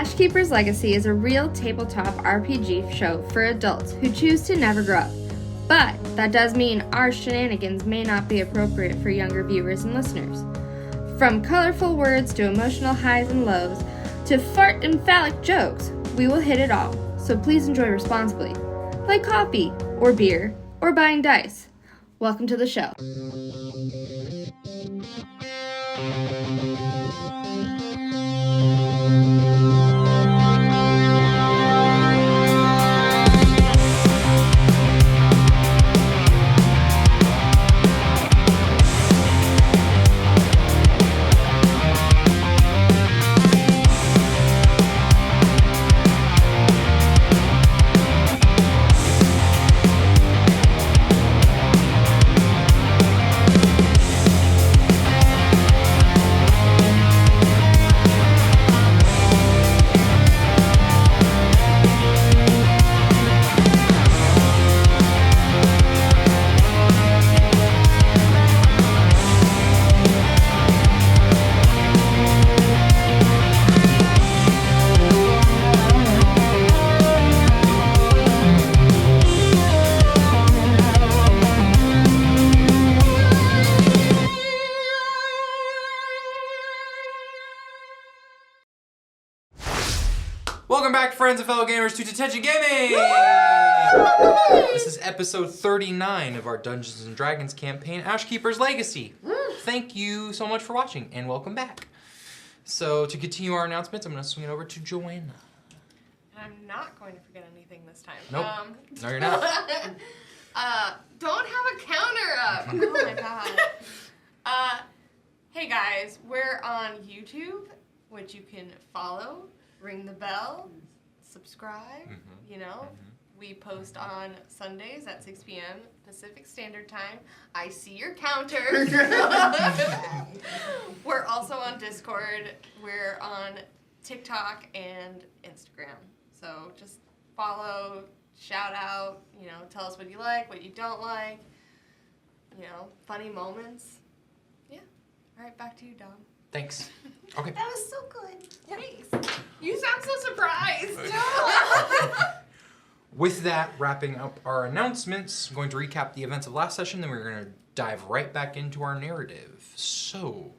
Ashkeepers Legacy is a real tabletop RPG show for adults who choose to never grow up. But that does mean our shenanigans may not be appropriate for younger viewers and listeners. From colorful words to emotional highs and lows to fart and phallic jokes, we will hit it all. So please enjoy responsibly, like coffee or beer or buying dice. Welcome to the show. Welcome back, friends and fellow gamers, to Detention Gaming! This is episode 39 of our Dungeons & Dragons campaign, Ashkeepers Legacy. Thank you so much for watching, and welcome back. So, to continue our announcements, I'm going to swing it over to Joanna. I'm not going to forget anything this time. Nope. No, you're not. Don't have a counter up. Oh my god. Hey guys, we're on YouTube, which you can follow. Ring the bell, subscribe, you know. We post on Sundays at 6 p.m. Pacific Standard Time. I see your counter. We're also on Discord. We're on TikTok and Instagram. So just follow, shout out, you know, tell us what you like, what you don't like, you know, funny moments. Yeah. All right, back to you, Dom. Thanks. Okay. That was so good. Thanks. You sound so surprised. With that, wrapping up our announcements, I'm going to recap the events of last session, then we're going to dive right back into our narrative. So,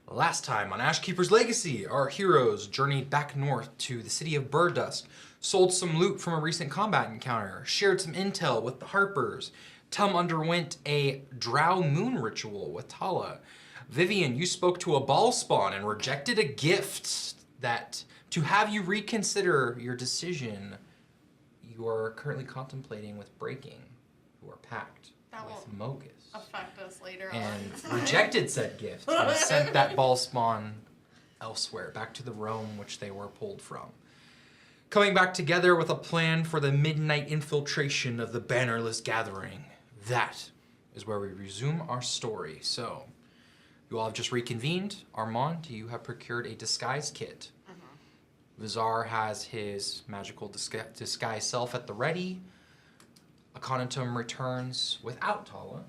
last time on Ashkeepers Legacy, our heroes journeyed back north to the city of Berdusk, sold some loot from a recent combat encounter, shared some intel with the harpers. Tum underwent a drow moon ritual with Tala. Vivian, you spoke to a Bhallspawn and rejected a gift that, to have you reconsider your decision, you are currently contemplating with breaking your pact with Mogus. Affect us later on. And rejected said gift and sent that Bhallspawn elsewhere, back to the realm which they were pulled from. Coming back together with a plan for the midnight infiltration of the Bannerless gathering. That is where we resume our story. So, you all have just reconvened. Armand, you have procured a disguise kit. Vizar has his magical disguise self at the ready. Akhenaten returns without Tala,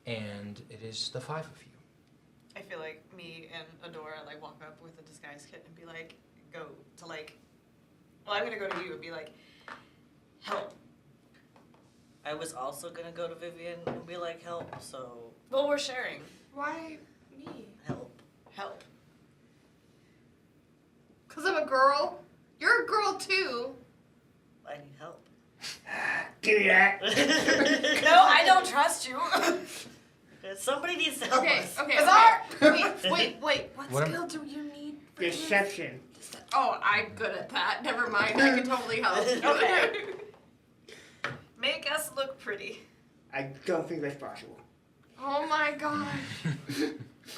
and it is the five of you. I feel like me and Adora like walk up with a disguise kit and be like, go to like, well, I'm gonna go to you and be like, help. I was also gonna go to Vivian and be like, help, so. Well, we're sharing. Why me? Help. Help. Because I'm a girl. You're a girl too. I need help. Give me that. No, I don't trust you. Somebody needs to help us. Okay. Wait. What skill do you need? For Deception. Oh, I'm good at that. Never mind. I can totally help. Okay. Make us look pretty. I don't think that's possible. Oh my gosh.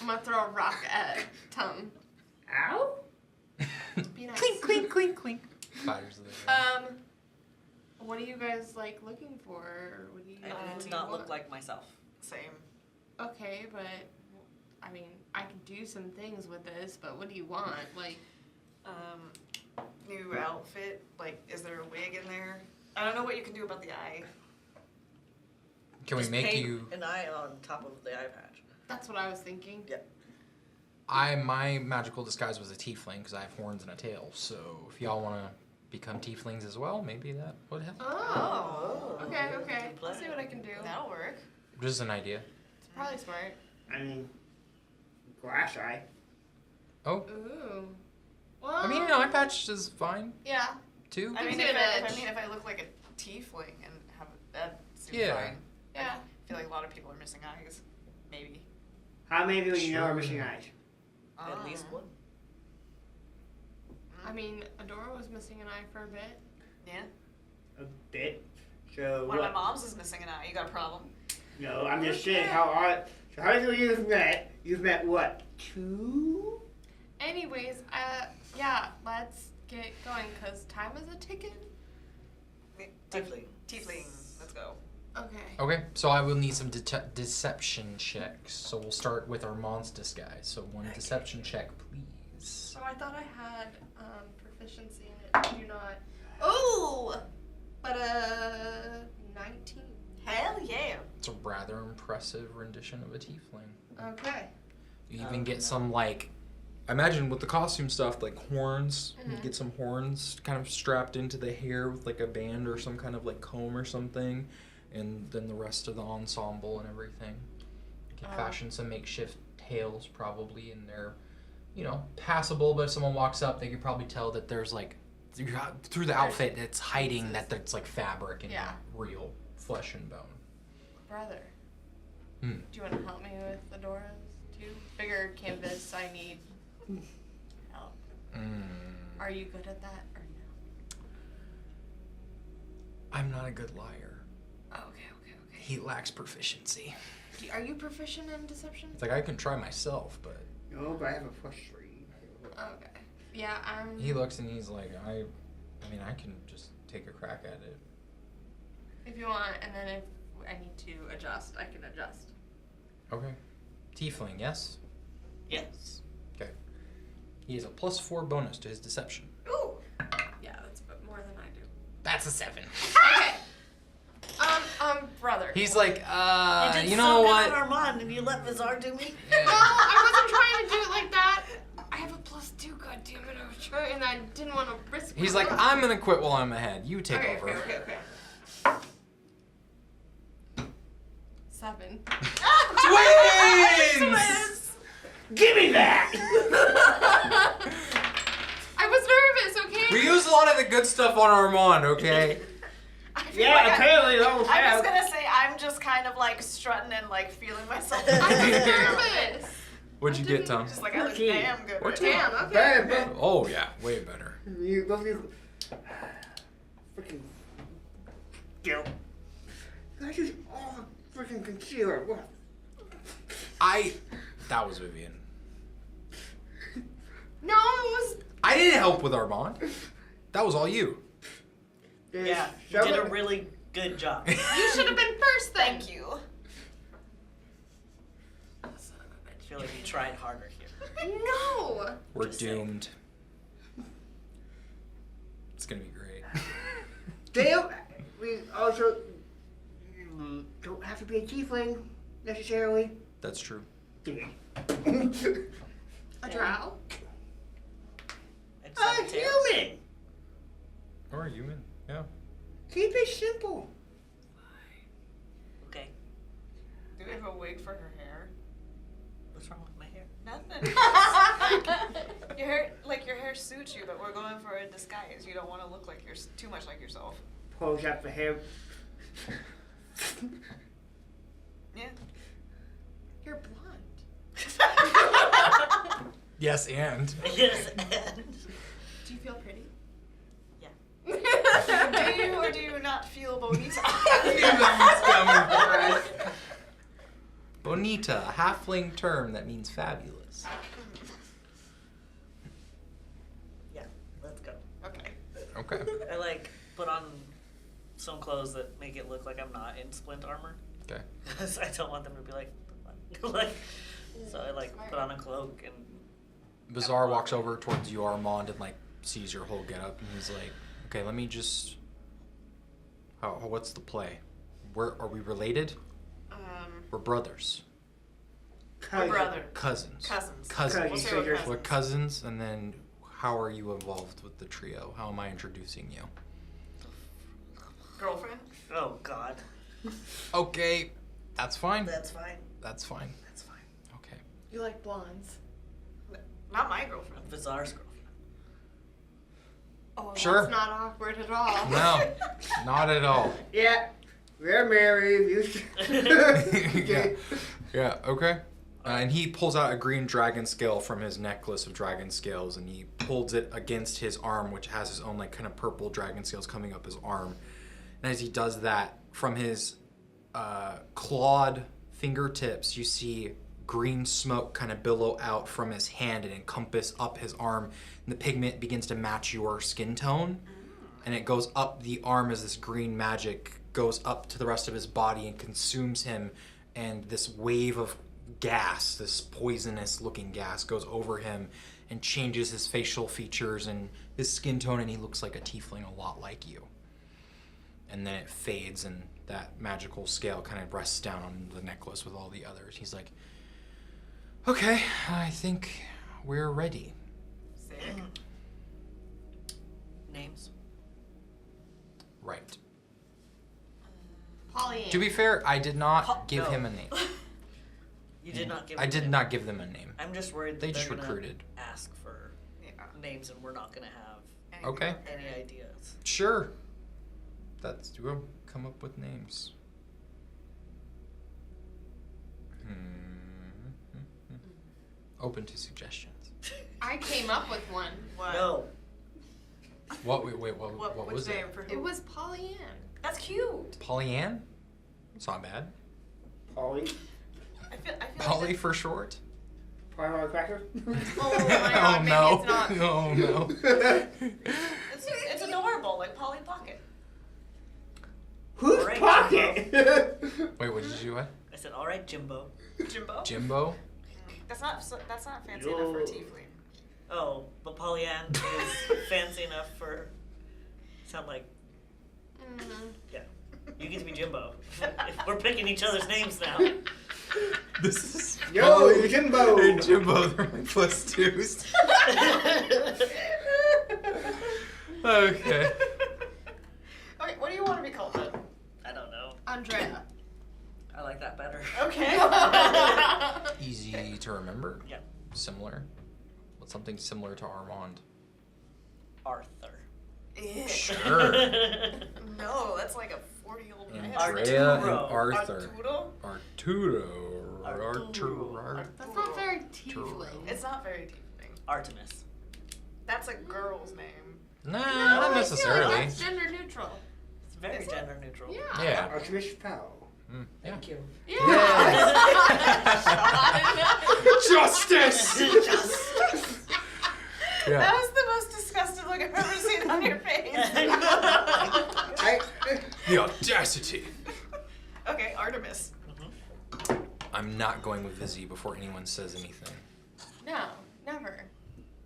I'm gonna throw a rock at Tum. Ow? Be nice. Clink, clink, clink, clink. Spiders of the What are you guys like looking for? What do you? I need to not look like myself. Same. Okay, but I mean, I can do some things with this, but what do you want? Like, new outfit. Like, is there a wig in there? I don't know what you can do about the eye. Can we Just make paint you... an eye on top of the eye patch. that's what I was thinking. Yep. My magical disguise was a tiefling because I have horns and a tail. So if y'all want to become tieflings as well, maybe that would help. Oh. Okay. I'll see what I can do. That'll work. Just an idea. It's probably smart. I mean, glass eye. Oh, Ooh. Well. I mean, an eye patch is fine Yeah. too. I mean, if if I look like a tiefling and have that seems Yeah. fine. Yeah. I feel like a lot of people are missing eyes. Maybe. How many people you know are Sure. missing eyes? At least one. I mean, Adora was missing an eye for a bit. Yeah. A bit. So One of what? my mom's is missing an eye. You got a problem? No, I'm just saying so how many people you've met? You've met what? 2? Anyways, yeah, let's get going because time is a ticking. Tiefling. Let's go. Okay. Okay, so I will need some deception checks. So we'll start with Armand's disguise. So one deception check, please. So I thought I had proficiency in it. I do not. Oh, but 19. Hell yeah. It's a rather impressive rendition of a tiefling. Okay. You even get some I imagine with the costume stuff, like horns. You get some horns kind of strapped into the hair with like a band or some kind of like comb or something, and then the rest of the ensemble and everything. You can fashion some makeshift tails probably, and they're, passable. But if someone walks up, they could probably tell that there's through the outfit, it's hiding that it's like fabric and not real flesh and bone. Brother. Hmm. Do you want to help me with Adora's too? Bigger canvas. I need help. Are you good at that or no? I'm not a good liar. Okay. He lacks proficiency. Are you proficient in deception? It's like I can try myself, but No, but I have a +3. Okay. Yeah, I'm. he looks and he's like, I mean, I can just take a crack at it. If you want, and then if I need to adjust, I can adjust. Okay. Tiefling, yes? Yes. Okay. He has a +4 bonus to his deception. Ooh. Yeah, that's a bit more than I do. That's a 7. Okay. Brother. He's like, did you know so what? good on Armand and you let Vizar do me? No, I wasn't trying to do it like that. I have a +2, goddammit. I was trying, and I didn't want to risk. He's like, I'm gonna quit while I'm ahead. You take over. Okay. 7. Twins! Give me that! I was nervous, okay? We used a lot of the good stuff on Armand, okay? I feel Yeah, like apparently the whole I was have. gonna say I'm just kind of like strutting and like feeling myself. I was nervous. What'd you get, Tom? Just like I look 14. damn good. 14. Damn, okay. Bad, bad. Oh, yeah. Way better. You both of you freaking guilt. I use all the freaking concealer. What? That was Vivian. No, it was. I didn't help with Armand. That was all you. Yeah, you did a really good job. You should have been first then. Thank you. I feel like you tried harder here. No. We're Just saying. doomed. It's gonna be great. Damn. We also don't have to be a tiefling necessarily. That's true. A drow? I just A have a tail. human. Or a human. Yeah. Keep it simple. Okay. Do we have a wig for her hair? What's wrong with my hair? Nothing. Your hair suits you, but we're going for a disguise. You don't want to look like you're too much like yourself. Pose up the hair. Yeah. You're blonde. Yes, and. Yes. Do you feel pretty? Yeah. Do Do you or do you not feel bonita? Bonita, a halfling term that means fabulous. Yeah. Let's go. Okay. Okay. I like put on some clothes that make it look like I'm not in splint armor. Okay. Because I don't want them to be like, like. So I like put on a cloak and. Bizarre walks over towards you, Armand, and like sees your whole getup, and he's like, "Okay, let me just. What's the play? Are we related? We're brothers." My brother. Cousins. Cousins. Cousins. We'll say we're We're cousins, and then how are you involved with the trio? How am I introducing you? Girlfriend? Oh, God. Okay, that's fine. That's fine. That's fine. That's fine. Okay. You like blondes? Not my girlfriend. Bizarre's girlfriend. Oh, Sure. that's not awkward at all. No, not at all. Yeah. We're married. Yeah. Yeah, okay. And he pulls out a green dragon scale from his necklace of dragon scales, and he holds it against his arm, which has his own like kind of purple dragon scales coming up his arm. And as he does that, from his clawed fingertips, you see green smoke kind of billow out from his hand and encompass up his arm. And the pigment begins to match your skin tone. And it goes up the arm as this green magic goes up to the rest of his body and consumes him. And this wave of gas, this poisonous looking gas, goes over him and changes his facial features and his skin tone, and he looks like a tiefling, a lot like you. And then it fades, and that magical scale kind of rests down on the necklace with all the others. He's like, okay, I think we're ready. Sick. Names? Right. Pollyanna. To be fair, I did not give no. him a name. You did not give I me did a not give them a name. I'm just worried They that just they're gonna recruited. ask for names and we're not going to have Okay. any ideas. Sure. We'll come up with names. Open to suggestions. I came up with one. What? No. What? Wait. What which was name it? for who? It was Pollyanna. That's cute. Pollyann? It's not bad. Polly. I feel Polly like for short. Polly Cracker. Oh my god, maybe no. it's not. Oh no. It's adorable, like Polly Pocket. Who's Alright, Pocket? Wait, what did you do? What? I said, all right, Jimbo. Jimbo? Jimbo? That's not fancy enough for a tiefling. Oh, but Pollyann is fancy enough for sound like yeah. You get to be Jimbo. We're picking each other's names now. This is Yo, Jimbo. Hey, Jimbo, they're my plus twos. Okay. Okay, what do you want to be called then? I don't know. Andrea. I like that better. Okay. Easy to remember. Yeah. Similar. What's something similar to Armand? Arthur. Sure. No, that's like a 40-year-old man. Andrea and Arturo. Arthur. Arturo? Arturo. That's not very tiefling. It's not very tiefling. Artemis. That's a girl's name. Nah, No, not I feel like necessarily. that's gender neutral. It's very Is it? gender neutral. Yeah. Yeah. Artemis Fowl. Mm, yeah. Thank you. Justice! Yeah. That was the most disgusted look I've ever seen on your face. The audacity. Okay, Artemis. I'm not going with Vizzy before anyone says anything. No, never.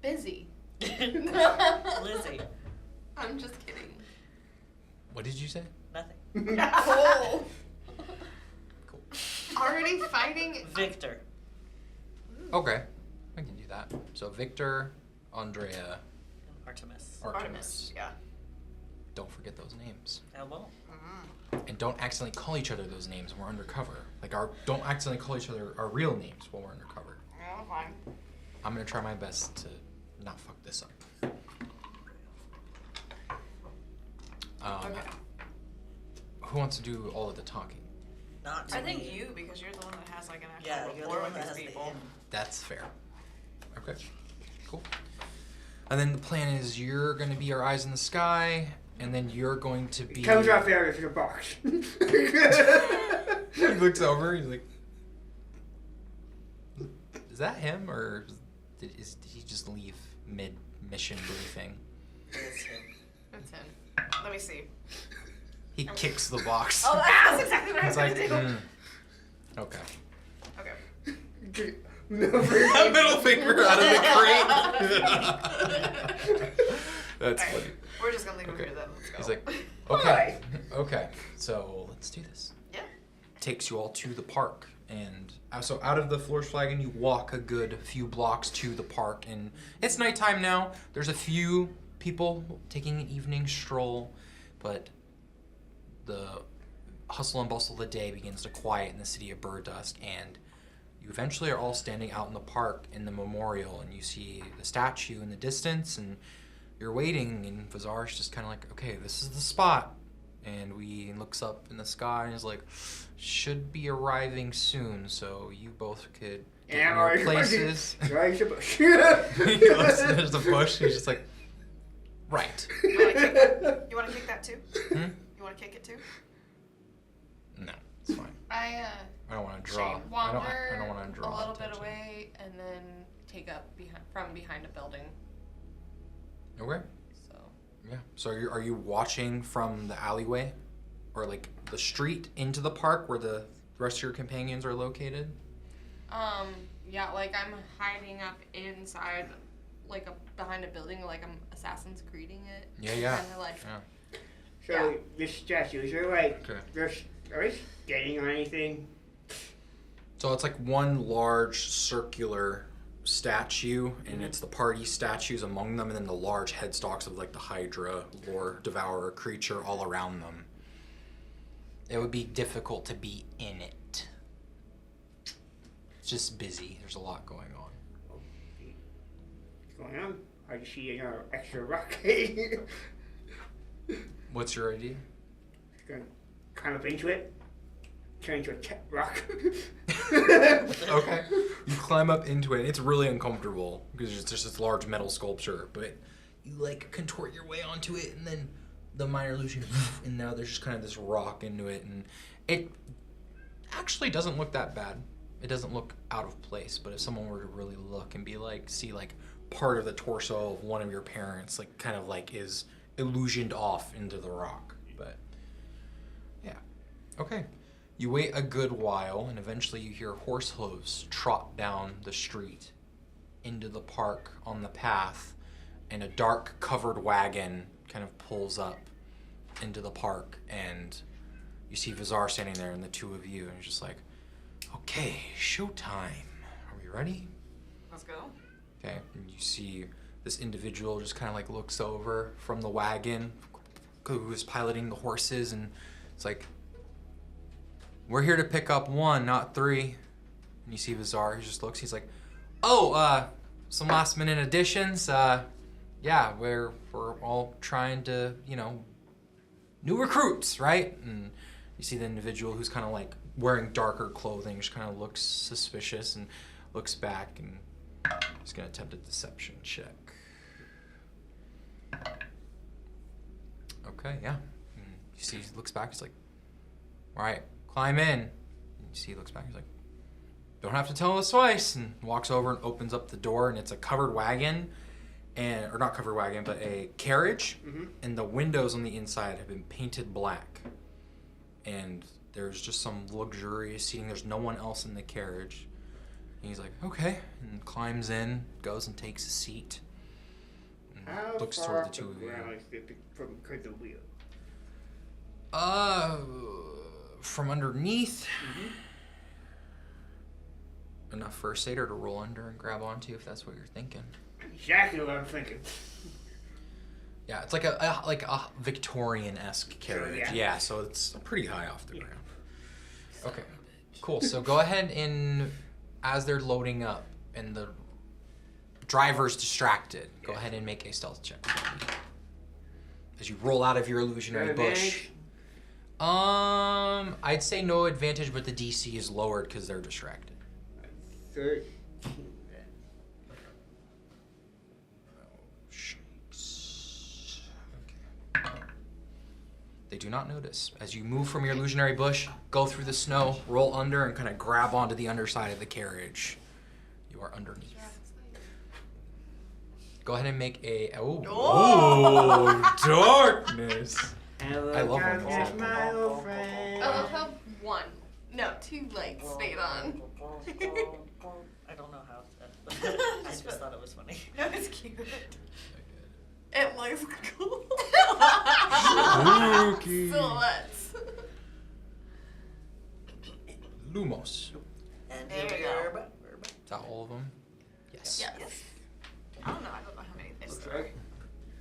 Busy. Lizzie. I'm just kidding. What did you say? Nothing. Oh. Cool. Already fighting. Victor. Okay, I can do that. So Victor, Andrea, Artemis. Artemis. Yeah. Don't forget those names. I won't. And don't accidentally call each other those names when we're undercover. Don't accidentally call each other our real names when we're undercover. Yeah, fine. I'm gonna try my best to not fuck this up. Okay. Who wants to do all of the talking? Not to I think me. you, because you're the one that has like an actual Yeah, you're the rapport one with that has these the people. in. That's fair. Okay, cool. And then the plan is you're gonna be our eyes in the sky, and then you're going to be. Comes out there in a box. He looks over. He's like, "Is that him, or did he just leave mid-mission briefing?" It's him. That's him. Let me see. He kicks the box. Oh, that's exactly what I was It's gonna like, do. okay. Okay. Middle finger out of the crate. That's Alright, funny. we're just gonna leave him Okay. here then. Let's go. He's like, okay, okay. So let's do this. Yeah. Takes you all to the park. And so out of the Flourish Flagon, you walk a good few blocks to the park, and it's nighttime now. There's a few people taking an evening stroll, but the hustle and bustle of the day begins to quiet in the city of Berdusk, and you eventually are all standing out in the park in the memorial, and you see the statue in the distance, and you're waiting, and Vizar's just kind of like, okay, this is the spot. And he looks up in the sky and is like, should be arriving soon, so you both could get in your places. There's a bush. He looks, there's a bush, he's just like, right. You want to kick that? You want to kick that too? Hmm? You want to kick it too? No, it's fine. I I don't want to draw. I don't want to draw a little bit attention. away and then take up from behind a building. Okay. So Yeah. So are you watching from the alleyway, or like the street into the park where the rest of your companions are located? Yeah, like I'm hiding up inside, like behind a building, like I'm Assassin's Creeding it. Yeah. Kinda like, Yeah. So Yeah. this statue, is there like, Okay. are they standing on anything? So it's like one large circular statue, and it's the party statues among them, and then the large headstalks of like the Hydra or Devourer creature all around them. It would be difficult to be in it. It's just busy. There's a lot going on. What's going on? I just see another extra rock. What's your idea? Gonna climb up into it, turn into a rock. Okay. You climb up into it. It's really uncomfortable because it's just this large metal sculpture, but you like contort your way onto it, and then the minor illusion, and now there's just kind of this rock into it, and it actually doesn't look that bad. It doesn't look out of place, but if someone were to really look and be like, see like part of the torso of one of your parents, like kind of like is illusioned off into the rock. But yeah. Okay. You wait a good while, and eventually you hear horse hooves trot down the street into the park on the path, and a dark covered wagon kind of pulls up into the park, and you see Vizar standing there and the two of you, and you're just like, okay, showtime. Are we ready? Let's go. Okay, and you see this individual just kind of like looks over from the wagon who is piloting the horses, and it's like, we're here to pick up one, not three. And you see Vizar, he just looks, he's like, oh, some last minute additions. Yeah, we're all trying to, new recruits, right? And you see the individual who's kind of like wearing darker clothing, just kind of looks suspicious and looks back, and he's gonna attempt a deception check. Okay, yeah. And you see, he looks back, he's like, all right, climb in. And you see, he looks back, he's like, don't have to tell us twice, and walks over and opens up the door, and it's a covered wagon, or not covered wagon, but a carriage, and the windows on the inside have been painted black. And there's just some luxurious seating. There's no one else in the carriage. And he's like, okay, and climbs in, goes and takes a seat, and How looks far toward the off two of you. ground is it from the wheel? From underneath. Enough for a satyr to roll under and grab onto, if that's what you're thinking. Exactly what I'm thinking. Yeah, it's like a Victorian-esque carriage. yeah. Yeah, so it's pretty high off the ground. Okay, cool. So go ahead and, as they're loading up and the driver's distracted, go ahead and make a stealth check. As you roll out of your illusionary bush. I'd say no advantage, but the DC is lowered because they're distracted. 13. They do not notice. As you move from your illusionary bush, go through the snow, roll under, and kind of grab onto the underside of the carriage. You are underneath. Go ahead and make a... Oh, darkness. Hello, I love when darkness, those my happen. old friend. I love how two lights stayed on. I don't know how. I just thought it was funny. That was cute. It looks cool. Spooky. Silhouettes. Lumos.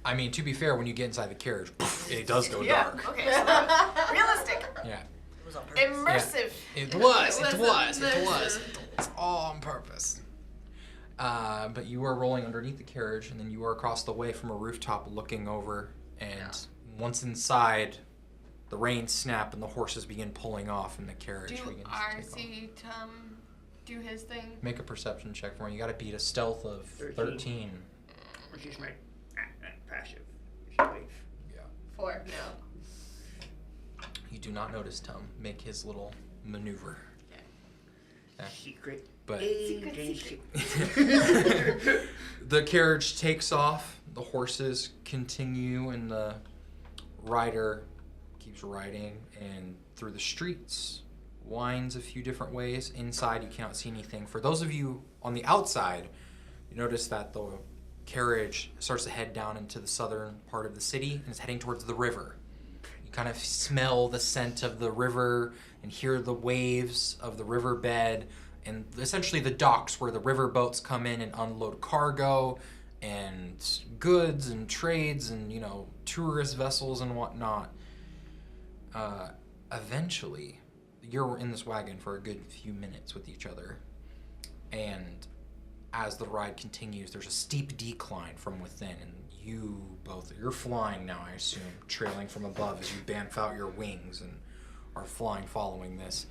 I mean, to be fair, when you get inside the carriage, it does go Yeah. dark. Okay. So then, realistic. Yeah. It was on purpose. Immersive. It It was was all on purpose. But you are rolling underneath the carriage, and then you are across the way from a rooftop looking over, and once inside, the reins snap and the horses begin pulling off, and the carriage Do begins I to take off. see Tom do his thing? Make a perception check for me. You gotta beat a stealth of 13. Which is my passive. Which is wave. Yeah. 4. No. You do not notice Tom make his little maneuver. Yeah. Secret. But Agency. the carriage takes off, the horses continue, and the rider keeps riding and through the streets, winds a few different ways. Inside, you cannot see anything. For those of you on the outside, you notice that the carriage starts to head down into the southern part of the city and is heading towards the river. You kind of smell the scent of the river and hear the waves of the riverbed and essentially the docks where the river boats come in and unload cargo and goods and trades and, you know, tourist vessels and whatnot. Eventually, you're in this wagon for a good few minutes with each other, and as the ride continues, there's a steep decline from within, and you're flying now, I assume, trailing from above as you bamf out your wings and are flying following this.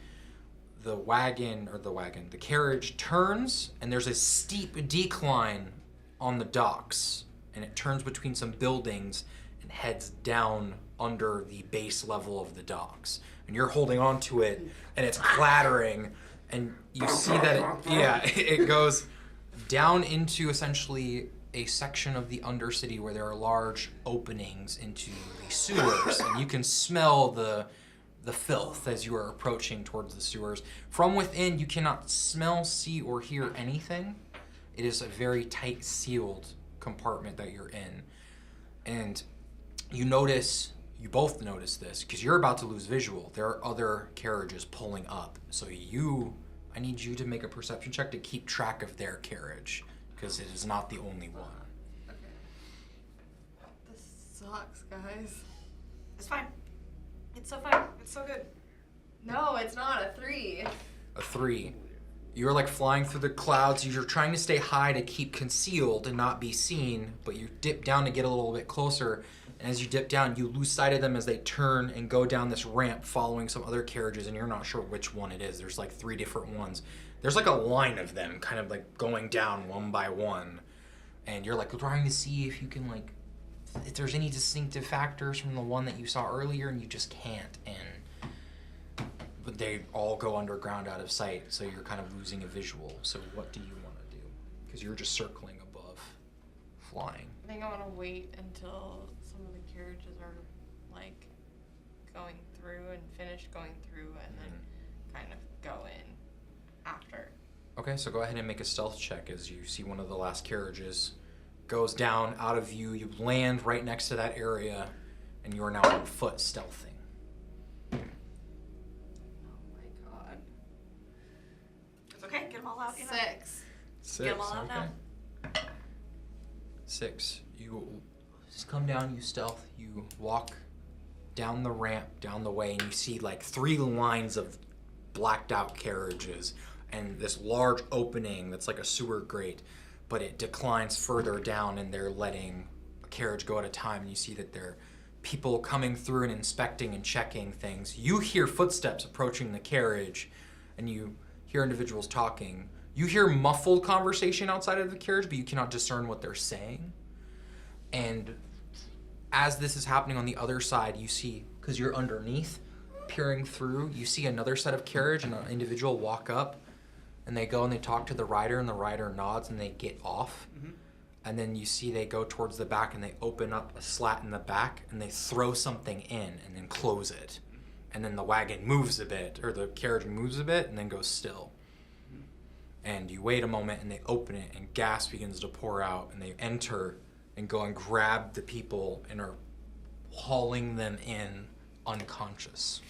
The carriage turns, and there's a steep decline on the docks, and it turns between some buildings and heads down under the base level of the docks. And you're holding on to it, and it's clattering, and you see that it goes down into essentially a section of the Undercity where there are large openings into the sewers, and you can smell the filth as you are approaching towards the sewers. From within, you cannot smell, see, or hear anything. It is a very tight sealed compartment that you're in. And you both notice this, because you're about to lose visual. There are other carriages pulling up. So I need you to make a perception check to keep track of their carriage, because it is not the only one. Okay. This sucks, guys. It's fine. It's so fun. It's so good. No, it's not a 3. A 3. You're like flying through the clouds. You're trying to stay high to keep concealed and not be seen, but you dip down to get a little bit closer. And as you dip down, you lose sight of them as they turn and go down this ramp following some other carriages, and you're not sure which one it is. There's like 3 different ones. There's like a line of them kind of like going down one by one. And you're like trying to see if you can like, if there's any distinctive factors from the one that you saw earlier, and you just can't. But they all go underground out of sight, so you're kind of losing a visual. So what do you want to do? Because you're just circling above, flying. I think I want to wait until some of the carriages are like going through and finished going through, and then kind of go in after. Okay, so go ahead and make a stealth check as you see one of the last carriages goes down out of view. You land right next to that area, and you are now on foot stealthing. Oh my god. It's okay. Get them all out. You know. 6. 6. Get them all out now. 6. You just come down, you stealth, you walk down the ramp, down the way, and you see like 3 lines of blacked out carriages and this large opening that's like a sewer grate, but it declines further down, and they're letting a carriage go at a time, and you see that there are people coming through and inspecting and checking things. You hear footsteps approaching the carriage, and you hear individuals talking. You hear muffled conversation outside of the carriage, but you cannot discern what they're saying. And as this is happening on the other side, you see, because you're underneath, peering through, you see another set of carriage and an individual walk up, and they go and they talk to the rider, and the rider nods and they get off. Mm-hmm. And then you see they go towards the back and they open up a slat in the back and they throw something in and then close it. And then the wagon moves a bit, or the carriage moves a bit and then goes still. And you wait a moment and they open it and gas begins to pour out, and they enter and go and grab the people and are hauling them in unconscious.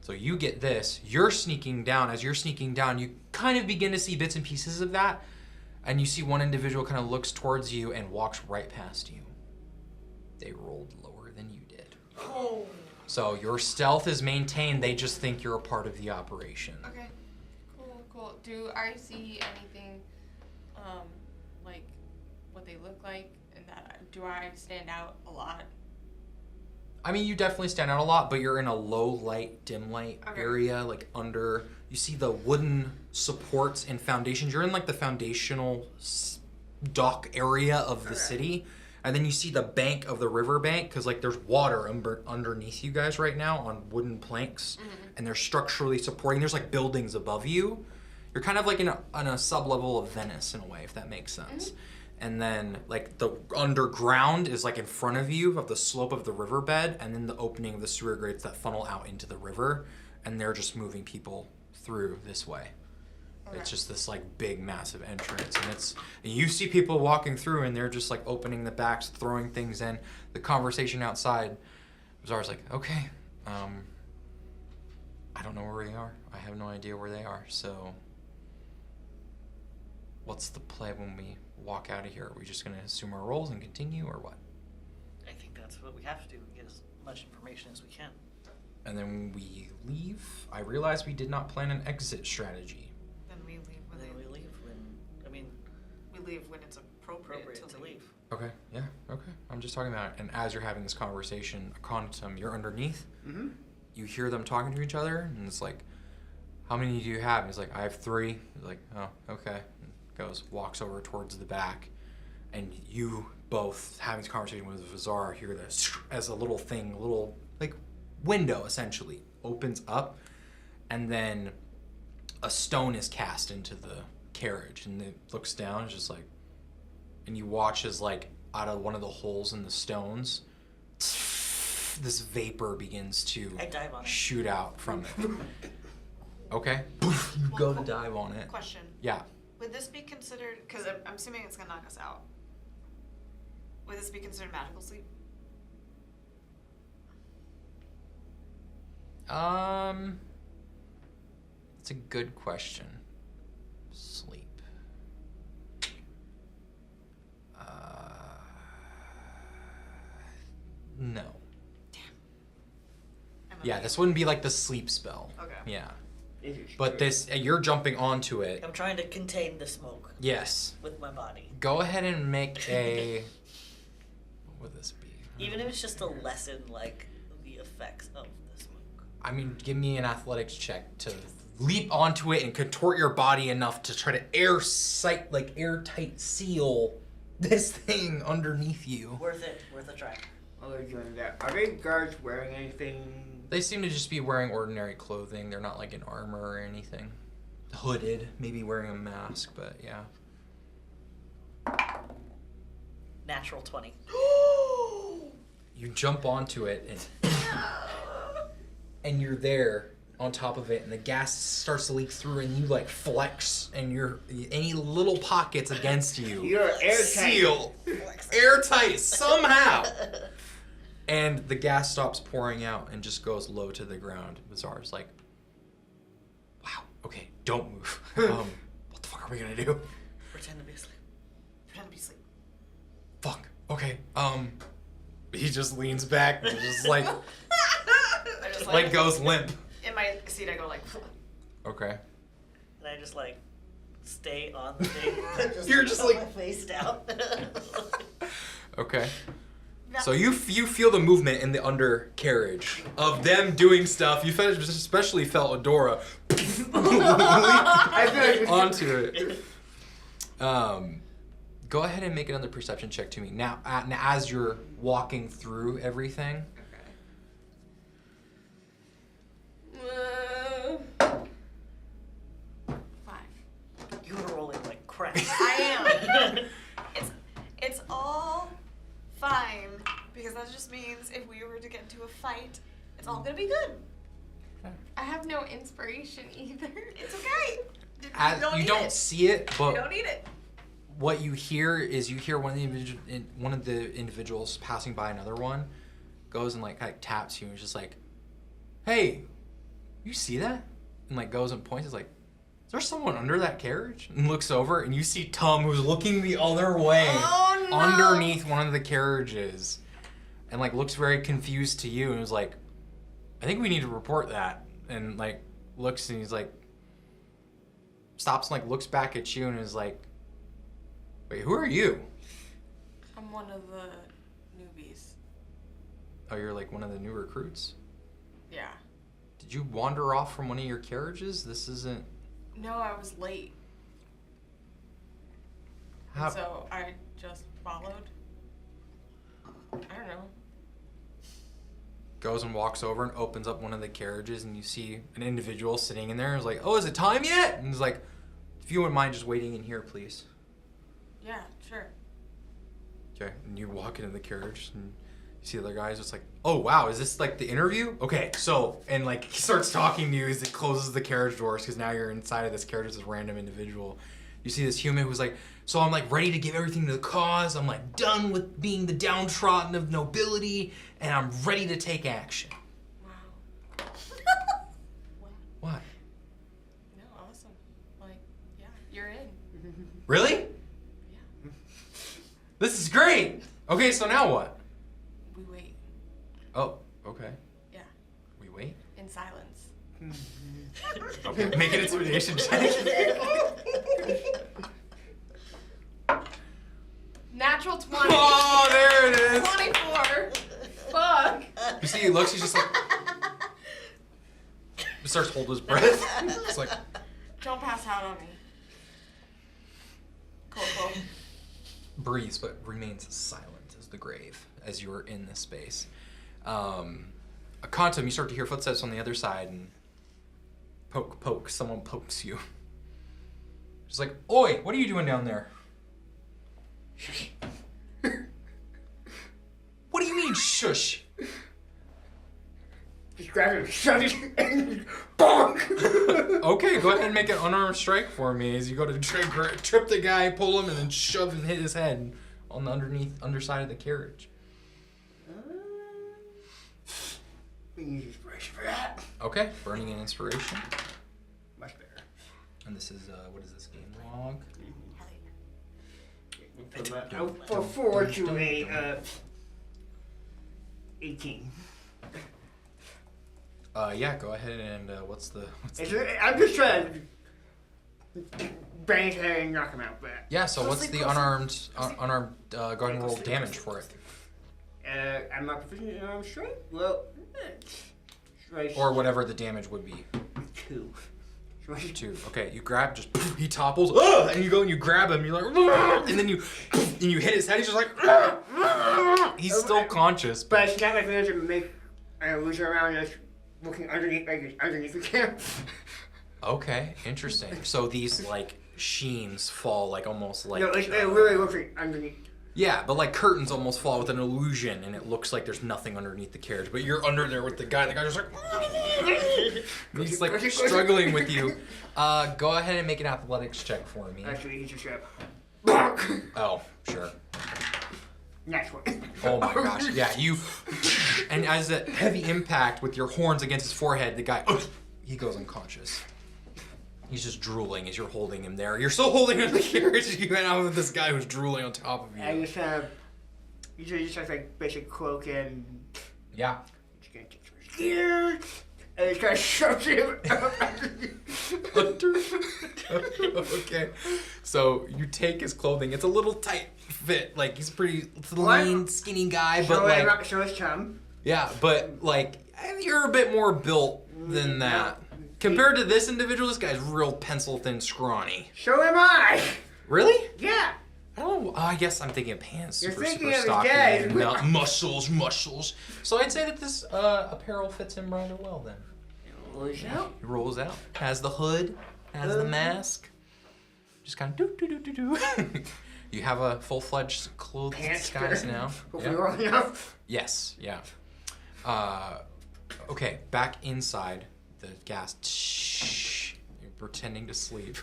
So you get this, you're sneaking down. As you're sneaking down, you kind of begin to see bits and pieces of that And you see one individual kind of looks towards you and walks right past you. They rolled lower than you did. Oh. So your stealth is maintained. They just think you're a part of the operation. Okay. Cool. Do I see anything, like what they look like, and that do I stand out a lot? I mean, you definitely stand out a lot, but you're in a low light, dim light Okay. area, like under. You see the wooden supports and foundations. You're in like the foundational dock area of the city, and then you see the bank of the river bank because like there's water underneath you guys right now on wooden planks, and they're structurally supporting. There's like buildings above you. You're kind of like on a sub level of Venice in a way, if that makes sense. And then like the underground is like in front of you of the slope of the riverbed, and then the opening of the sewer grates that funnel out into the river, and they're just moving people through this way. Okay. It's just this like big massive entrance, and you see people walking through, and they're just like opening the backs, throwing things in. The conversation outside, Bizarre's like, okay, I don't know where they are. I have no idea where they are. So, what's the play when we walk out of here? Are we just gonna assume our roles and continue, or what? I think that's what we have to do. Get as much information as we can. And then we leave. I realized we did not plan an exit strategy. Then we leave when And then we leave when, we leave when it's appropriate to leave. Okay, yeah, okay. I'm just talking about it. And as you're having this conversation, Acontum, you're underneath. Mm-hmm. You hear them talking to each other, and it's like, how many do you have? And he's like, I have 3. He's like, oh, okay. And walks over towards the back, and you both having this conversation with Vizar hear this as a little like window essentially opens up, and then a stone is cast into the carriage, and it looks down, it's just like, and you watch as like out of one of the holes in the stones, this vapor begins to I dive on it. shoot out from it. Okay, you go to dive on it. Question. Yeah. Would this be considered, because I'm assuming it's going to knock us out, would this be considered magical sleep? It's a good question. Sleep. No. Yeah, this wouldn't be like the sleep spell. Okay. Yeah. But this, you're jumping onto it. I'm trying to contain the smoke. Yes. With my body. Go ahead and make a. What would this be? Even if it's just to lessen like the effects of the smoke. I mean, give me an athletics check to leap onto it and contort your body enough to try to airtight seal this thing underneath you. Worth it. Worth a try. While they're doing that, are they guards wearing anything? They seem to just be wearing ordinary clothing. They're not like in armor or anything. Hooded, maybe wearing a mask, but yeah. Natural 20. You jump onto it and you're there on top of it, and the gas starts to leak through, and you like flex, and any little pockets against you. You're airtight. Seal. Airtight somehow. And the gas stops pouring out and just goes low to the ground. Bizarre's like, wow, okay, don't move. What the fuck are we gonna do? Pretend to be asleep. Pretend to be asleep. Fuck, okay, he just leans back and just like, I just like goes limp. In my seat, I go like, Okay. And I just like stay on the thing. You're just put like- my face down. Okay. So you feel the movement in the undercarriage of them doing stuff. You especially felt Adora leap onto it. Go ahead and make another perception check to me now. As you're walking through everything. okay. 5. You were rolling like crap. I am. It's all fine, because that just means if we were to get into a fight, it's all gonna be good. I have no inspiration either. It's okay. You don't see it, but You don't need it. what you hear is one of the individuals passing by another one goes and like taps you and is just like, hey, you see that? And like goes and points. It's like, is there someone under that carriage? And looks over, and you see Tom, who's looking the other way, Oh, no. underneath one of the carriages, and like looks very confused to you, and is like, I think we need to report that. And like looks, and he's like, stops and like looks back at you, and is like, wait, who are you? I'm one of the newbies. Oh, you're like one of the new recruits? Yeah. Did you wander off from one of your carriages? This isn't... No, I was late. How... So I just followed. I don't know. Goes and walks over and opens up one of the carriages, and you see an individual sitting in there. And is like, oh, is it time yet? And he's like, if you wouldn't mind just waiting in here, please. Yeah, sure. Okay, and you walk into the carriage, and you see the other guys just like, oh, wow, is this like the interview? Okay, so, and like he starts talking to you as it closes the carriage doors, because now you're inside of this carriage with this random individual. You see this human who's like, so I'm like ready to give everything to the cause. I'm like done with being the downtrodden of nobility, and I'm ready to take action. Wow. What? No, awesome. Like, yeah, you're in. Really? Yeah. This is great. Okay, so now what? We wait. Oh, okay. Yeah. We wait. In silence. Okay, make an intimidation check. Natural 20. Oh, there it is. 24. Fuck. You see, he looks. He's just like, just starts holding his breath. It's like, Don't pass out on me. Cool. breathes but remains silent as the grave as you are in this space. Quantum, you start to hear footsteps on the other side, and poke. Someone pokes you. Just like, oi, what are you doing down there? What do you mean, shush? Just grab him, shove it, and bonk! Okay, go ahead and make an unarmed strike for me as you go to trip the guy, pull him, and then shove and hit his head on the underside of the carriage. We need inspiration for that. Okay, burning an inspiration. Much better. And this is, what is this game log? For 4 to a 18. Yeah, go ahead and what's the I'm just trying to bang his head and knock him out, but yeah. So what's the unarmed go ahead and roll damage for it, I'm not proficient in armed strike. Well, strike or whatever the damage would be. 2. 2. Okay, you grab, just he topples, and you go and you grab him. You're like, and then you hit his head. He's just like, he's still conscious, But I snap my fingers and make an illusion around us looking underneath the camp. Okay, interesting. So these like sheens fall like almost like No, it really looks like underneath. yeah, but like curtains almost fall with an illusion, and it looks like there's nothing underneath the carriage, but you're under there with the guy. The guy's just like he's like struggling with you. Go ahead and make an athletics check for me. Actually, he's just Oh, sure. Next one. Oh my gosh, yeah, you, and as a heavy impact with your horns against his forehead, the guy, he goes unconscious. He's just drooling as you're holding him there. You're still holding him in the carriage. You went out with this guy who's drooling on top of you. I just have, usually just have like basic cloak and. Yeah. Just gonna take some gear, and just kind of shoves him Okay. So you take his clothing. It's a little tight fit. Like he's pretty What? lean, skinny guy, but like show his chum. yeah, but like you're a bit more built than that. Compared to this individual, this guy's real pencil thin, scrawny. So am I. Really? Yeah. I don't know. Oh, I guess I'm thinking of pants. You're Super thinking of his stocky dad. and muscles. So I'd say that this apparel fits him rather well then. He rolls out. Has the hood. Has the mask. Just kind of do. You have a full-fledged clothes disguise now. Hopefully long enough. Yes. Yeah. Okay. Back inside the gas. Shh. You're pretending to sleep.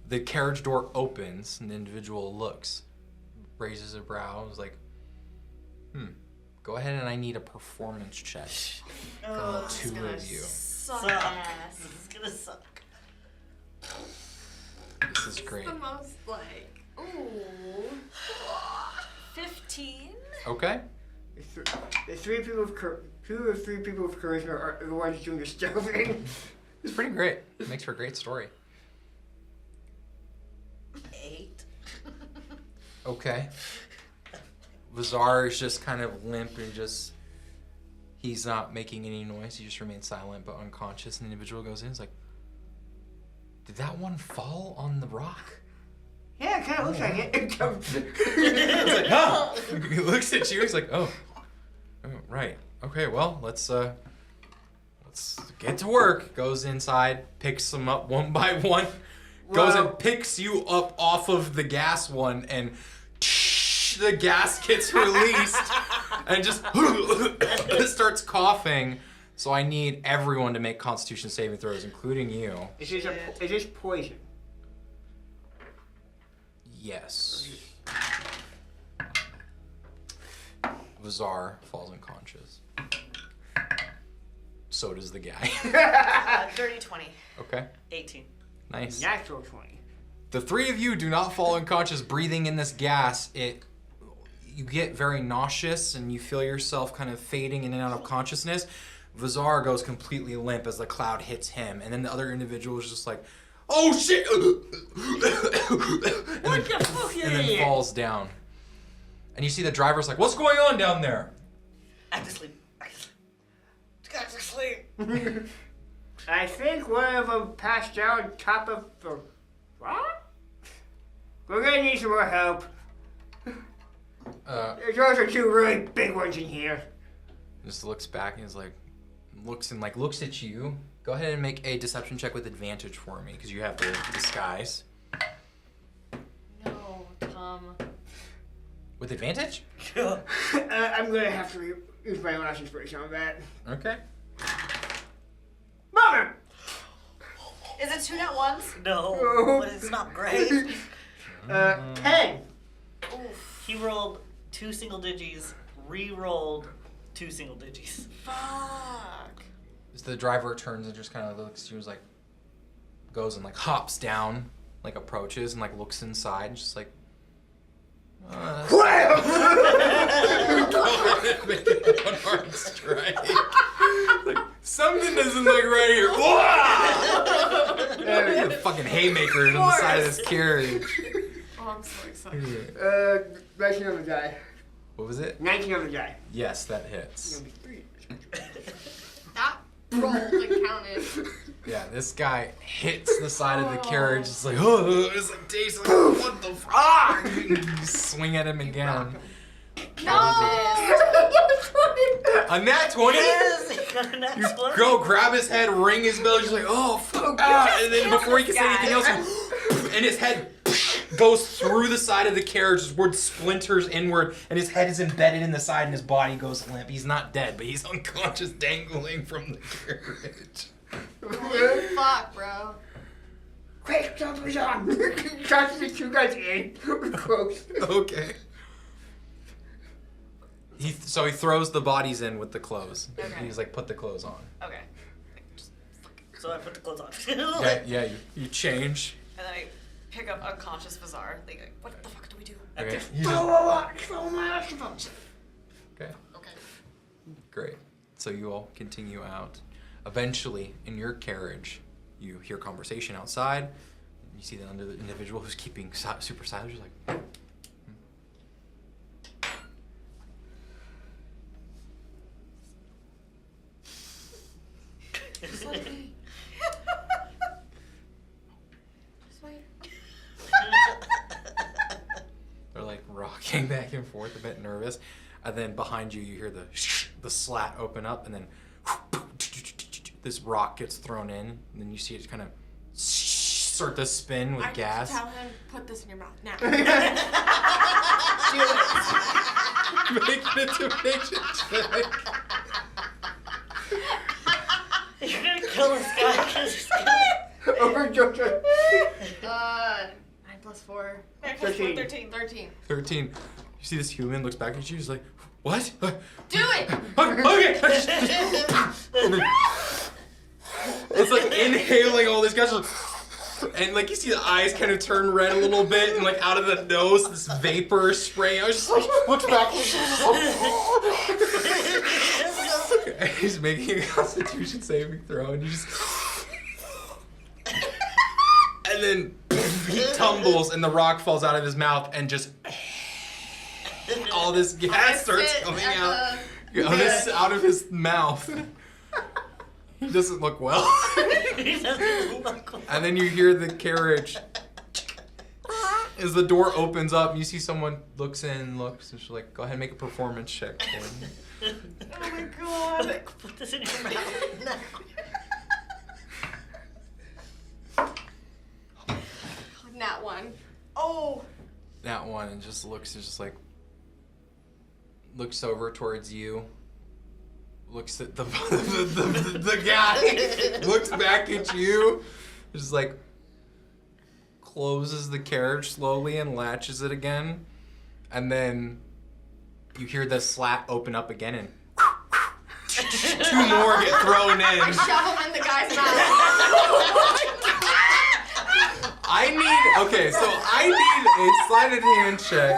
The carriage door opens and the individual looks, raises a brow, and is like, go ahead and I need a performance check. For the two of you. Suck. This is gonna suck. This is great. The most like, ooh. 15. Okay. The 3 people of 2 or 3 people of charisma are the ones doing the stealthing. It's pretty great. It makes for a great story. 8. Okay. Vazar is just kind of limp and he's not making any noise. He just remains silent but unconscious. And the individual goes in. He's like, did that one fall on the rock? Yeah, it kind of looks like it. He's like, huh? He looks at you. He's like, oh, right. Okay, well, let's get to work. Goes inside, picks them up one by one, goes and picks you up off of the gas one, and the gas gets released and just starts coughing. So I need everyone to make Constitution saving throws, including you. Is this poison? Yes. Vazar falls unconscious. So does the guy. Dirty 20. Okay. 18. Nice. Natural 20. The 3 of you do not fall unconscious breathing in this gas. You get very nauseous and you feel yourself kind of fading in and out of consciousness. Vazar goes completely limp as the cloud hits him, and then the other individual is just like, oh shit! and then falls down. And you see the driver's like, what's going on down there? I have to sleep. Got to sleep. I think one of them passed out on top of the rock? We're gonna need some more help. There's also 2 really big ones in here. Just looks back and is like, looks at you. Go ahead and make a deception check with advantage for me, because you have the disguise. No, Tom. With advantage? I'm gonna have to use my last inspiration on that. Okay. Mother! Is it 2 nat ones? No, No. but it's not great. 10. Oof. He rolled 2 single digits, re-rolled 2 single digits. Fuck. So the driver turns and just kind of looks. He was like, goes and like hops down, like approaches and like looks inside, and just like. Go ahead and make it an unarmed strike. Like, something doesn't look right here. The fucking haymaker on the side of this carriage. Oh, I'm so excited. 19 on the die. What was it? 19 on the die. Yes, that hits. That rolled and counted. Yeah, this guy hits the side of the carriage. It's like, oh, it's like, Dave's like, what the fuck? You swing at him again. No! A nat 20? Yes, he got a nat You 20. go grab his head, ring his bell, just like, oh, fuck. And then before he can say anything else, and his head goes through the side of the carriage, his word splinters inward, and his head is embedded in the side, and his body goes limp. He's not dead, but he's unconscious, dangling from the carriage. Holy fuck, bro. Quick, jump is on! Try to get you guys in. Close. Okay. So he throws the bodies in with the clothes. Okay. He's like, put the clothes on. Okay. Just fuck it. So I put the clothes on. Yeah, you change. And then I pick up unconscious Vazar. Like, what the fuck do we do? Okay. Throw my ass of them. Okay. Okay. Great. So you all continue out. Eventually, in your carriage, you hear conversation outside. You see the individual who's keeping super silent. You're like, Just like me. Just wait. they're like rocking back and forth, a bit nervous. And then behind you, you hear the slat open up, and then this rock gets thrown in. And then you see it kind of start to spin with gas. Tell him, put this in your mouth now. Make an intimidation check. You're gonna kill this guy. Overjoyed. 9 plus 4. 13. 13. 13. You see this human looks back at you, he's like, what? Do it! Okay. It's like inhaling all this gas. And like you see the eyes kind of turn red a little bit, and like out of the nose, this vapor spraying. I was just like, looks back. He's making a Constitution saving throw, and you just. And then he tumbles, and the rock falls out of his mouth, and just all this gas starts coming out. Out of his mouth. He doesn't look well. He doesn't look well. And then you hear the carriage as the door opens up, and you see someone looks, and she's like, "Go ahead and make a performance check for me." Oh my god. Put this in your mouth now. Nat one. Oh. That one, and just looks, it's just like, looks over towards you, looks at the guy, looks back at you, just like, closes the carriage slowly and latches it again, and then you hear the slat open up again, and 2 more get thrown in. I shove them in the guy's mouth. I need a sleight of hand check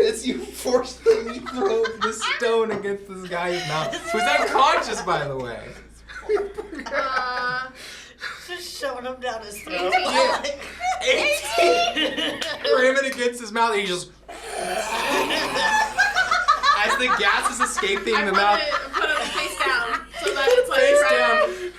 as you forcefully throw the stone against this guy's mouth, who's unconscious, by the way. Just shoving him down his throat. Yeah. 18! Ram it against his mouth, and he just... As the gas is escaping the mouth... Put it face down, so that it's like... Face down.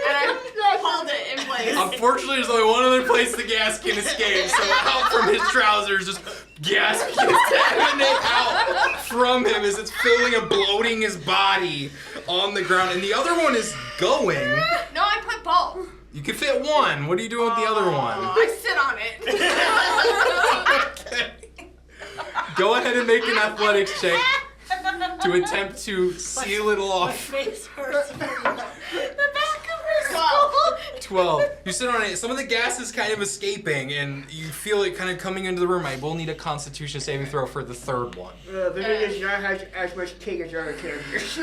And I hold it in place. Unfortunately, there's only one other place the gas can escape, so out from his trousers, just gas begins to emanate out from him as it's filling and bloating his body on the ground, and the other one is going. No, I put both. You can fit one. What are you doing with the other one? I sit on it. Okay. Go ahead and make an athletics check to attempt to seal it My off. face hurts. The back of her skull. 12. You sit on it. Some of the gas is kind of escaping, and you feel it kind of coming into the room. I will need a Constitution saving throw for the third one. Vivian does not have as much cake as our other characters.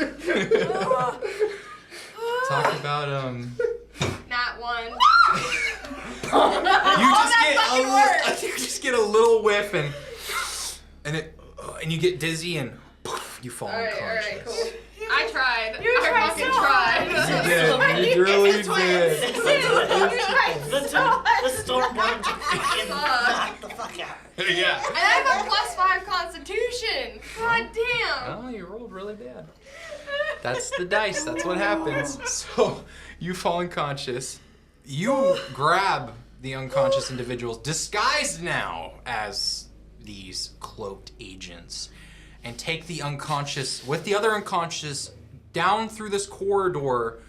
Talk about Nat one. You just get a little whiff, and you get dizzy, and poof, you fall unconscious. Alright, cool. I tried. You tried fucking so tried. You did. You really did. The storm bomb just fucking knocked the fuck out. Yeah. And I have a +5 Constitution. God damn. Oh, you rolled really bad. That's the dice. That's what happens. So you fall unconscious. You grab the unconscious individuals, disguised now as these cloaked agents, and take the unconscious with the other unconscious down through this corridor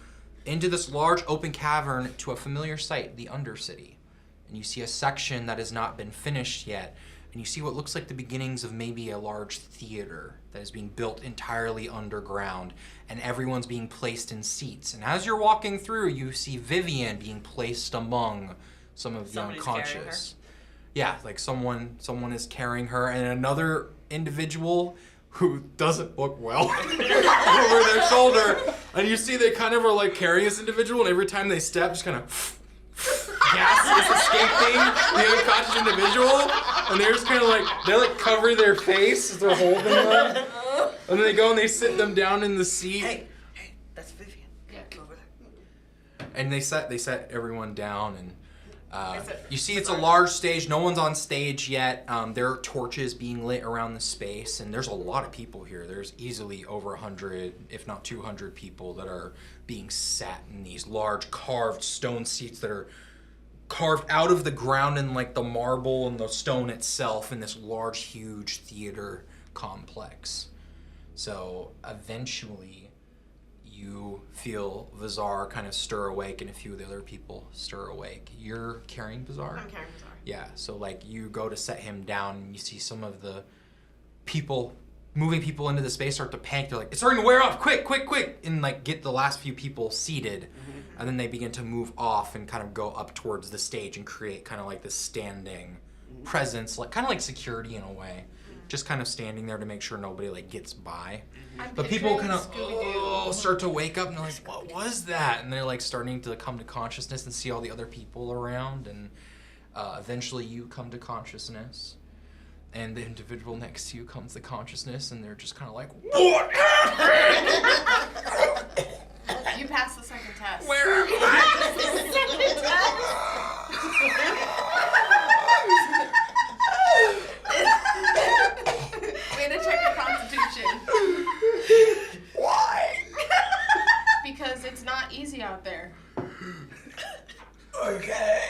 into this large open cavern to a familiar sight, the Undercity. And you see a section that has not been finished yet, and you see what looks like the beginnings of maybe a large theater that is being built entirely underground, and everyone's being placed in seats. And as you're walking through, you see Vivian being placed among some of the Somebody's unconscious. Yeah, like someone is carrying her, and another individual who doesn't look well over their shoulder. And you see they kind of are like carrying this individual, and every time they step, just kind of gas is escaping the unconscious individual, and they're just kind of like, they like cover their face as they're holding them, and then they go and they sit them down in the seat. Hey, that's Vivian. Yeah. Go over there. And they set everyone down, and you see it's a large stage. No one's on stage yet. There are torches being lit around the space, and there's a lot of people here. There's easily over 100, if not 200 people that are being sat in these large carved stone seats that are carved out of the ground in like the marble and the stone itself in this large, huge theater complex. So eventually you feel Vizar kind of stir awake, and a few of the other people stir awake. You're carrying Vizar? I'm carrying Vizar. Yeah, so like you go to set him down, and you see some of the people, moving people into the space start to panic. They're like, it's starting to wear off, quick, quick, quick, and like get the last few people seated. And then they begin to move off and kind of go up towards the stage and create kind of like this standing presence, like kind of like security in a way. just kind of standing there to make sure nobody like gets by. I'm But people picturing kind of Scooby-Doo. start to wake up and they're like, what was that? And they're like starting to come to consciousness and see all the other people around. And eventually you come to consciousness. And the individual next to you comes to consciousness and they're just kind of like, what happened? You passed the second test. Where am I? Way to check your constitution. Why? Because it's not easy out there. Okay.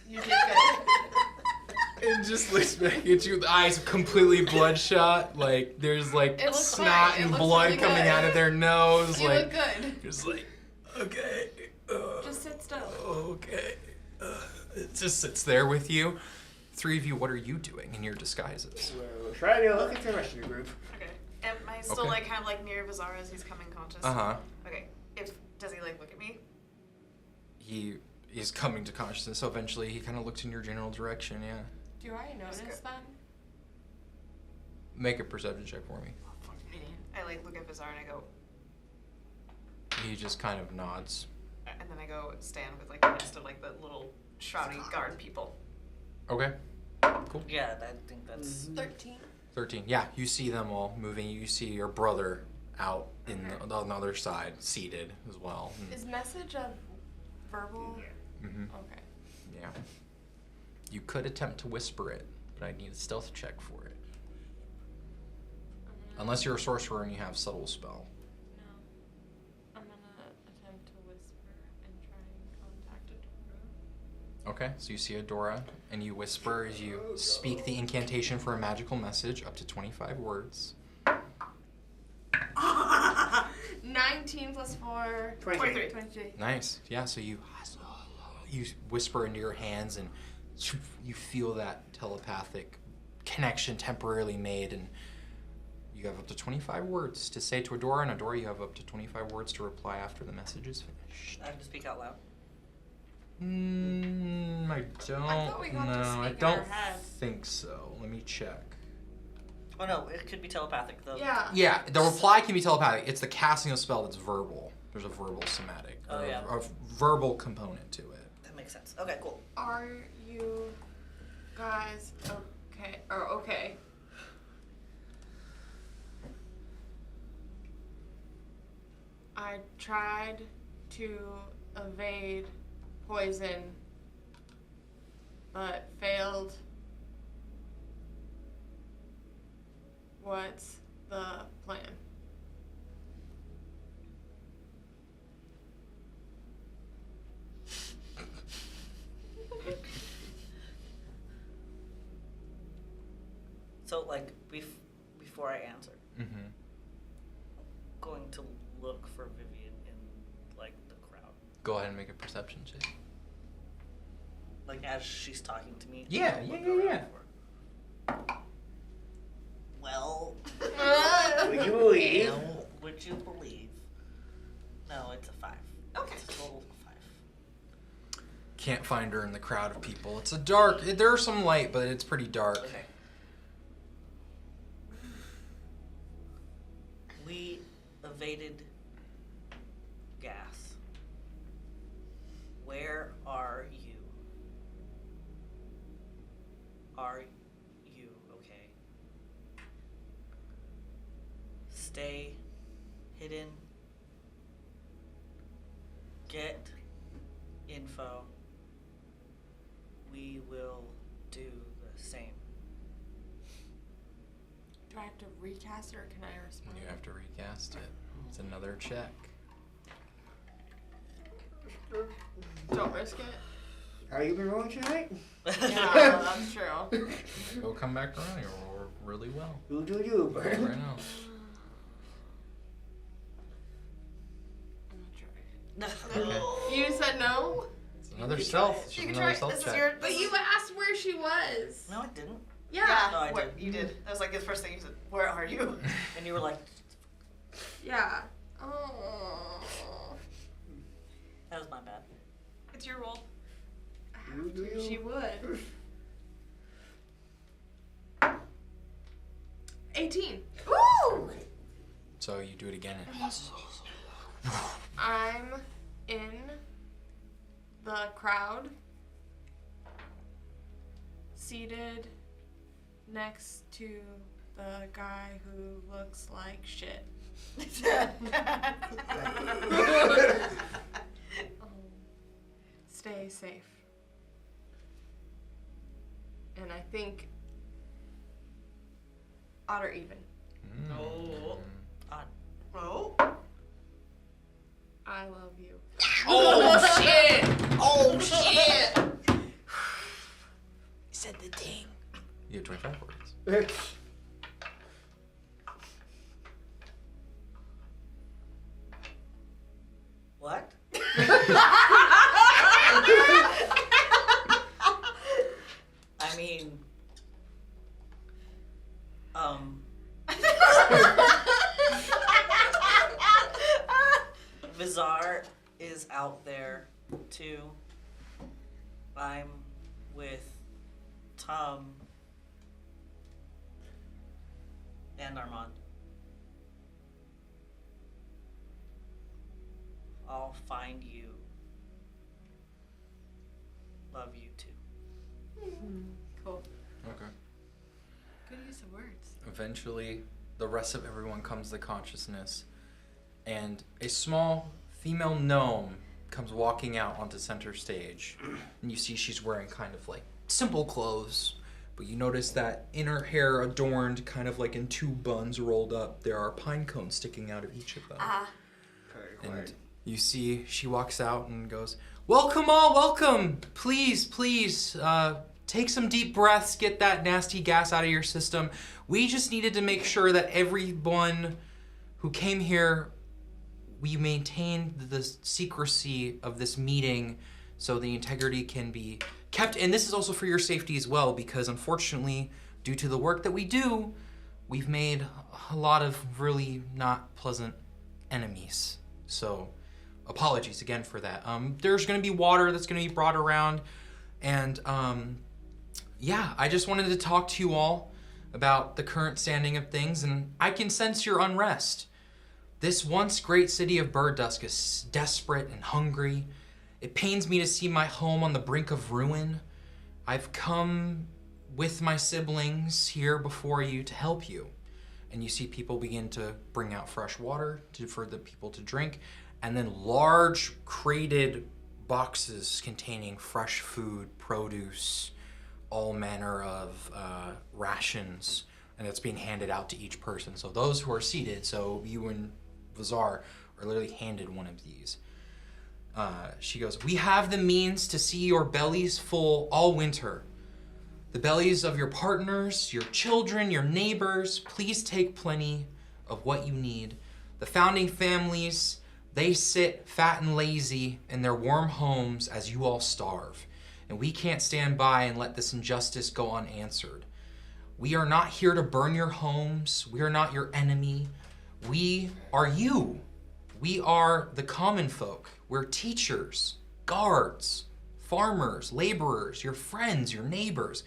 You did good. And just looks back at you, the eyes completely bloodshot. Like, there's like It looks snot fine. It and looks blood really coming good. out of their nose. You like, look good. just like, okay. Just sit still. Okay. It just sits there with you. Three of you, what are you doing in your disguises? We'll try to look at the rest of the group. Okay. Am I still Okay. like kind of like near Vizara as he's coming conscious? Uh-huh. Okay. Does he like look at me? He's coming to consciousness, so eventually he kind of looks in your general direction, yeah. Do I notice good. them? Make a perception check for me. Oh, fuck me. I like look at Vizara and I go, He just kind of nods. and then I go stand with like the rest of like the little shroudy guard people. Okay. Cool. Yeah, I think that's 13. 13. Yeah, you see them all moving. You see your brother out on the other side, seated as well. Is message a verbal? Mm-hmm. Okay. Yeah. You could attempt to whisper it, but I need a stealth check for it. Unless you're a sorcerer and you have subtle spell. No. I'm gonna attempt to whisper and try and contact Adora. Okay, so you see Adora, and you whisper as you speak the incantation for a magical message, up to 25 words. 19 plus 4. 23. 23. Nice. Yeah, so you whisper into your hands, and you feel that telepathic connection temporarily made, and you have up to 25 words to say to Adora, and Adora, you have up to 25 words to reply after the message is finished. I have to speak out loud. I don't thought we got to know. speak I in don't our heads. think so. Let me check. Oh no, it could be telepathic though. Yeah. Yeah, the reply can be telepathic. It's the casting of spell that's verbal. There's a verbal somatic. Oh, yeah. A verbal component to it. That makes sense. Okay, cool. Are you guys okay? Or okay? I tried to evade poison, but failed. What's the plan? So like before I answer, Mm-hmm. going to look for Vivian in like the crowd. Go ahead and make a perception check. Like as she's talking to me. Yeah, I'll yeah, look yeah, around yeah. for her. Well, Would you believe? no, would you believe? No, it's a 5. Okay. It's a total of 5. Can't find her in the crowd of people. It's a dark. There's some light, but it's pretty dark. Okay. We evaded gas. Where are you? Are you okay? Stay hidden. Get info. We will do the same. Do I have to recast or can I respond? You have to recast it. It's another check. Don't risk it. How you been rolling tonight? Yeah, that's true. Go come back around. You roll really well. You. Right now. I'm gonna try. Okay. You said no? It's another can stealth. try it. It's You just can another try it. stealth This check. is your. But you asked where she was. No, I didn't. Yeah. No, I did. You did. That was like the first thing you said. Where are you? And you were like, Yeah. Oh. that was my bad. It's your role. You do you. She would. 18. Woo! So you do it again. I'm in the crowd, seated next to the guy who looks like shit. Stay safe. And I think odd or even. Oh. Oh. I love you. Oh shit! Oh shit! Said the thing. You have 25 words. What? I mean, Vizar is out there too. I'm with Tom and Armand. I'll find you. Love you too. Cool. Okay. Good use of words. Eventually, the rest of everyone comes to consciousness, and a small female gnome comes walking out onto center stage. And you see she's wearing kind of like simple clothes, but you notice that in her hair, adorned kind of like in two buns rolled up, there are pine cones sticking out of each of them. And you see she walks out and goes, "Welcome all, welcome! Please, please, take some deep breaths, get that nasty gas out of your system. We just needed to make sure that everyone who came here, we maintained the secrecy of this meeting so the integrity can be kept. And this is also for your safety as well, because unfortunately, due to the work that we do, we've made a lot of really not pleasant enemies. So apologies again for that. There's going to be water that's going to be brought around. And yeah, I just wanted to talk to you all about the current standing of things. And I can sense your unrest. This once great city of Berdusk is desperate and hungry. It pains me to see my home on the brink of ruin. I've come with my siblings here before you to help you. And you see people begin to bring out fresh water for the people to drink, and then large crated boxes containing fresh food, produce, all manner of rations, and it's being handed out to each person. So those who are seated, so you and Vizar are literally handed one of these. She goes, "We have the means to see your bellies full all winter. The bellies of your partners, your children, your neighbors. Please take plenty of what you need. The founding families, they sit fat and lazy in their warm homes as you all starve. And we can't stand by and let this injustice go unanswered. We are not here to burn your homes. We are not your enemy. We are you. We are the common folk. We're teachers, guards, farmers, laborers, your friends, your neighbors.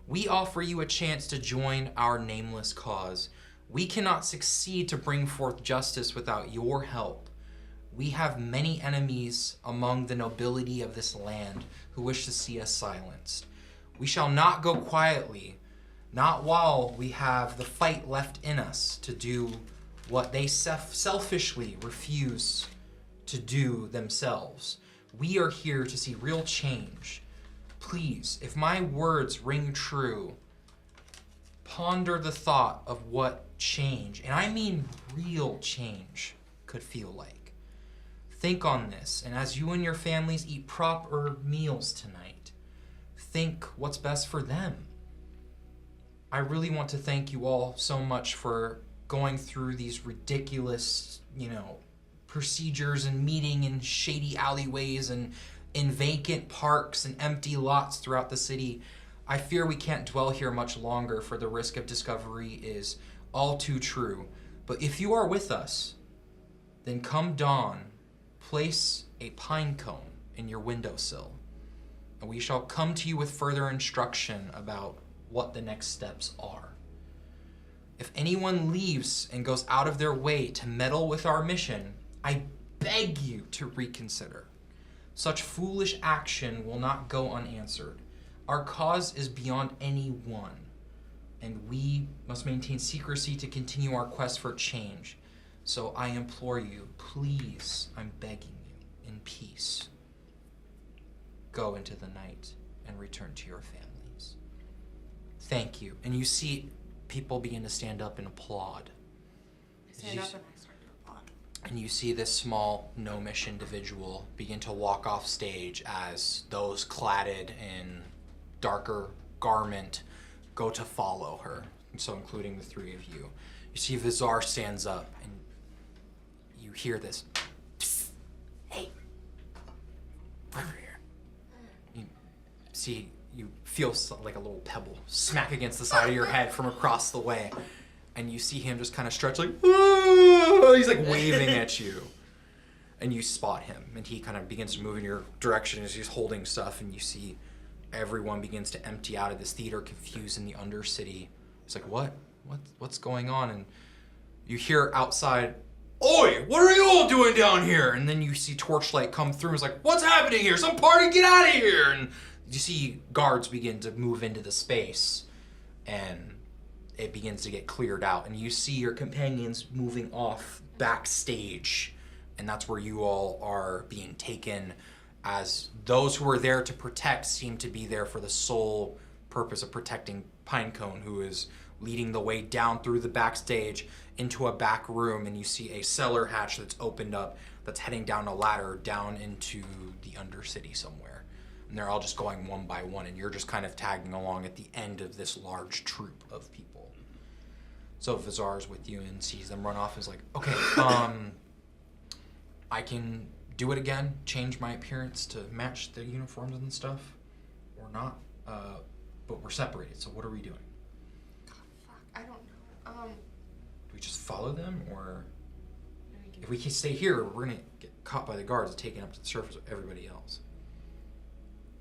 We offer you a chance to join our nameless cause. We cannot succeed to bring forth justice without your help. We have many enemies among the nobility of this land who wish to see us silenced. We shall not go quietly, not while we have the fight left in us to do what they selfishly refuse to do themselves. We are here to see real change. Please, if my words ring true, ponder the thought of what change, and I mean real change, could feel like. Think on this, and as you and your families eat proper meals tonight, think what's best for them. I really want to thank you all so much for going through these ridiculous, procedures and meeting in shady alleyways and in vacant parks and empty lots throughout the city. I fear we can't dwell here much longer, for the risk of discovery is all too true. But if you are with us, then come dawn, place a pine cone in your windowsill, and we shall come to you with further instruction about what the next steps are. If anyone leaves and goes out of their way to meddle with our mission, I beg you to reconsider. Such foolish action will not go unanswered. Our cause is beyond any one, and we must maintain secrecy to continue our quest for change. So I implore you, please, I'm begging you, in peace, go into the night and return to your families. Thank you. And you see people begin to stand up and applaud. I stand up and I start to applaud. And you see this small gnomish individual begin to walk off stage as those cladded in darker garment go to follow her. And so including the three of you. You see Vizar stands up and you hear this. Psst, hey, over here. You see, you feel like a little pebble smack against the side of your head from across the way. And you see him just kind of stretch like, "Ah!" He's like waving at you. And you spot him, and he kind of begins to move in your direction as he's holding stuff, and you see everyone begins to empty out of this theater, confused in the Undercity. It's like, what's going on? And you hear outside, "Oi, what are you all doing down here?" And then you see Torchlight come through, and it's like, "What's happening here? Some party, get out of here!" And you see guards begin to move into the space, and it begins to get cleared out, and you see your companions moving off backstage, and that's where you all are being taken, as those who were there to protect seem to be there for the sole purpose of protecting Pinecone, who is leading the way down through the backstage into a back room, and you see a cellar hatch that's opened up that's heading down a ladder down into the Undercity somewhere. And they're all just going one by one, and you're just kind of tagging along at the end of this large troop of people. So Vizar's with you and sees them run off and is like, "Okay, I can do it again, change my appearance to match the uniforms and stuff, or not, but we're separated, so what are we doing? God, fuck, I don't know. Do we just follow them, or if we can stay here, we're gonna get caught by the guards and taken up to the surface with everybody else."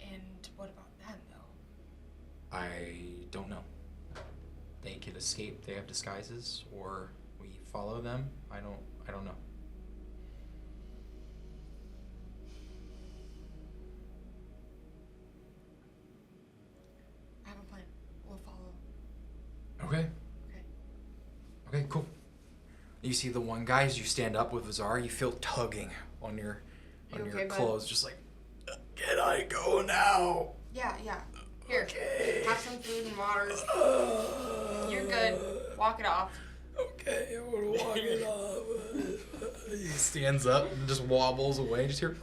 And what about them, though? I don't know. They could escape, they have disguises, or we follow them. I don't know. I have a plan. We'll follow. Okay. Okay, cool. You see the one guy as you stand up with Vizar, you feel tugging on your okay, clothes, just like, "Can I go now?" Yeah. Here. Okay. Have some food and water. You're good. Walk it off. Okay, I'm gonna walk it off. He stands up and just wobbles away. Just hear,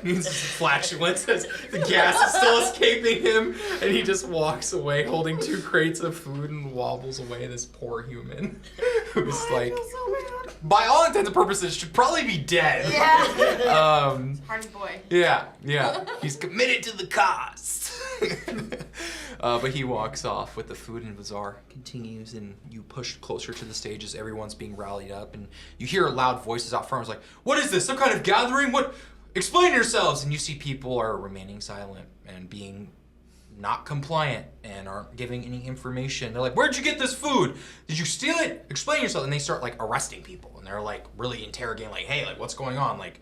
he's just flatulence as the gas is still escaping him, and he just walks away holding 2 crates of food and wobbles away. This poor human who's like, I feel so bad. by all intents and purposes, should probably be dead. Yeah. Hardy boy. Yeah. He's committed to the cause. But he walks off with the food, and Vizar continues, and you push closer to the stage as everyone's being rallied up, and you hear loud voices out front. It's like, "What is this? Some kind of gathering? What? Explain yourselves!" And you see people are remaining silent and being not compliant and aren't giving any information. They're like, "Where'd you get this food? Did you steal it? Explain yourself." And they start like arresting people, and they're like really interrogating, like, "Hey, like what's going on? Like,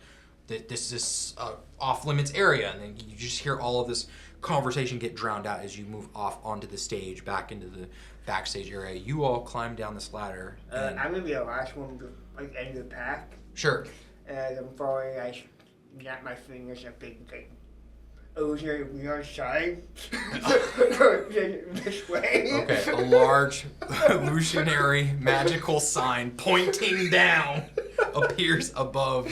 this is off limits area." And then you just hear all of this conversation get drowned out as you move off onto the stage, back into the backstage area. You all climb down this ladder. I'm gonna be the last one to like end the pack. Sure. As I'm following, I snap my fingers a big thing. Illusionary, we are side. This way. Okay, a large illusionary magical sign pointing down appears above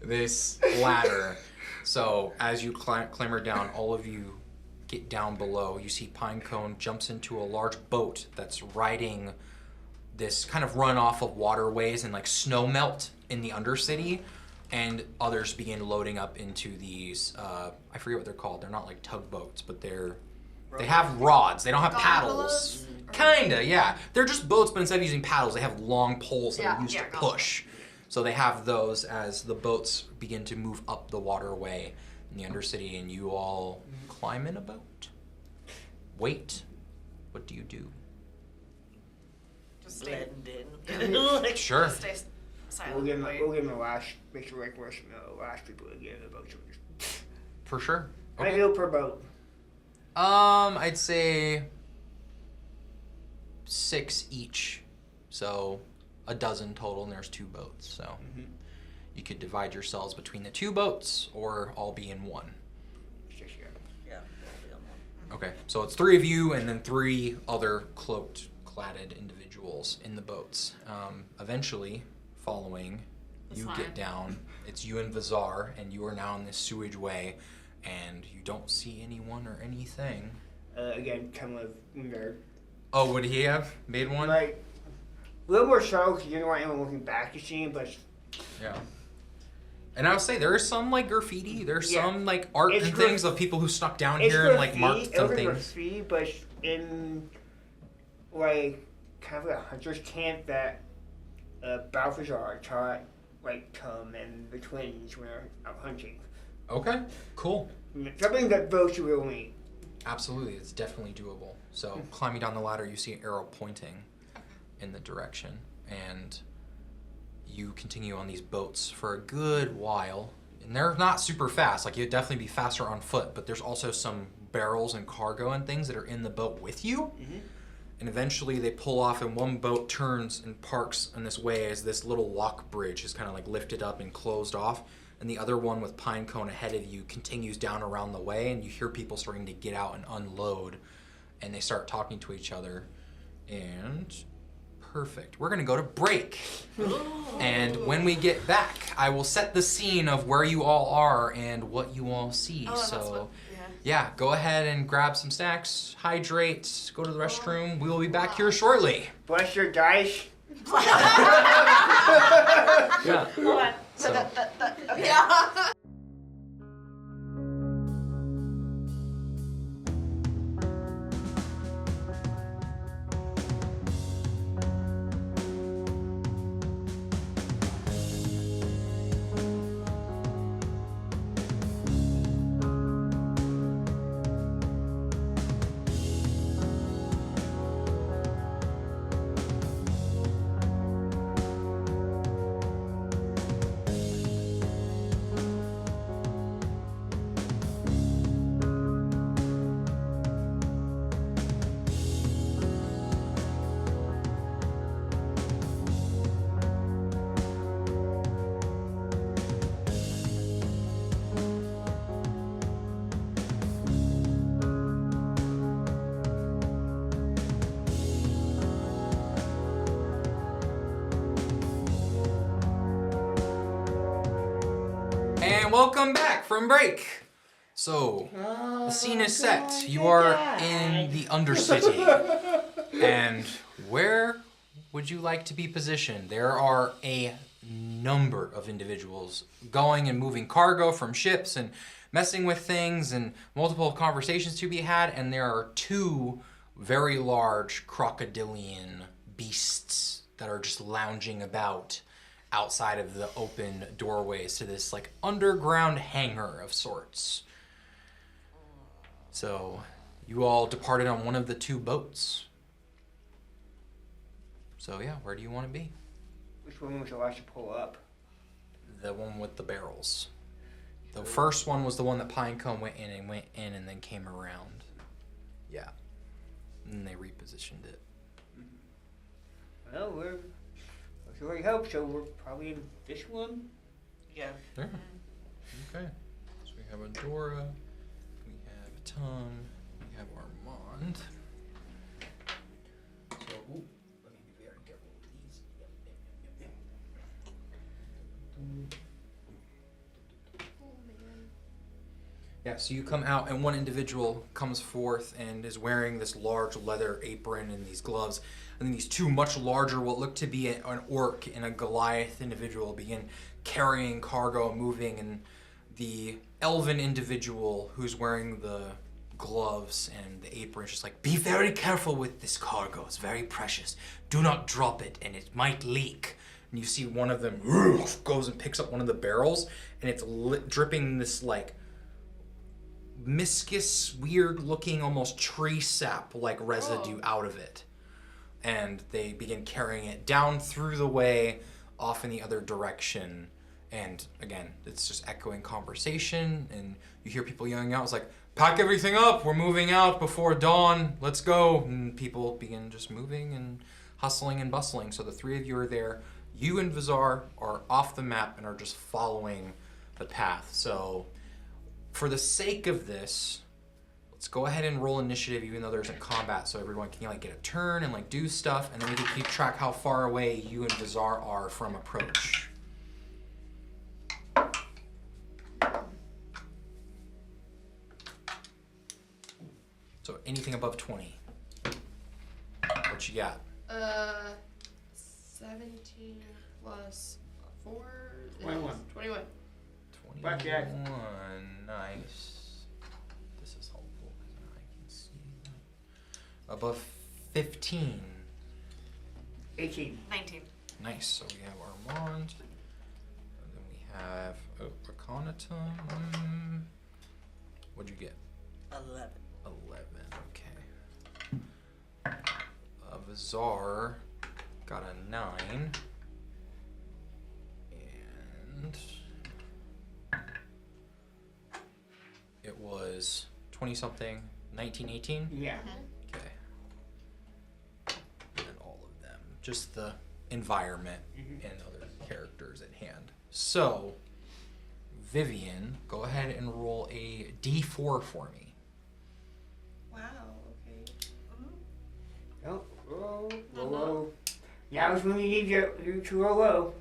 this ladder. So as you clamber down, all of you get down below. You see Pinecone jumps into a large boat that's riding this kind of runoff of waterways and like snow melt in the Undercity, and others begin loading up into these, I forget what they're called. They're not like tugboats, but they have rods. They don't have paddles. Kinda, yeah. They're just boats, but instead of using paddles, they have long poles that are used to push. So they have those as the boats begin to move up the waterway in the Undercity, and you all climb in a boat. Wait. What do you do? Just stay. Blend in. Like, Sure. Just stay silent. We'll give wait. him the last, make sure like we're the last people to get the boat. For sure. How many people per boat? I'd say 6 each, so a dozen total, and there's 2 boats. So you could divide yourselves between the 2 boats, or all be in one. Six, yeah. Yeah, that'll be on one. Okay, so it's 3 of you, and then 3 other cloaked, cladded individuals in the boats. Eventually, following The you slime. get down, it's you and Vazar, and you are now in this sewage way, and you don't see anyone or anything. Again, kind of nerd. Oh, would he have made one? Like, a little more subtle because you don't want anyone looking back to see him, but Yeah. And I would say there is some like graffiti. There's Yeah. some like art It's and things of people who snuck down it's here and like graffiti, marked some it's things. graffiti, but it's in like kind of like a hunter's camp that Balthazar taught like Tom and the twins when they're out hunting. Okay, cool. Something that those two will meet. Absolutely, it's definitely doable. So climbing down the ladder, you see an arrow pointing in the direction, and you continue on these boats for a good while. And they're not super fast. Like, you'd definitely be faster on foot, but there's also some barrels and cargo and things that are in the boat with you. And eventually they pull off, and one boat turns and parks in this way as this little lock bridge is kind of like lifted up and closed off. And the other one with Pinecone ahead of you continues down around the way, and you hear people starting to get out and unload, and they start talking to each other. And perfect. We're gonna go to break. And when we get back, I will set the scene of where you all are and what you all see. Oh, that's So what, yeah, go ahead and grab some snacks, hydrate, go to the restroom. We will be back here shortly. Bless your dice. Yeah. Hold on. So- Okay. Yeah. And welcome back from break. So, the scene is set. You are in the Undercity. And where would you like to be positioned? There are a number of individuals going and moving cargo from ships and messing with things, and multiple conversations to be had, and there are 2 very large crocodilian beasts that are just lounging about outside of the open doorways to this like underground hangar of sorts. So you all departed on one of the 2 boats. So yeah, where do you want to be? Which one was the last to pull up? The one with the barrels. The first one was the one that Pinecone went in and then came around. Yeah. And they repositioned it. Well, we're really hope so. We're probably in this one. Yeah. Yeah. Okay. So we have Adora, we have Tom, we have Armand. So, ooh, let me be very careful with these. Yeah, so you come out, and one individual comes forth and is wearing this large leather apron and these gloves. And then these 2 much larger, what look to be an orc and a Goliath individual begin carrying cargo and moving. And the elven individual who's wearing the gloves and the apron is just like, be very careful with this cargo. It's very precious. Do not drop it, and it might leak. And you see one of them goes and picks up one of the barrels, and it's dripping this like viscous, weird looking, almost tree sap like residue out of it. and they begin carrying it down through the way, off in the other direction. And again, it's just echoing conversation, and you hear people yelling out, it's like, pack everything up, we're moving out before dawn, let's go. And people begin just moving and hustling and bustling. So the three of you are there. You and Vizar are off the map and are just following the path. So for the sake of this, let's go ahead and roll initiative even though there's a combat, so everyone can like get a turn and like do stuff, and then we can keep track how far away you and Vizar are from approach. So anything above 20. What you got? 17 plus 4 is 21. 21. 21. Blackjack. Nice. This is helpful because now I can see that. Above 15. 18. 19. Nice. So we have Armand. And then we have Arcanatum. What'd you get? 11. 11. Okay. Vizar got a 9. And it was 20 something, 19, 18? Yeah. Okay. And all of them. Just the environment and other characters at hand. So, Vivian, go ahead and roll a d4 for me. Wow, okay. Oh, roll, No, roll, no. low. Now's when you need you to roll low.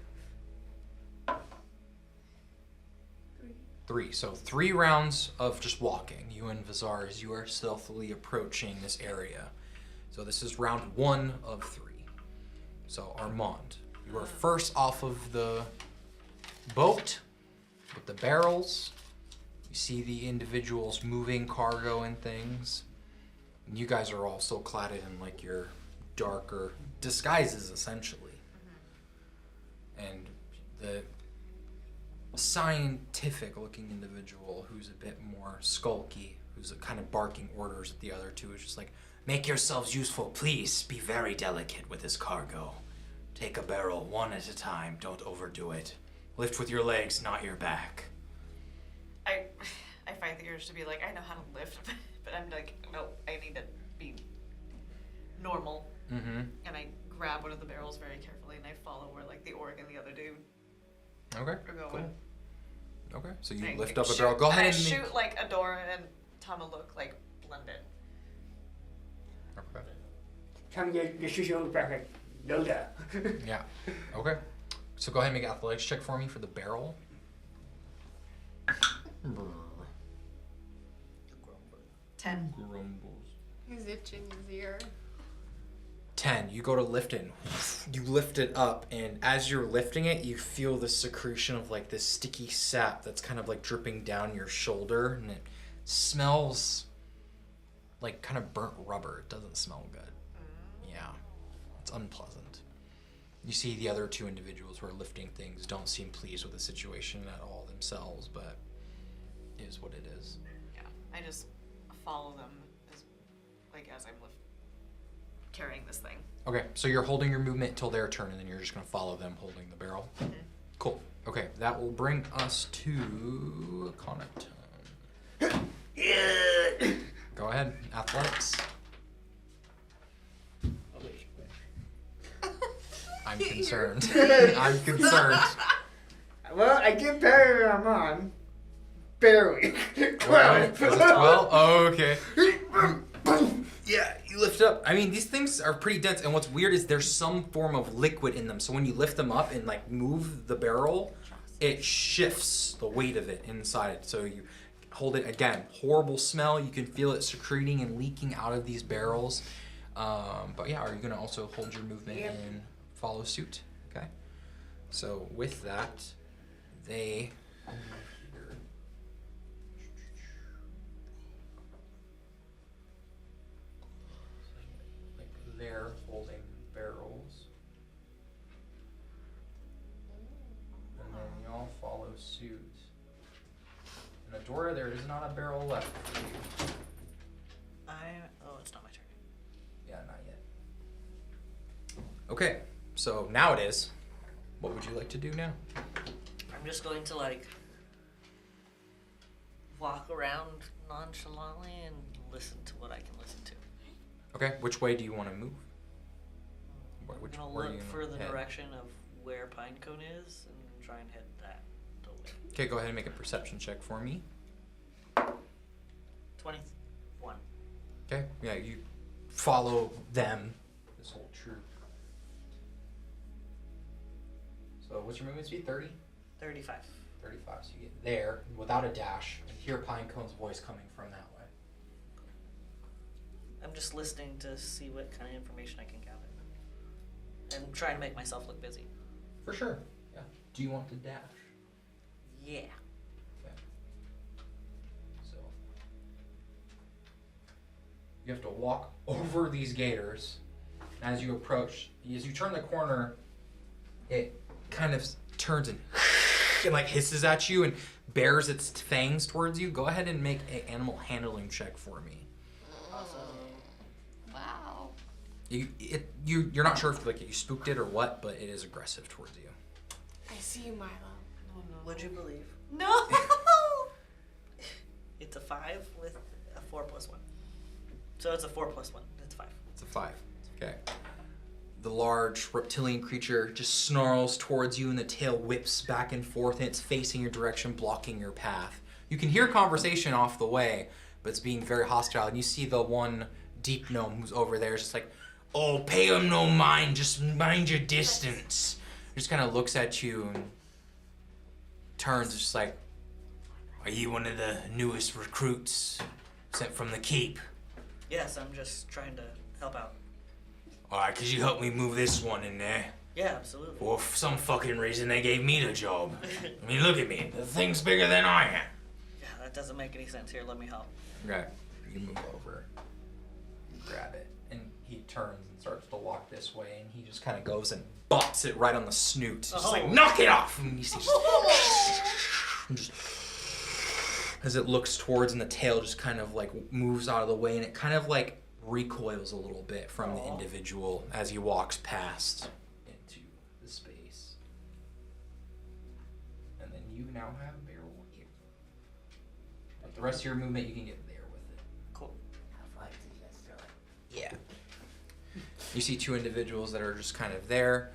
3. So 3 rounds of just walking, you and Vizar, as you are stealthily approaching this area. So this is round 1 of 3. So Armand, you are first off of the boat with the barrels. You see the individuals moving cargo and things. And you guys are all so cladded in like your darker disguises, essentially. And the scientific looking individual who's a bit more skulky, who's kind of barking orders at the other two, is just like, make yourselves useful, please. Be very delicate with this cargo. Take a barrel one at a time. Don't overdo it. Lift with your legs, not your back. I fight the urge to be like, I know how to lift, but I'm like, no, I need to be normal. Mm-hmm. And I grab one of the barrels very carefully and I follow where like the orc and the other dude Okay, are going. cool. Okay, so you And I lift up a shoot- barrel. Go ahead I and shoot like Adora and Tama look like blended. Okay. Tell me your shoe back like Yoda. Yeah. Okay. So go ahead and make an athletics check for me for the barrel. 10. Grumbles. He's itching his ear. 10. You go to lift it. You lift it up, and as you're lifting it, you feel the secretion of like this sticky sap that's kind of like dripping down your shoulder, and it smells like kind of burnt rubber. It doesn't smell good. Yeah, it's unpleasant. You see the other two individuals who are lifting things don't seem pleased with the situation at all themselves, but it is what it is. Yeah, I just follow them as I'm carrying this thing. Okay, so you're holding your movement till their turn, and then you're just going to follow them holding the barrel. Cool. Okay, that will bring us to Conaton. Go ahead, athletics. I'm concerned. I'm concerned. Well, I get better than I'm on. Barely. 12. Was it 12? Oh, okay. Yeah, you lift up. I mean, these things are pretty dense, and what's weird is there's some form of liquid in them. So when you lift them up and like move the barrel, it shifts the weight of it inside. So you hold it again. Horrible smell. You can feel it secreting and leaking out of these barrels. But yeah, are you gonna also hold your movement and follow suit? Okay. So with that, they. They're holding barrels. And then y'all follow suit. And Adora, there is not a barrel left for you. It's not my turn. Yeah, not yet. Okay, so now it is. What would you like to do now? I'm just going to walk around nonchalantly and listen to what I can listen to. Okay, which way do you want to move? I'm Which gonna where are look you for the head? direction of where Pinecone is and try and head that way. Okay, go ahead and make a perception check for me. 21. Okay, yeah, you follow them. This whole troop. So what's your movement speed? 30? 35. 35. So you get there without a dash and hear Pinecone's voice coming from that way. I'm just listening to see what kind of information I can gather. And trying to make myself look busy. For sure. Yeah. Do you want to dash? Yeah. Okay. So you have to walk over these gators. And as you approach, as you turn the corner, it kind of turns and like hisses at you and bares its fangs towards you. Go ahead and make an animal handling check for me. Awesome. Wow. You're not sure if like you spooked it or what, but it is aggressive towards you. I see you, Milo. Would you believe? No! It's a 5 with a 4 plus 1. So it's a 4 plus 1. It's 5. It's a 5. Okay. The large reptilian creature just snarls towards you and the tail whips back and forth and it's facing your direction, blocking your path. You can hear conversation off the way, but it's being very hostile. And you see the one deep gnome who's over there is just like, oh, pay him no mind, just mind your distance. Just kind of looks at you and turns just like, are you one of the newest recruits sent from the keep? Yes, I'm just trying to help out. Alright, could you help me move this one in there? Yeah, absolutely. For some fucking reason they gave me the job. I mean, look at me. The thing's bigger than I am. Yeah, that doesn't make any sense. Here, let me help. Okay. You move over. You grab it. And he turns and starts to walk this way. And he just kind of goes and bops it right on the snoot. Just like, knock it off! And you see just as it looks towards and the tail just kind of like moves out of the way. And it kind of like recoils a little bit from the individual as he walks past into the space. And then you now have a barrel here. But the rest of your movement you can get there with it. Cool. Yeah. You see two individuals that are just kind of there.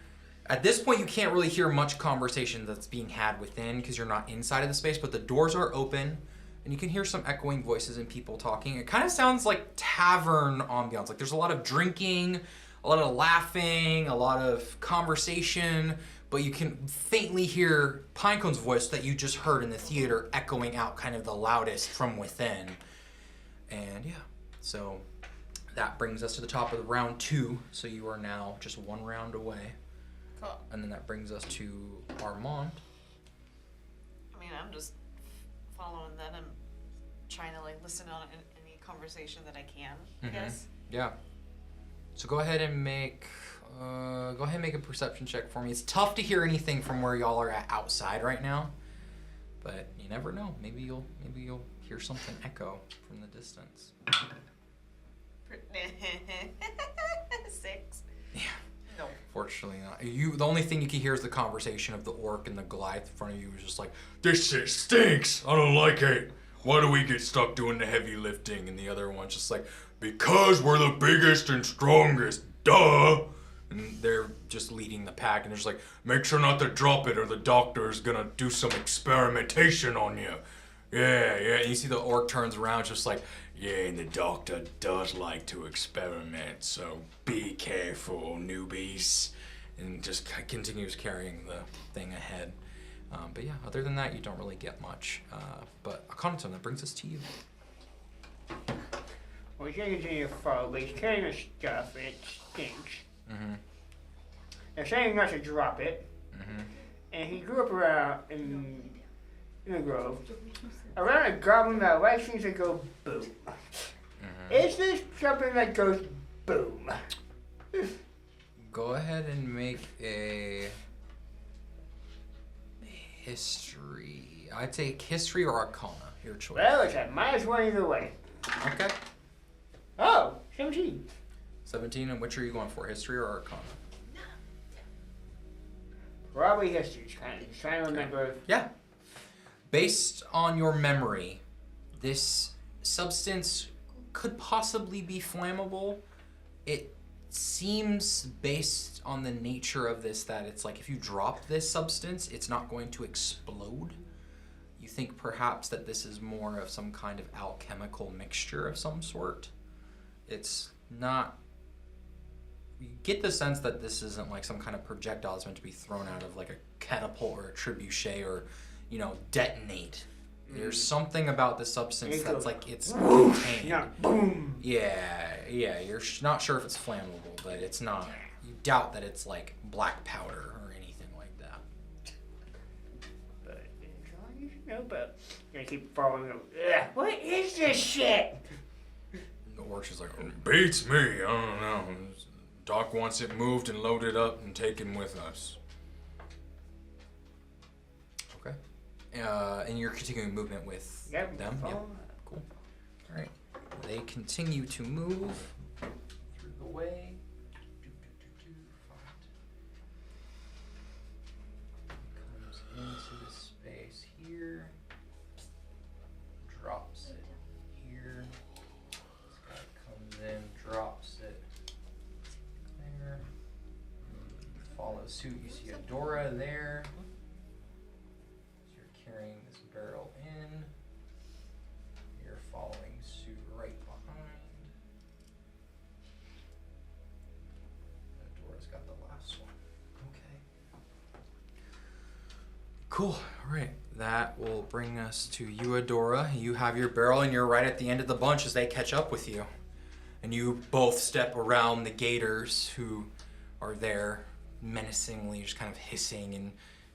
At this point you can't really hear much conversation that's being had within because you're not inside of the space, but the doors are open. And you can hear some echoing voices and people talking. It kind of sounds like tavern ambiance. Like there's a lot of drinking, a lot of laughing, a lot of conversation, but you can faintly hear Pinecone's voice that you just heard in the theater echoing out kind of the loudest from within. And yeah, so that brings us to the top of the round 2. So you are now just 1 round away. Cool. And then that brings us to Armand. I mean, I'm just following that. I'm trying to like listen on any conversation that I can. I guess. Yeah. So go ahead and make a perception check for me. It's tough to hear anything from where y'all are at outside right now, but you never know. Maybe you'll hear something echo from the distance. 6. Yeah. No. Fortunately not. The only thing you can hear is the conversation of the orc and the Goliath in front of you is just like, this shit stinks. I don't like it. Why do we get stuck doing the heavy lifting? And the other one's just like, because we're the biggest and strongest. Duh. And they're just leading the pack and they're just like, make sure not to drop it or the doctor is gonna do some experimentation on you. Yeah. And you see the orc turns around just like, yeah, and the doctor does like to experiment, so be careful, newbies. And just continues carrying the thing ahead. But yeah, other than that, you don't really get much. But Akhenaton, that brings us to you. Well, he's gonna continue to follow, but he's carrying the stuff and it stinks. They're saying not to drop it. And he grew up around in the grove. Around a goblin that likes things that go boom. Is this something that goes boom? Go ahead and make a history. I'd say history or arcana, your choice. Well, it's a -1 either way. Okay. Oh, 17. 17, and which are you going for, history or arcana? Probably history. Just trying to remember. Yeah. Based on your memory, this substance could possibly be flammable. It seems, based on the nature of this, that it's like if you drop this substance, it's not going to explode. You think perhaps that this is more of some kind of alchemical mixture of some sort. It's not... You get the sense that this isn't like some kind of projectile that's meant to be thrown out of like a catapult or a trebuchet or, you know, detonate. There's something about the substance that's like it's contained. Yeah, boom. Yeah, you're not sure if it's flammable, but it's not. You doubt that it's like black powder or anything like that. But you should know, but you're gonna keep following them. Ugh, what is this shit? The orc is like, beats me, I don't know. Doc wants it moved and loaded up and taken with us. Okay. And you're continuing movement with them? Yep. Cool. Alright. They continue to move through the way. Comes into the space here. Drops it here. This guy comes in, drops it there. Follow suit. You see Adora there. So you're carrying this barrel in. You're following suit right behind. Adora's got the last one. Okay. Cool. All right. That will bring us to you, Adora. You have your barrel and you're right at the end of the bunch as they catch up with you. And you both step around the gators who are there menacingly, just kind of hissing and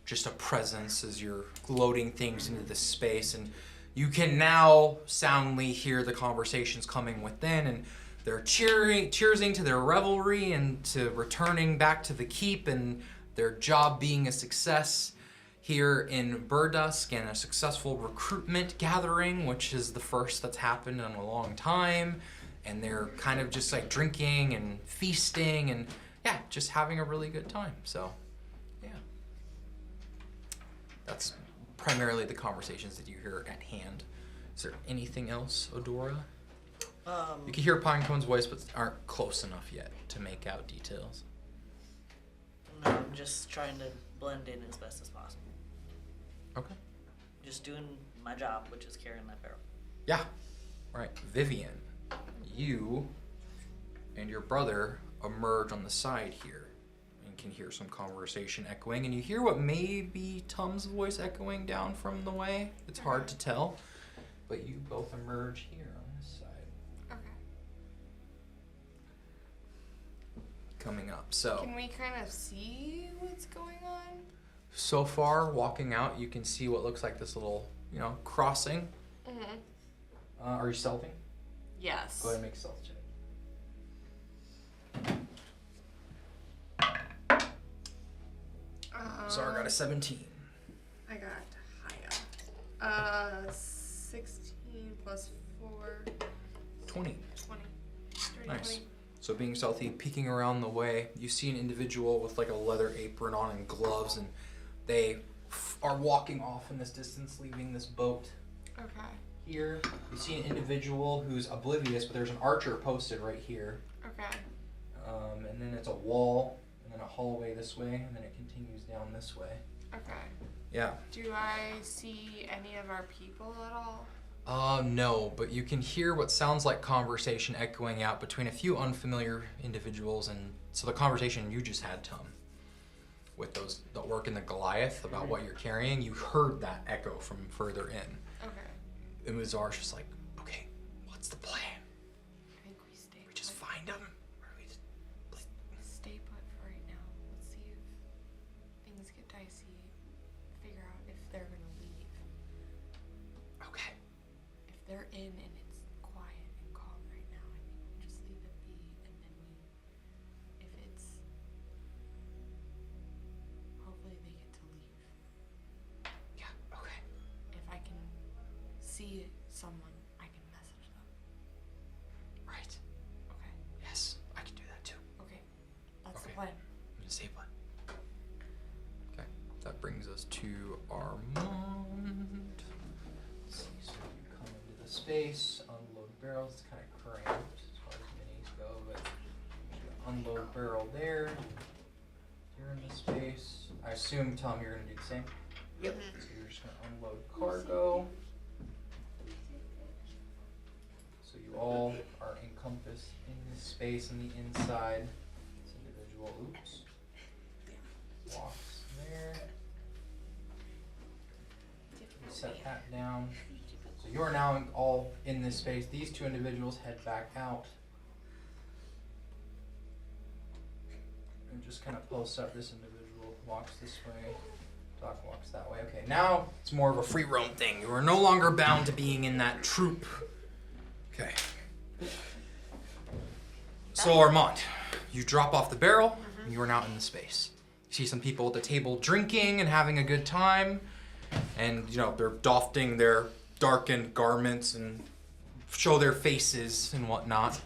just a presence as you're loading things into this space. And you can now soundly hear the conversations coming within, and they're cheersing to their revelry and to returning back to the keep and their job being a success here in Berdusk and a successful recruitment gathering, which is the first that's happened in a long time. And they're kind of just like drinking and feasting and yeah, just having a really good time. So yeah, that's primarily the conversations that you hear at hand. Is there anything else, Adora? You can hear Pinecone's voice, but aren't close enough yet to make out details. No, I'm just trying to blend in as best as possible. Okay. Just doing my job, which is carrying that barrel. Yeah. All right, Vivian, you and your brother emerge on the side here and can hear some conversation echoing, and you hear what may be Tum's voice echoing down from the way. It's hard to tell, but you both emerge here on this side. Okay. Coming up, so Can we kind of see what's going on? so far walking out, you can see what looks like this little, crossing. Mm-hmm. Are you stealthing? Yes. Go ahead and make a stealth check. Zara got a 17. I got higher. 16 plus 4. 20. 20. Nice. 20. So being stealthy, peeking around the way, you see an individual with like a leather apron on and gloves, and they are walking off in this distance, leaving this boat. Okay. Here, you see an individual who's oblivious, but there's an archer posted right here. Okay. And then it's a wall, and then a hallway this way, and then it continues down this way. Okay. Yeah. Do I see any of our people at all? No, but you can hear what sounds like conversation echoing out between a few unfamiliar individuals, and so the conversation you just had, Tom, with the orc and the Goliath about what you're carrying, you heard that echo from further in. Okay. And Mazar's just like, okay, what's the plan? I think we stay. We just put. find them? Or we just... Stay put for right now. Let's see if things get dicey. Figure out if they're gonna leave. Okay. If they're in and it's quiet and calm right now, I think we just leave it be, and then if it's, hopefully they get to leave. Yeah, okay. If I can see someone, I can message them. Right. Okay. Yes, I can do that too. Okay. That's Okay. the plan. I'm gonna stay put. Okay. brings us to Armand. Let's see, so you come into the space, unload barrels. It's kind of cramped as far as minis go, but unload barrel there. You're in the space. I assume, Tom, you're going to do the same? Yep. So you're just going to unload cargo. So you all are encompassed in this space on the inside. This individual, walks there. Set that down. So you are now all in this space. These two individuals head back out. And just kind of pulse up. This individual walks this way. Doc walks that way. Okay, now it's more of a free roam thing. You are no longer bound to being in that troop. Okay. So Armand, you drop off the barrel, and you are now in the space. You see some people at the table drinking and having a good time, and they're doffing their darkened garments and show their faces and whatnot.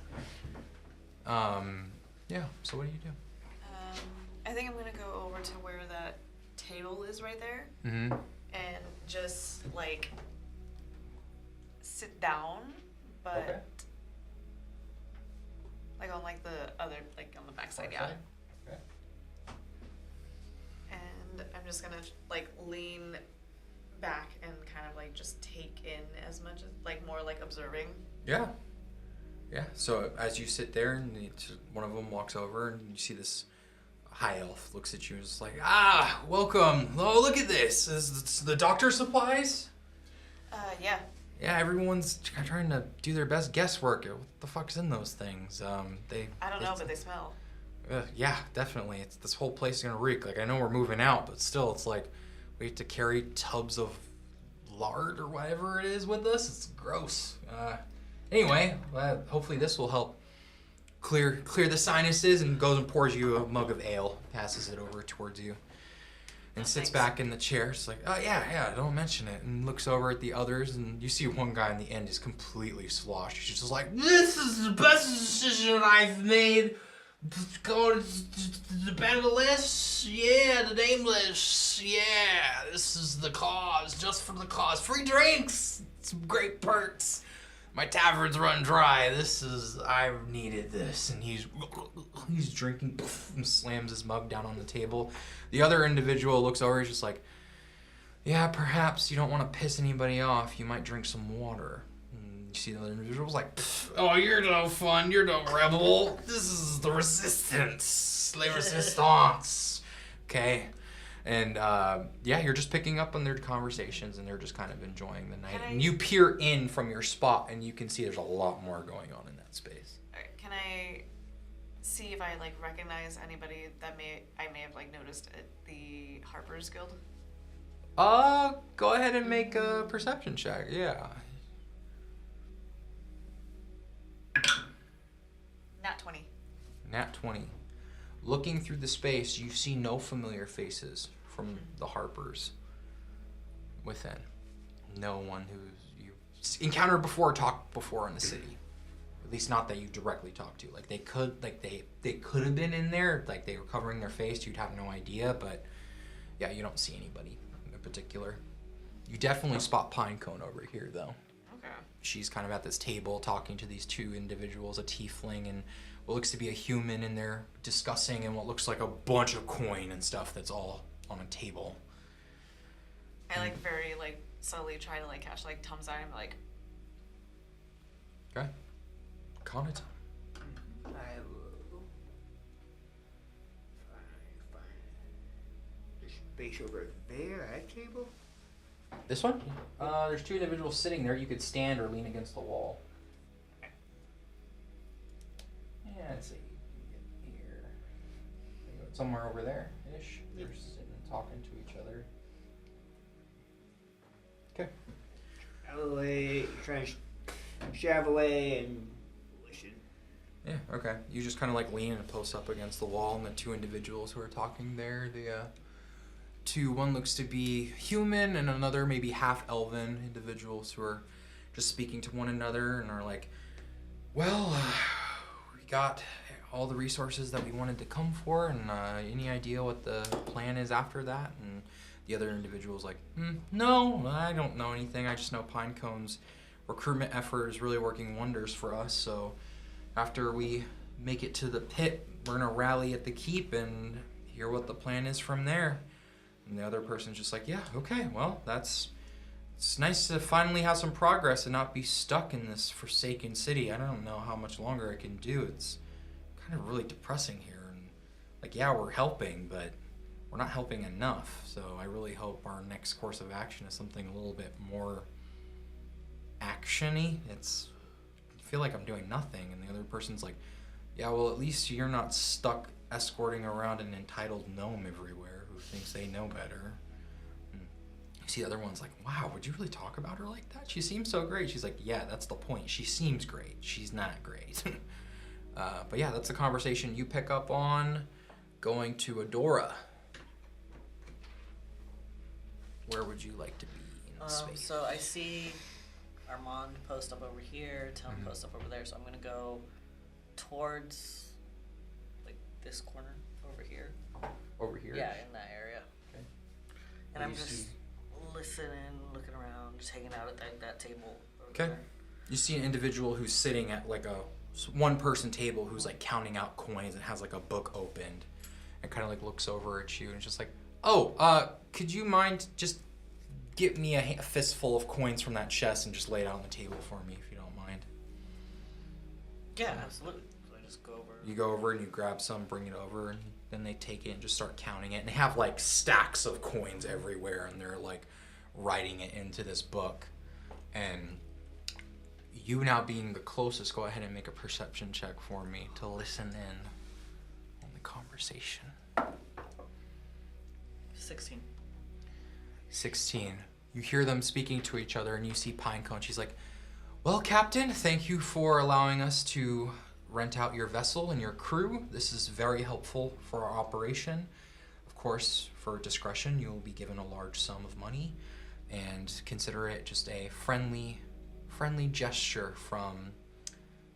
Yeah. So what do you do? I think I'm gonna go over to where that table is right there, Mm-hmm. and just like sit down, but Okay. like on like the other, like on the backside, yeah. Okay. And I'm just gonna like lean back and kind of like just take in as much as like more like observing. Yeah. Yeah. So as you sit there, and one of them walks over, and you see this high elf looks at you and is like, welcome. Oh, look at this. Is this the doctor supplies? Yeah. Yeah, everyone's trying to do their best guesswork at what the fuck's in those things. I don't know, but they smell. Yeah, definitely. This whole place is gonna reek. Like, I know we're moving out, but still, it's like we have to carry tubs of lard or whatever it is with us. It's gross. Anyway, hopefully this will help clear the sinuses, and goes and pours you a mug of ale, passes it over towards you, and sits back in the chair. It's like, oh yeah, don't mention it, and looks over at the others, and you see one guy in the end is completely sloshed. He's just like, this is the best decision I've made. Go to the Bannerless, yeah, the Nameless, yeah, this is the cause, just for the cause. Free drinks, some great perks. My tavern's run dry. I needed this. And he's drinking and slams his mug down on the table. The other individual looks over, he's just like, yeah, perhaps you don't want to piss anybody off. You might drink some water. And you see the other individual's like, oh, you're no fun. You're no rebel. This is the resistance. Les resistance. Okay. And you're just picking up on their conversations, and they're just kind of enjoying the night. And you peer in from your spot, and you can see there's a lot more going on in that space. Alright, can I see if I like recognize anybody that I may have like noticed at the Harpers Guild? Go ahead and make a perception check. Yeah. Nat 20. Nat 20. Looking through the space, you see no familiar faces from the Harpers within. No one who you encountered before or talked before in the city. At least not that you directly talked to. Like they could have been in there, like they were covering their face, you'd have no idea, but yeah, you don't see anybody in particular. You definitely spot Pinecone over here though. Okay. She's kind of at this table talking to these two individuals, a tiefling and what looks to be a human, in there discussing, and what looks like a bunch of coin and stuff that's all on a table. I like very like subtly try to like catch like Tom's eye and be like, Okay. Con it. I will find the space over there, that table. This one? There's two individuals sitting there. You could stand or lean against the wall. Yeah, let's see. Get here. Somewhere over there ish. They're sitting and talking to each other. Okay. Away, try and shove away and listen. Yeah, okay. You just kind of like lean and post up against the wall, and the two individuals who are talking there, one looks to be human and another maybe half-elven individuals who are just speaking to one another and are like, well, we got all the resources that we wanted to come for, and any idea what the plan is after that? And The other individual's like, no, I don't know anything. I just know Pinecone's recruitment effort is really working wonders for us. So after we make it to the pit, we're gonna rally at the keep and hear what the plan is from there. And the other person's just like, yeah, okay, well, it's nice to finally have some progress and not be stuck in this forsaken city. I don't know how much longer I can do. It's kind of really depressing here. And like, yeah, we're helping, but we're not helping enough. So I really hope our next course of action is something a little bit more action-y. I feel like I'm doing nothing. And the other person's like, yeah, well, at least you're not stuck escorting around an entitled gnome everywhere who thinks they know better. And you see the other one's like, wow, would you really talk about her like that? She seems so great. She's like, yeah, that's the point. She seems great. She's not great. But yeah, that's the conversation you pick up on going to Adora. Where would you like to be in this space? So I see Armand post up over here, Tom post up over there, so I'm gonna go towards like this corner over here. Over here? Yeah, in that area. Okay. And I'm just listening, looking around, just hanging out at that table over Okay. there. You see an individual who's sitting at like a one-person table who's like counting out coins and has like a book opened and kind of like looks over at you and just like, oh, could you mind just give me a fistful of coins from that chest and just lay it out on the table for me if you don't mind? Yeah, absolutely. So I just go over. You go over and you grab some, bring it over, and then they take it and just start counting it. And they have like stacks of coins everywhere and they're like writing it into this book. And you now being the closest, go ahead and make a perception check for me to listen in on the conversation. 16. 16. You hear them speaking to each other and you see Pinecone. She's like, well, Captain, thank you for allowing us to rent out your vessel and your crew. This is very helpful for our operation. Of course, for discretion, you will be given a large sum of money, and consider it just a friendly gesture from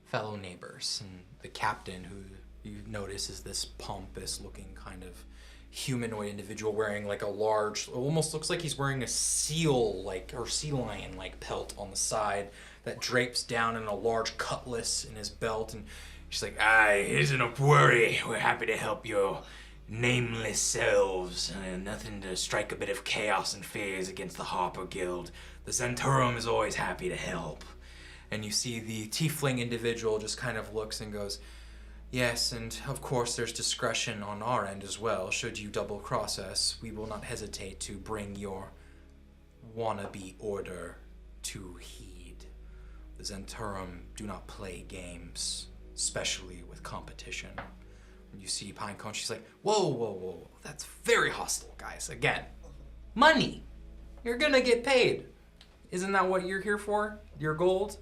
fellow neighbors. And the captain, who you notice is this pompous looking kind of humanoid individual wearing like a large, it almost looks like he's wearing a seal or sea lion like pelt on the side that drapes down in a large cutlass in his belt. And she's like, aye, isn't a worry, we're happy to help your nameless selves, and nothing to strike a bit of chaos and fears against the Harper Guild. The Zentaurum is always happy to help. And you see the tiefling individual just kind of looks and goes, yes, and of course there's discretion on our end as well. Should you double-cross us, we will not hesitate to bring your wannabe order to heed. The Zentaurum do not play games, especially with competition. You see Pinecone, she's like, whoa, that's very hostile, guys. Again, money. You're gonna get paid. Isn't that what you're here for? Your gold?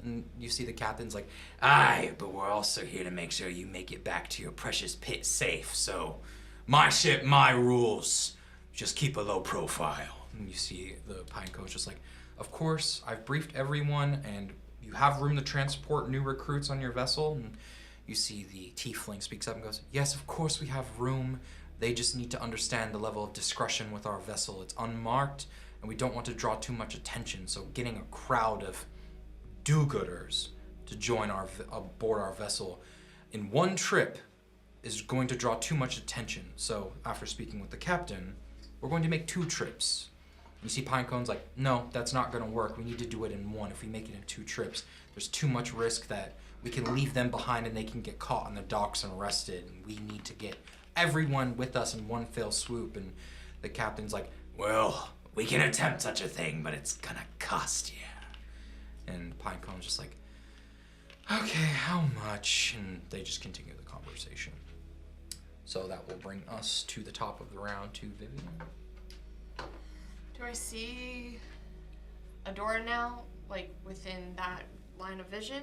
And you see the captain's like, aye, but we're also here to make sure you make it back to your precious pit safe. So, my ship, my rules. Just keep a low profile. And you see the Pinecone just like, of course, I've briefed everyone, and you have room to transport new recruits on your vessel. And you see the tiefling speaks up and goes, yes, of course we have room. They just need to understand the level of discretion with our vessel. It's unmarked, and we don't want to draw too much attention. So getting a crowd of do-gooders to join aboard our vessel in one trip is going to draw too much attention. So after speaking with the captain, we're going to make 2 trips. You see Pinecone's like, no, that's not going to work. We need to do it in one. If we make it in 2 trips, there's too much risk that we can leave them behind and they can get caught on the docks and arrested. And we need to get everyone with us in one fell swoop. And the captain's like, well, we can attempt such a thing, but it's going to cost you. And Pinecone's just like, okay, how much? And they just continue the conversation. So that will bring us to the top of the round to Vivian. Do I see Adora now, like within that line of vision?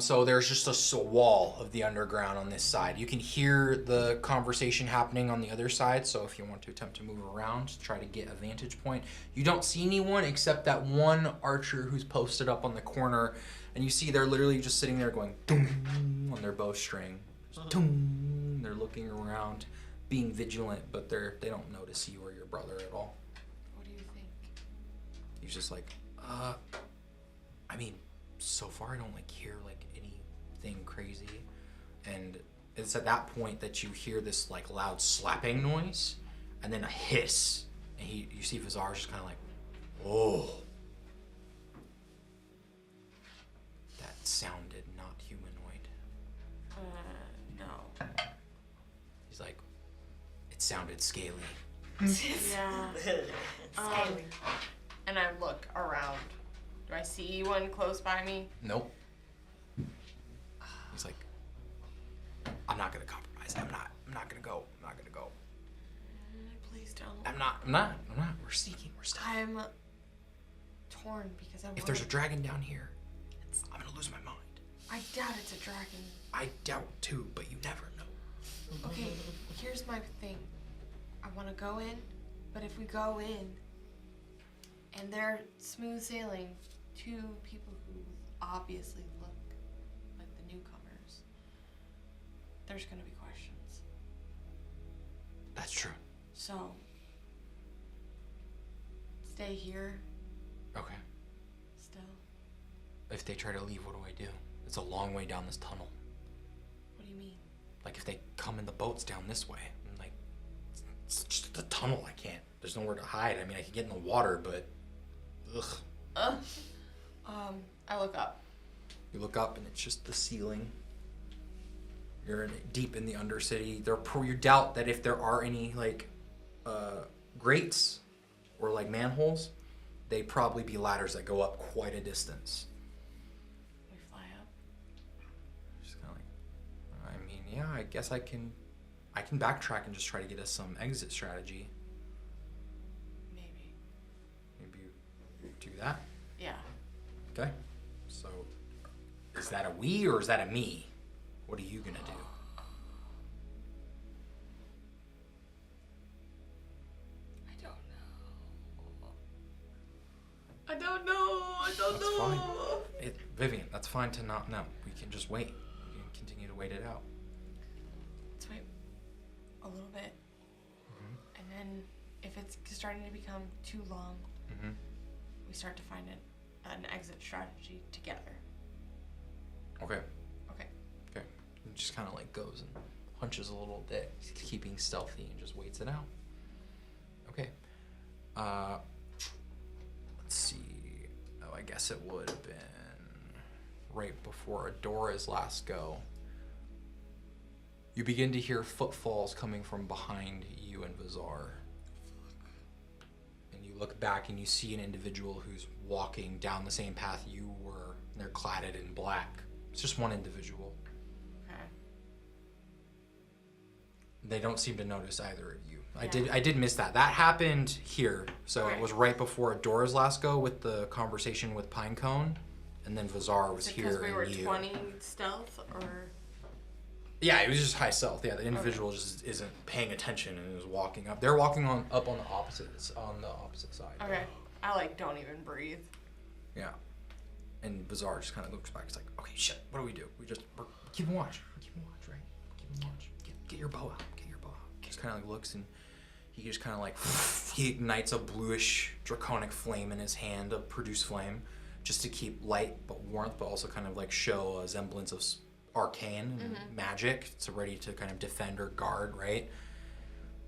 So there's just a wall of the underground on this side. You can hear the conversation happening on the other side, so if you want to attempt to move around, try to get a vantage point. You don't see anyone except that one archer who's posted up on the corner, and you see they're literally just sitting there going doom on their bowstring. Just doom. They're looking around, being vigilant, but they don't notice you or your brother at all. What do you think? He's just like, I mean, so far I don't like hear like anything crazy. And it's at that point that you hear this like loud slapping noise and then a hiss. And you see Vizar's just kind of like, oh. That sounded not humanoid. No. He's like, it sounded scaly. Yeah. And I look around. Do I see one close by me? Nope. He's like, I'm not gonna compromise. I'm not gonna go. I'm not gonna go. Please don't. I'm not. We're sneaking. We're stuck. I'm torn because If there's a dragon down here, I'm gonna lose my mind. I doubt it's a dragon. I doubt too, but you never know. Okay, here's my thing. I want to go in, but if we go in and they're smooth sailing two people who obviously look like the newcomers, there's going to be questions. That's true. So, stay here Okay. still. If they try to leave, what do I do? It's a long way down this tunnel. What do you mean? Like if they come in the boats down this way, I'm like, it's just a tunnel. I can't. There's nowhere to hide. I mean, I can get in the water, but ugh. I look up. You look up and it's just the ceiling. You're deep in the Undercity. You doubt that if there are any like grates or like manholes, they'd probably be ladders that go up quite a distance. We fly up. Just kind of like, I mean, yeah, I guess I can backtrack and just try to get us some exit strategy. Maybe. Maybe you do that. Yeah. Okay. So, is that a we or is that a me? What are you gonna do? I don't know. That's fine. Vivian, that's fine to not know. We can just wait. We can continue to wait it out. Let's wait a little bit. And then if it's starting to become too long, we start to find an exit strategy together. Okay. Okay. Okay. He just kind of like goes and hunches a little bit, keeping stealthy, and just waits it out. Okay. Let's see. Oh, I guess it would have been right before Adora's last go. You begin to hear footfalls coming from behind you and Vizar. And you look back and you see an individual who's walking down the same path you were. And they're cladded in black. It's just one individual. Okay. They don't seem to notice either of you. Yeah. I did miss that. That happened here. So Right. it was right before Adora's last go with the conversation with Pinecone. And then Vizar was here Because we were and you. 20 stealth, or Yeah, it was just high stealth. Yeah, the individual just isn't paying attention and is walking up. They're walking up on the opposite side. okay, I don't even breathe. Yeah. And Vizar just kind of looks back. He's like, okay, shit, what do we do? We're keeping watch. We're keeping watch, right? Keeping watch. Get your bow out. Get your bow out. Just kind of like looks and he just kind of he ignites a bluish draconic flame in his hand, a produce flame, just to keep light but warmth, but also kind of like show a semblance of arcane and magic. So ready to kind of defend or guard, right?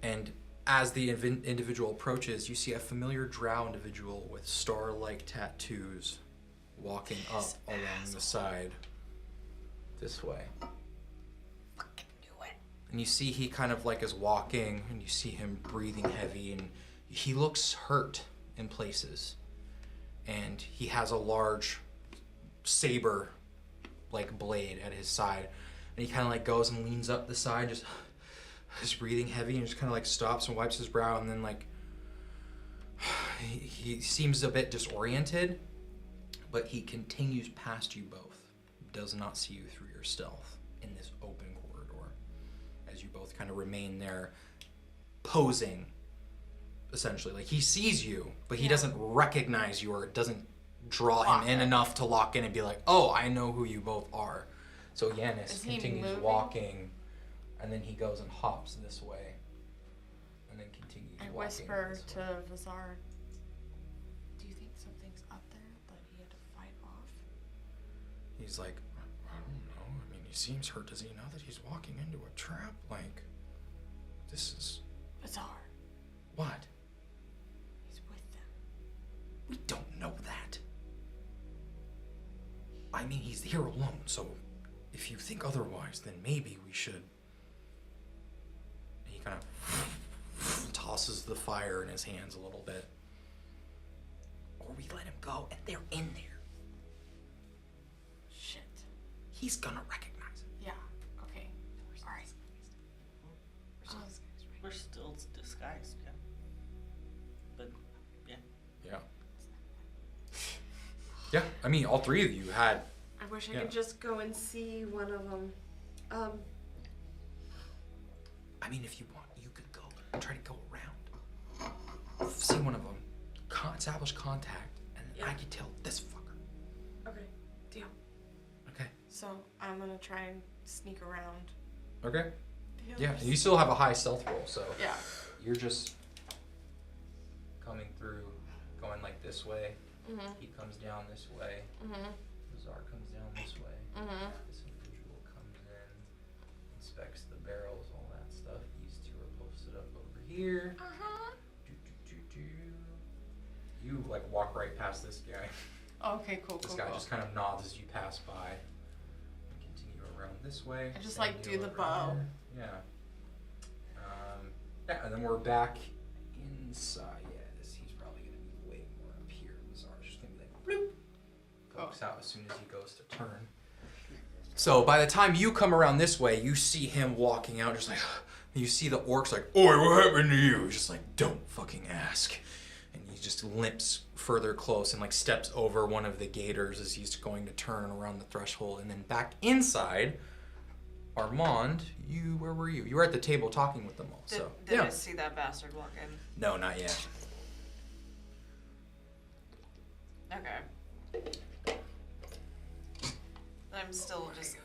And as the individual approaches, you see a familiar drow individual with star-like tattoos walking up along the side this way. Fucking knew it. And you see he kind of like is walking and you see him breathing heavy and he looks hurt in places. And he has a large saber like blade at his side. And he kind of like goes and leans up the side, just breathing heavy and just kind of like stops and wipes his brow and then like he seems a bit disoriented, but he continues past you both. Does not see you through your stealth in this open corridor as you both kind of remain there posing, essentially. Like he sees you, but he doesn't recognize you or doesn't draw him in enough to lock in and be like, oh, I know who you both are. So Yanis continues walking, and then he goes and hops this way then continues I walking whisper this to way. Vizar, do you think something's up there that he had to fight off? He's like, I don't know. I mean, he seems hurt. Does he know that he's walking into a trap? Like, this is... Vizar, What? he's with them. We don't know that. I mean, he's here alone, so if you think otherwise, then maybe we should... He kind of tosses the fire in his hands a little bit. Or we let him go, and they're in there. Shit. He's gonna recognize it. Yeah, okay. Alright. We're still disguised, yeah. But, yeah. Yeah. Yeah, I mean, all three of you had... I wish I Yeah. could just go and see one of them. I mean, if you want, you could go try to go around, see one of them, establish contact, and then I could tell this fucker. Okay, deal. Okay. So I'm gonna try and sneak around. Okay. The Yeah, others. and you still have a high stealth roll, so Yeah. you're just coming through, going like this way. Mhm. He comes down this way. Mhm. Zar comes down this way. Mhm. This individual comes in, inspects the barrels, all that stuff. These two are posted up over here. You like walk right past this guy. Okay, cool, This cool, guy cool. just kind of nods as you pass by. And continue around this way. I just, Same like, deal do the over bow. here. Yeah. Yeah, and then we're back inside. Yeah, he's probably gonna be way more up here. Zar's just gonna be like bloop. Pokes out as soon as he goes to turn. So by the time you come around this way, you see him walking out, just like you see the orcs like, "Oi, what happened to you?" He's just like, "Don't fucking ask." And he just limps further close and like steps over one of the gators as he's going to turn around the threshold, and then back inside. Armand, where were you? You were at the table talking with them all. Did I see that bastard walk in? No, not yet. Okay. I'm still just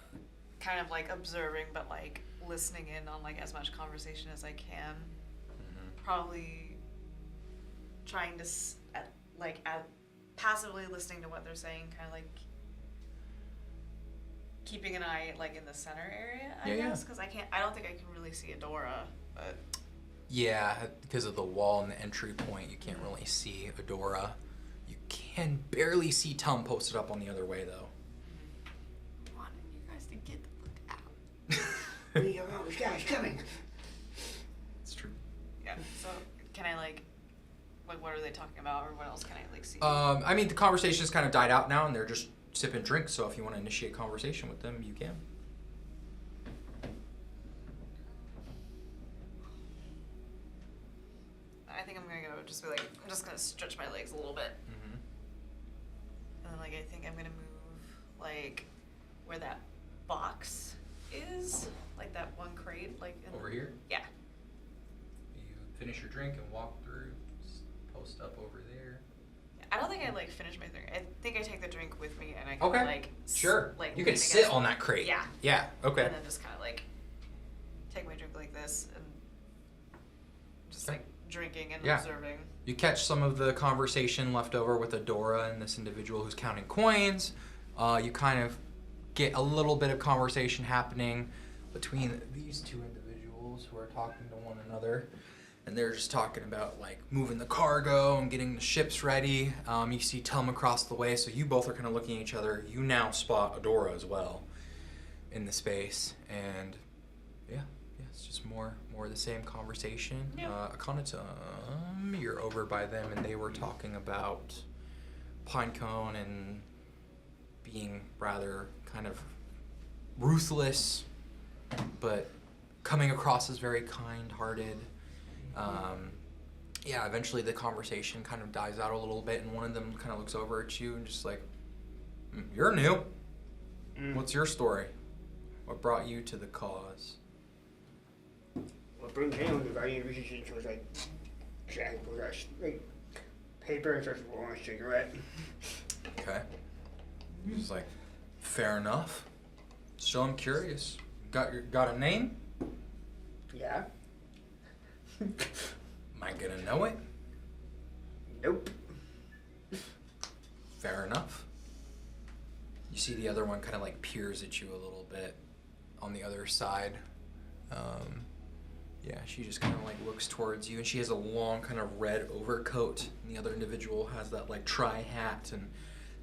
kind of like observing, but like listening in on like as much conversation as I can. Probably trying to passively listening to what they're saying, kind of like keeping an eye like in the center area, I guess, because I don't think I can really see Adora, but Yeah, because of the wall and the entry point, you can't really see Adora. You can barely see Tum posted up on the other way, though. I wanted you guys to get the fuck out. We are those guys coming. It's true. yeah. So can I like what are they talking about, or what else can I like see? I mean, the conversation's kind of died out now, and they're just sipping drinks, so if you want to initiate conversation with them, you can. I think I'm gonna go just be like, I'm just gonna stretch my legs a little bit. And then like I think I'm gonna move like where that box is, like that one crate, like in Over here? Yeah. You finish your drink and walk through, post up over there. I don't think I like finish my drink. I think I take the drink with me and I can Okay. like Sure. like You lean can sit against- on that crate. Yeah. Yeah, okay. And then just kind of like take my drink like this and just Okay. like drinking and Yeah. observing. You catch some of the conversation left over with Adora and this individual who's counting coins. You kind of get a little bit of conversation happening between these two individuals who are talking to one another. And they're just talking about like moving the cargo and getting the ships ready. You see Tum across the way, so you both are kind of looking at each other. You now spot Adora as well in the space. And yeah, it's just more of the same conversation. Yeah. Akhenaten, you're over by them, and they were talking about Pinecone and being rather kind of ruthless, but coming across as very kind-hearted. Yeah, eventually the conversation kind of dies out a little bit, and one of them kind of looks over at you and just like, "You're new. What's your story? What brought you to the cause?" What brings him to value research was like samples, like paper and such for a cigarette. Okay. He's like, "Fair enough. So I'm curious. Got a name?" Yeah. not gonna know it. Nope. Fair enough. You see the other one kind of like peers at you a little bit on the other side. Yeah, she just kind of like looks towards you, and she has a long kind of red overcoat, and the other individual has that like tri-hat and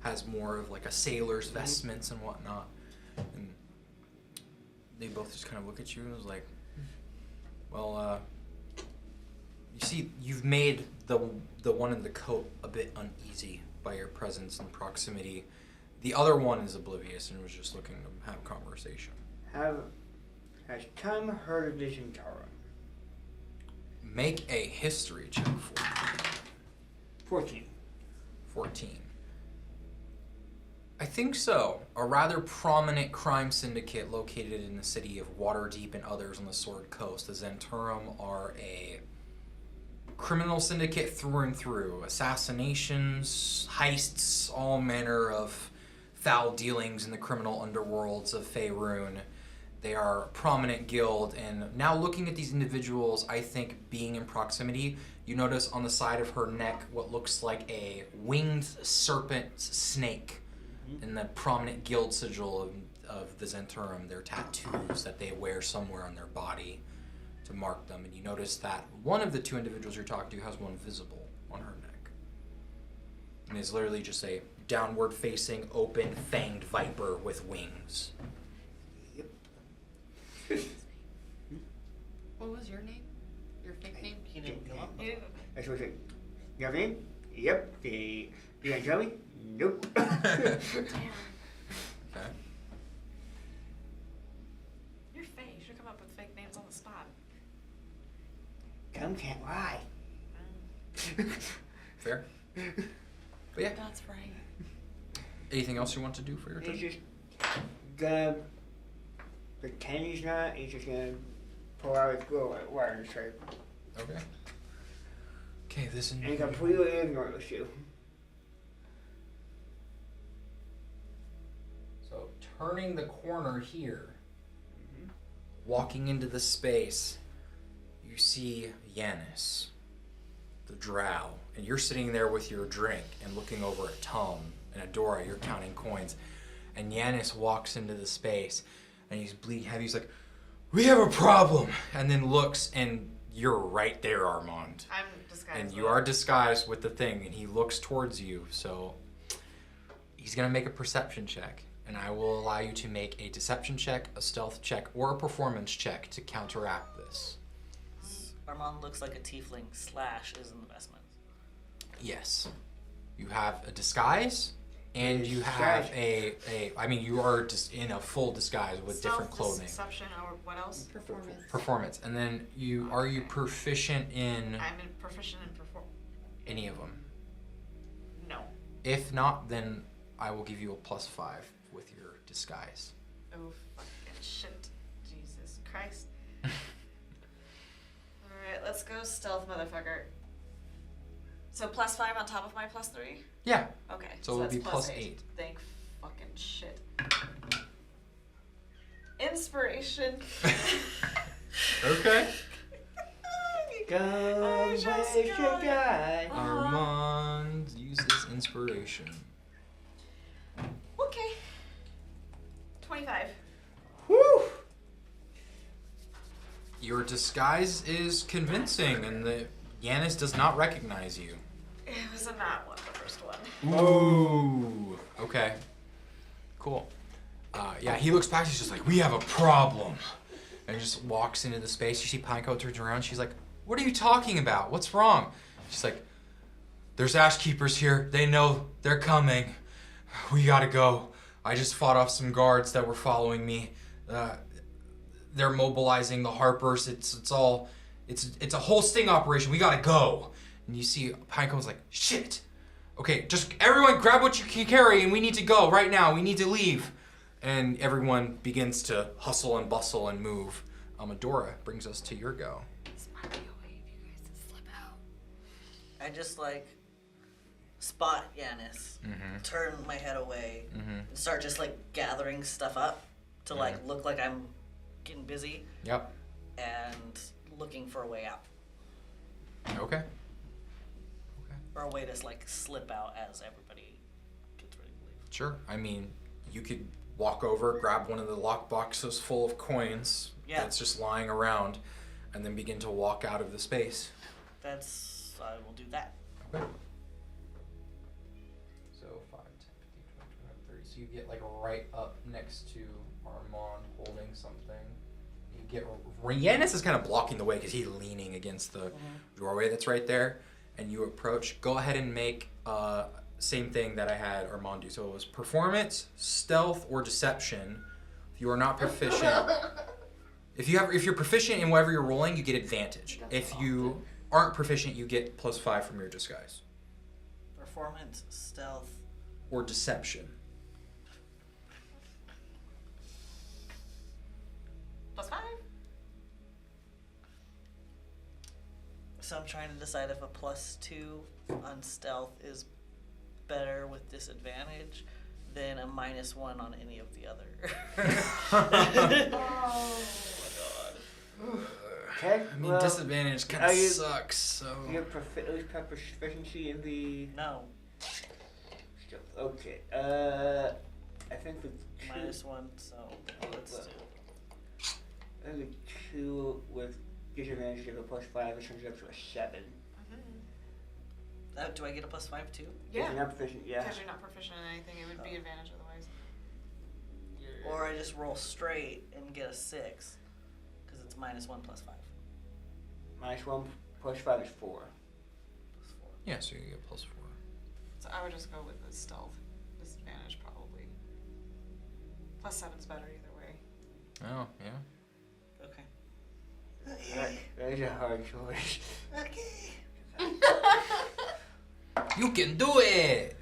has more of like a sailor's vestments and whatnot. And they both just kind of look at you and was like, well, you see, you've made the one in the coat a bit uneasy by your presence and proximity. The other one is oblivious and was just looking to have conversation. Has Tom heard of this in Tala? Make a history check for me. 14. 14. I think so. A rather prominent crime syndicate located in the city of Waterdeep and others on the Sword Coast. The Zhentarim are a criminal syndicate through and through. Assassinations, heists, all manner of foul dealings in the criminal underworlds of Faerun. They are a prominent guild, and now looking at these individuals, I think being in proximity, you notice on the side of her neck what looks like a winged serpent snake, and the prominent guild sigil of the Zhentarim, their tattoos that they wear somewhere on their body to mark them. And you notice that one of the two individuals you're talking to has one visible on her neck. And is literally just a downward-facing, open, fanged viper with wings. What was your name? Your fake name? He didn't come up. That's what I said. Your name? Yep. You gonna tell me? Nope. Okay. You're fake. You should come up with fake names on the spot. Tom can't lie. Fair. But yeah, That's right. anything else you want to do for your turn? He's just gonna pretend he's not. He's just gonna pull out his glow wire and try. Okay. Okay, this And he completely ignores you. So turning the corner here, walking into the space, you see Yanis, the drow, and you're sitting there with your drink and looking over at Tom and Adora. You're counting coins, and Yanis walks into the space, and he's bleeding heavy. He's like, "We have a problem," and then looks, and you're right there, Armand. I'm disguised. And you are disguised with the thing, and he looks towards you, so he's gonna make a perception check, and I will allow you to make a deception check, a stealth check, or a performance check to counteract this. Armand looks like a tiefling. Slash is in the vestments. Yes. You have a disguise, and you have I mean, you are just in a full disguise with different clothing. Deception or what else? Performance. Performance. And then are you proficient in I'm proficient in any of them? No. If not, then I will give you a +5 with your disguise. Oh, fucking shit. Jesus Christ. Alright, let's go stealth, motherfucker. So +5 on top of my +3? Yeah. Okay. So it would that's be +8. Thank fucking shit. Inspiration. Okay. Go just waste your got it. guy. Armand uses inspiration. Okay. 25. Whew. Your disguise is convincing, and the Yanis does not recognize you. It was a not one, the first one. Ooh. Okay. Cool. Yeah, he looks back. He's just like, "We have a problem," and just walks into the space. You see Pineco turns around. She's like, "What are you talking about? What's wrong?" She's like, "There's Ashkeepers here. They know they're coming. We gotta go. I just fought off some guards that were following me. They're mobilizing the harpers. It's a whole sting operation. We gotta go." And you see Pineco's like, "Shit. Okay, just everyone grab what you can carry, and we need to go right now. We need to leave." And everyone begins to hustle and bustle and move. Adora brings us to your go. This might be a way for you guys to slip out. I just like spot Yanis, turn my head away, and start just like gathering stuff up to like look like I'm getting busy Yep. and looking for a way out. Okay. Or a way to like slip out as everybody gets ready to leave. Sure. I mean, you could walk over, grab one of the lock boxes full of coins that's just lying around, and then begin to walk out of the space. I will do that. Okay. So 5, 10, 15, 20, 25, 30. So you get like right up next to Armand holding something. You get Yanis is kind of blocking the way because he's leaning against the doorway that's right there. And you approach. Go ahead and make same thing that I had Armand do. So it was performance, stealth, or deception. If you are not proficient, if you're proficient in whatever you're rolling, you get advantage. If you aren't proficient, you get +5 from your disguise. Performance, stealth, or deception. +5. So I'm trying to decide if a +2 on stealth is better with disadvantage than a -1 on any of the other. Oh. Okay. I mean, disadvantage kind of sucks. So You have at least proficiency in the. No, Okay. I think with two, -1. So let's do. I think with 2 with disadvantage, you have a +5, which turns up to a 7. Do I get a +5 too? If you're Yeah. not proficient, yeah. Because you're not proficient in anything, it would be advantage otherwise. Or I just roll straight and get a 6, because it's -1 +5. -1 +5 is 4. +4. yeah, so you get +4. So I would just go with the stealth disadvantage probably. +7's better either way. Oh yeah. Okay. That is a hard choice. Okay. You can do it.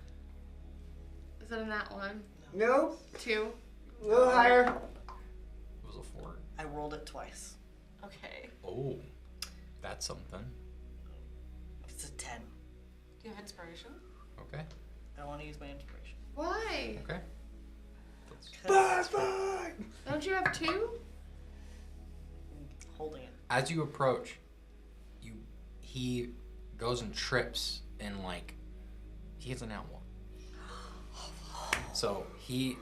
Is it in that one? No, 2? a little higher. It was a 4. I rolled it twice. Okay. Oh, that's something. It's a 10. Do you have inspiration? Okay. I don't want to use my inspiration. Why? Okay. Don't you have 2? Holding it. As you approach, he goes and trips and like he hits an outlaw. So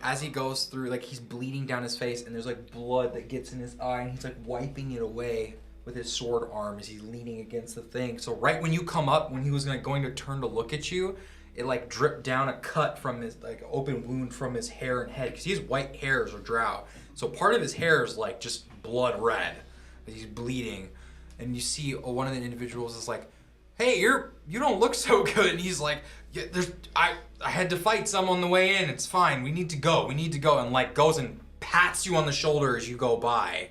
as he goes through, like he's bleeding down his face and there's like blood that gets in his eye and he's like wiping it away with his sword arm as he's leaning against the thing. So right when you come up, when he was going to turn to look at you, it like dripped down a cut from his like open wound from his hair and head because he has white hairs or drow. So part of his hair is like just blood red. He's bleeding, and you see one of the individuals is like, "Hey, you don't look so good." And he's like, "Yeah, I had to fight some on the way in. It's fine. We need to go. And like goes and pats you on the shoulder as you go by,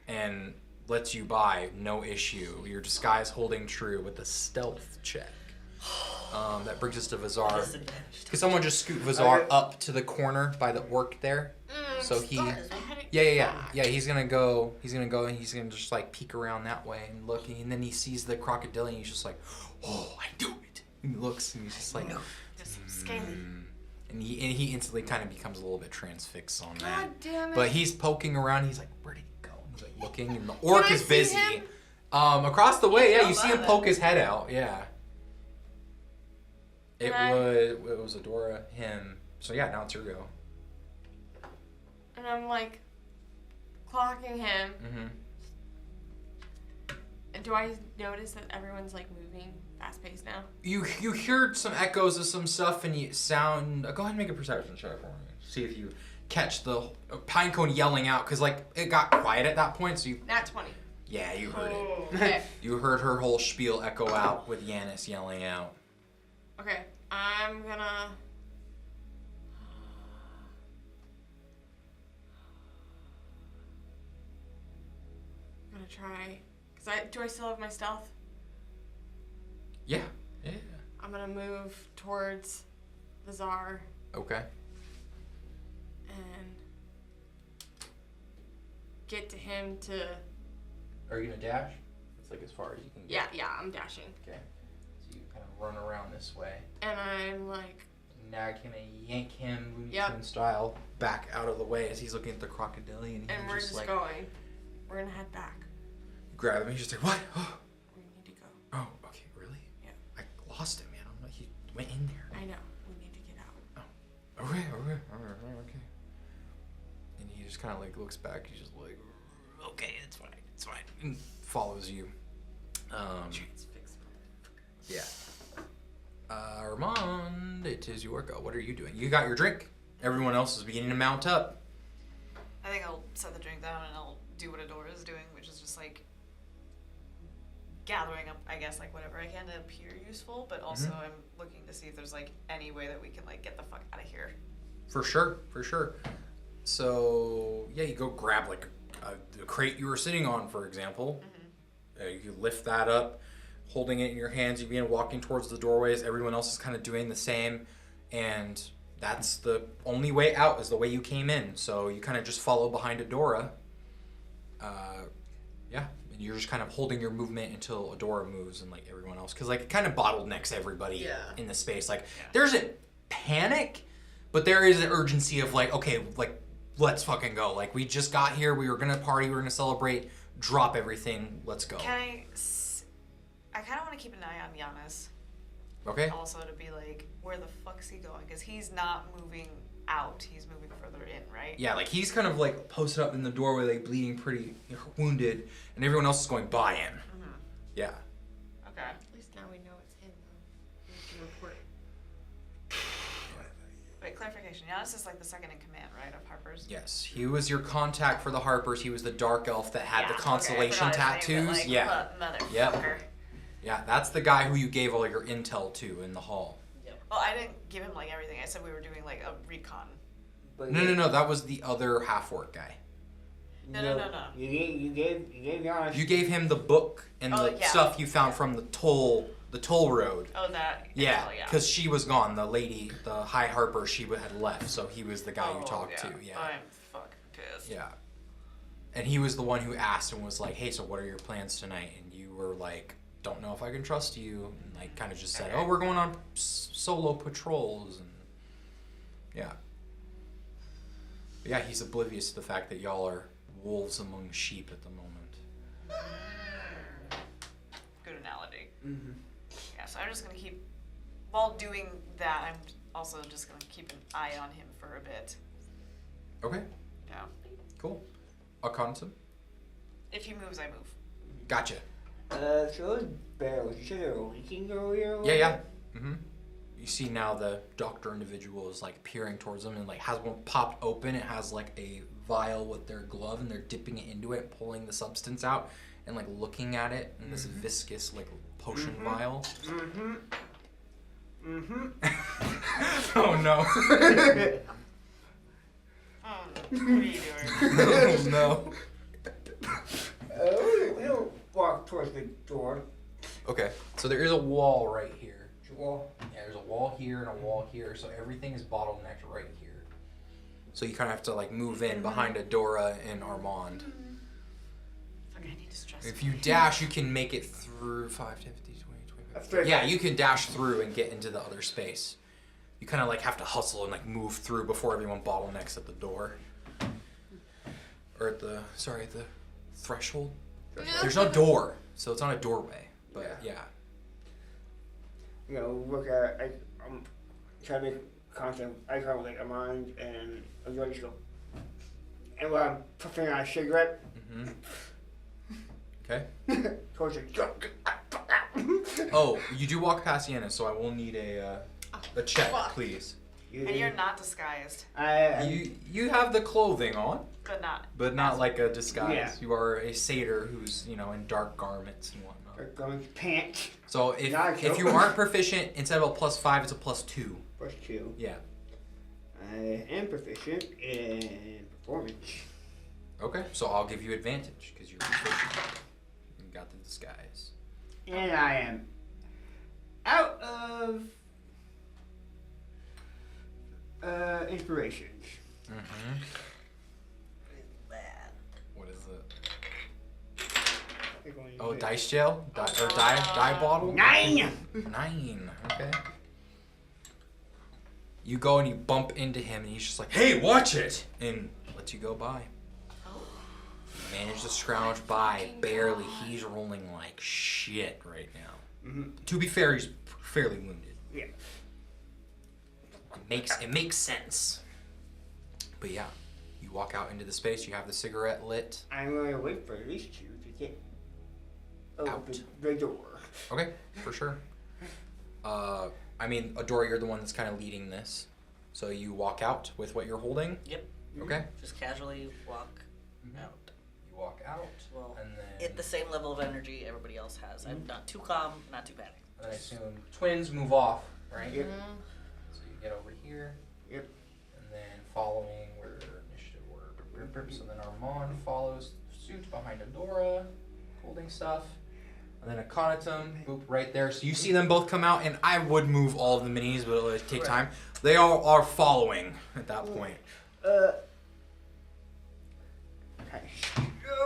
and lets you by, no issue. Your disguise holding true with a stealth check. That brings us to Vazar. Disadvantage. Could someone just scoot Vazar up to the corner by the orc there? So he, yeah. He's gonna go and he's gonna just like peek around that way and look, and then he sees the crocodile and he's just like, "Oh, I knew it." And he looks and he's just like, Just scaly. and he instantly kind of becomes a little bit transfixed on that. God damn it. But he's poking around. He's like, "Where did he go?" And he's like looking, and the orc I is see busy. him? Across the way, yeah, you see him by poke then. his head out. Yeah. It Can was Adora, him. So yeah, now it's your go. And I'm like clocking him. Mm-hmm. And do I notice that everyone's like moving fast paced now? You heard some echoes of some stuff, and you sound. Go ahead and make a perception check for me. See if you catch the pinecone yelling out, because like it got quiet at that point. So you. Nat 20. Yeah, you heard it. Okay. You heard her whole spiel echo out with Yanis yelling out. Okay. I'm gonna. I'm gonna try. Do I still have my stealth? Yeah. Yeah. I'm gonna move towards the Tsar Okay. and get to him to. Are you gonna dash? It's like as far as you can get. Yeah, I'm dashing. Okay. So you kind of run around this way, And I'm like, nag him and yank him Looney Yep. Tune style back out of the way as he's looking at the crocodile, and and we're he's just like, going. We're gonna head back. grab him. He's just like, "What? Oh, We need to go. oh, kind of like looks back. He's just like, okay, it's fine, and follows you. Yeah. Armand, it is your go. What are you doing? You got your drink. Everyone else is beginning to mount up. I think I'll set the drink down and I'll do what Adora is doing, which is just like gathering up, I guess, like whatever I can to appear useful, but also I'm looking to see if there's like any way that we can like get the fuck out of here. For sure. So yeah, you go grab like the crate you were sitting on, for example. You lift that up, holding it in your hands. You begin walking towards the doorways. Everyone else is kind of doing the same, and that's the only way out is the way you came in. So you kind of just follow behind Adora. Yeah, and you're just kind of holding your movement until Adora moves and like everyone else, because like it kind of bottlenecks everybody in the space. Like there's a panic, but there is an urgency of like, okay, like let's fucking go. Like we just got here, we were gonna party, we were gonna celebrate. Drop everything, let's go. I kind of want to keep an eye on Giannis. Okay. Also to be like, where the fuck's he going? Because he's not moving out, he's moving further in, right? Yeah, like he's kind of like posted up in the doorway, like bleeding, pretty wounded, and everyone else is going by him. Yeah. Okay. At least now we know it's him, though. We can report. Wait, clarification. Giannis is like the second in command, right, of Harpers? Yes, he was your contact for the Harpers. He was the dark elf that had the constellation okay, I forgot his name, tattoos. but, like, Yeah. Motherfucker. Yep. Yeah, that's the guy who you gave all your intel to in the hall. Well, I didn't give him like everything. I said we were doing like a recon. No, that was the other half-orc guy. No. You gave Giannis. You gave him the book and the stuff you found from the toll road. Oh, that. Yeah, because she was gone. The lady, the High Harper, she had left, so he was the guy you talked to. Yeah. I'm fucking pissed. Yeah. And he was the one who asked and was like, hey, so what are your plans tonight? And you were like, don't know if I can trust you. And like kind of just said, oh, we're going on solo patrols. And yeah. But yeah, he's oblivious to the fact that y'all are wolves among sheep at the moment. Good analogy. Yeah, so I'm just going to keep, while doing that, I'm also just going to keep an eye on him for a bit. Okay, Yeah. cool. Arcanum? If he moves, I move. Gotcha. So those barrels, you said they were leaking earlier? Yeah. You see now the doctor individual is like peering towards them and like has one popped open. It has like a vial with their glove and they're dipping it into it, pulling the substance out and like looking at it in this viscous like potion vial. Oh no. What are you doing? Oh no. We'll walk towards the door. Okay, so there is a wall right here. Wall. Yeah, there's a wall here and a wall here, so everything is bottlenecked right here. So you kind of have to like move in behind Adora and Armand. Fuck, I need to stress. If you dash, you can make it through 5, 10, 15, 20, 25. Yeah, you can dash through and get into the other space. You kind of like have to hustle and like move through before everyone bottlenecks at the door. Or at the threshold. There's no door, so it's not a doorway. But yeah. You know, look at, I'm trying to make content, I kind of like a mind and a joint just go. And while I'm puffing on a cigarette. Okay. Towards the drunk. Oh, you do walk past Yenna, so I will need a check, please. And you're not disguised. You have the clothing on, But not like a disguise. Yeah. You are a satyr who's in dark garments and whatnot. Going pants. So if you aren't proficient, instead of a +5, it's a +2. +2. Yeah. I am proficient in performance. Okay, so I'll give you advantage because you're proficient. You got the disguise. And I am out of inspirations. What is it? They're going Oh, to- dice jail? Die bottle? 9! 9, okay. You go and you bump into him and he's just like, hey, watch it! And lets you go by. You manage to scrounge by, barely. He's rolling like shit right now. To be fair, he's fairly wounded. Yeah. It makes sense. But yeah. You walk out into the space. You have the cigarette lit. I'm going to wait for these two to get Out. the door. Okay, for sure. I mean, Adora, you're the one that's kind of leading this. So you walk out with what you're holding. Yep. Okay. Just casually walk out. You walk out, Well, and then at the same level of energy everybody else has. I'm not too calm, not too panicked. and I assume twins move off, right? Yep. So you get over here. Yep. And then following where initiative order. So then Armand follows suit behind Adora, holding stuff. And then Akhenaten, boop, right there. So you see them both come out, and I would move all of the minis, but it'll take time. They all are following at that point. Okay.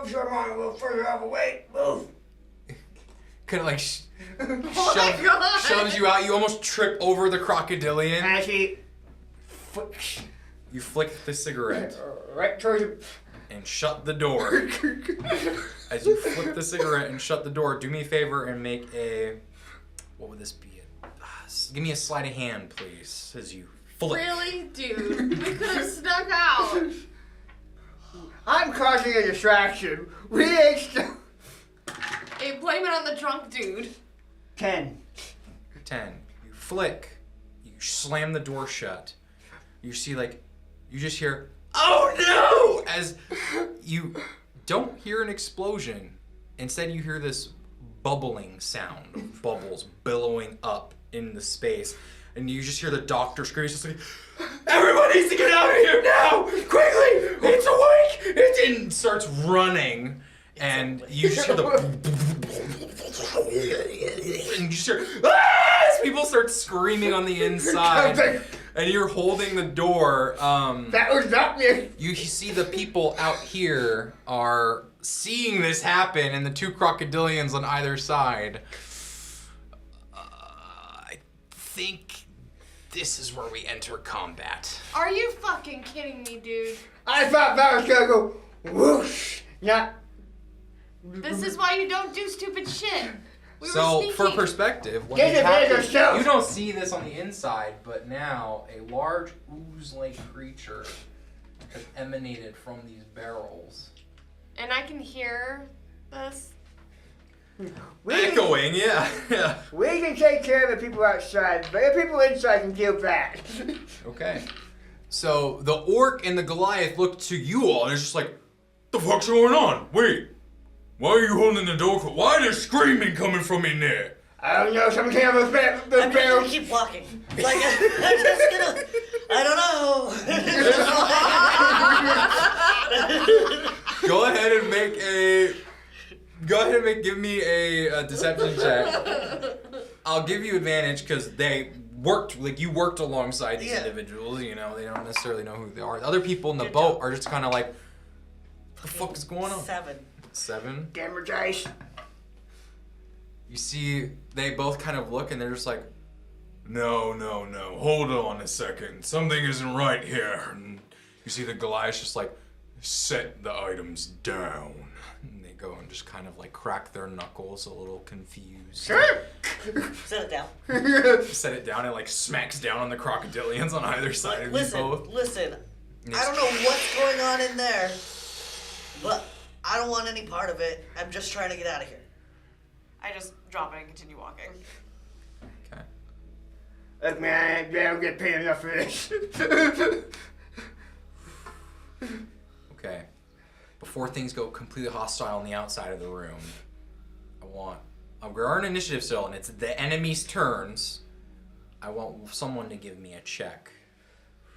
Move your arm a little further out of the way. Move. Kind of like my God. shoves you out. You almost trip over the crocodilian. Actually, You flick the cigarette right towards you. and shut the door. As you flick the cigarette and shut the door, do me a favor and make a... What would this be? Give me a sleight of hand, please, as you flick. Really? Dude, we could have snuck out. I'm causing a distraction. We ain't still. Hey, blame it on the drunk dude. 10. 10. You flick. You slam the door shut. You see, like, you just hear, "Oh no!" As you don't hear an explosion. Instead, you hear this bubbling sound of bubbles billowing up in the space. And you just hear the doctor scream, just like, "Everyone needs to get out of here now! Quickly! It's awake!" It starts running. And you just hear the... And you just hear... "Ah!" As people start screaming on the inside. And you're holding the door. That was not me. You see the people out here are seeing this happen, and the two crocodilians on either side. I think this is where we enter combat. Are you fucking kidding me, dude? I thought that was gonna go whoosh. Not. This is why you don't do stupid shit. We So, were for sneaking. perspective, when Get you it tap better this- yourself. you don't see this on the inside, but now a large ooze-like creature has emanated from these barrels. And I can hear this. Echoing, yeah. Yeah. We can take care of the people outside, but the people inside can deal back. Okay. So the orc and the Goliath look to you all, and it's just like, "The fuck's going on? Wait, why are you holding the door? Why is screaming coming from in there?" I don't know. Some kind of I'm just gonna barrels. keep walking. Like, I'm just gonna. I don't know. Go ahead and make a. Give me a deception check. I'll give you advantage because they worked, like you worked alongside these individuals. You know, they don't necessarily know who they are. The other people in the boat are just kind of like, "What the fuck is going on?" 7. 7. Damage ice. You see, they both kind of look and they're just like, no, hold on a second. Something isn't right here. And you see the Goliath just like, "Set the items down." And they go and just kind of like crack their knuckles, a little confused. Sure. Set it down. Set it down and like smacks down on the crocodilians on either side of you both. Listen. I don't know what's going on in there, but I don't want any part of it. I'm just trying to get out of here. I just drop it and continue walking. Okay. Look, man, I don't get paid enough for this. Okay. Before things go completely hostile on the outside of the room, we're on initiative still, and it's the enemy's turns. I want someone to give me a check.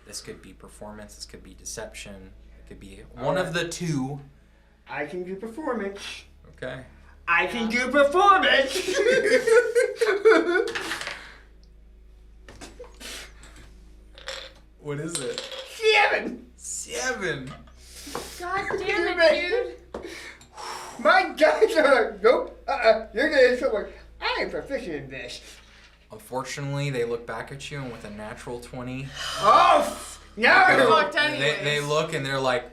This could be performance, this could be deception, it could be one of the two. I can do performance. Okay. I can do performance. What is it? 7. 7. God damn it, dude. My guys are nope. You're gonna hit someone. I am proficient in this. Unfortunately, they look back at you, and with a natural 20, Oh they, no! fucked anyways. they look and they're like,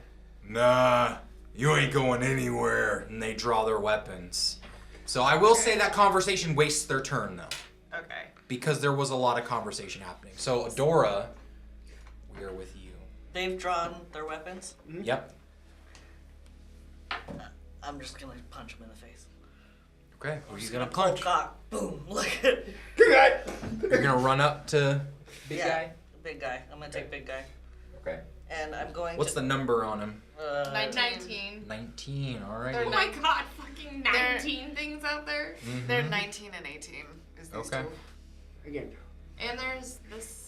"Nah, you ain't going anywhere," and they draw their weapons. So I will say that conversation wastes their turn, though. Okay. Because there was a lot of conversation happening. So, Adora, we are with you. They've drawn their weapons. Yep. I'm just gonna punch him in the face. Okay. Who are you gonna Cold punch? cock. Boom. Look. Good guy. You're gonna run up to big Yeah. guy. Big guy. I'm gonna take big guy. Okay. And I'm going What's to... the number on him? 19. 19. All right. Oh my god, fucking 19 things out there. Mhm. They're 19 and 18. Is these Okay. two. Again. And there's this.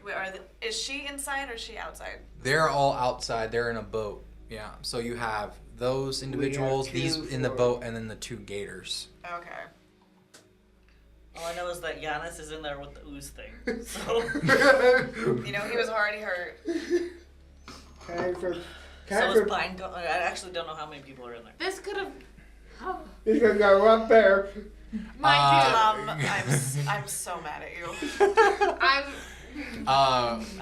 Wait, is she inside or is she outside? They're all outside. They're in a boat. Yeah. So you have those individuals, two these in the for- boat, and then the 2 gators. Okay. All I know is that Giannis is in there with the ooze thing. So, You know, he was already hurt. Time for. so Time is for. Pine. I actually don't know how many people are in there. This could have. Oh, He's gonna go up there. I'm so mad at you. I'm.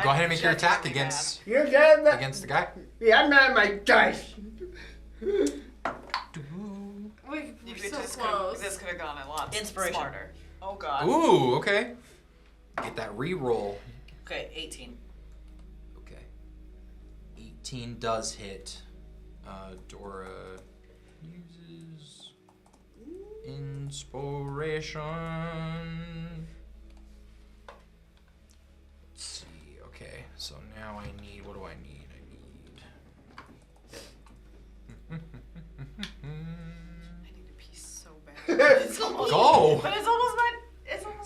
Go ahead and make your attack genuinely against You're dead. against the guy. Yeah, I'm mad at my dice. We're You so this close. This could have gone a lot Inspiration. smarter. Oh god. Ooh. Okay. Get that re-roll. Okay, 18. Okay. 18 does hit. Dora uses inspiration. Let's see. Okay. So now I need. What do I need? I need a piece so bad. It's almost, Go. But it's almost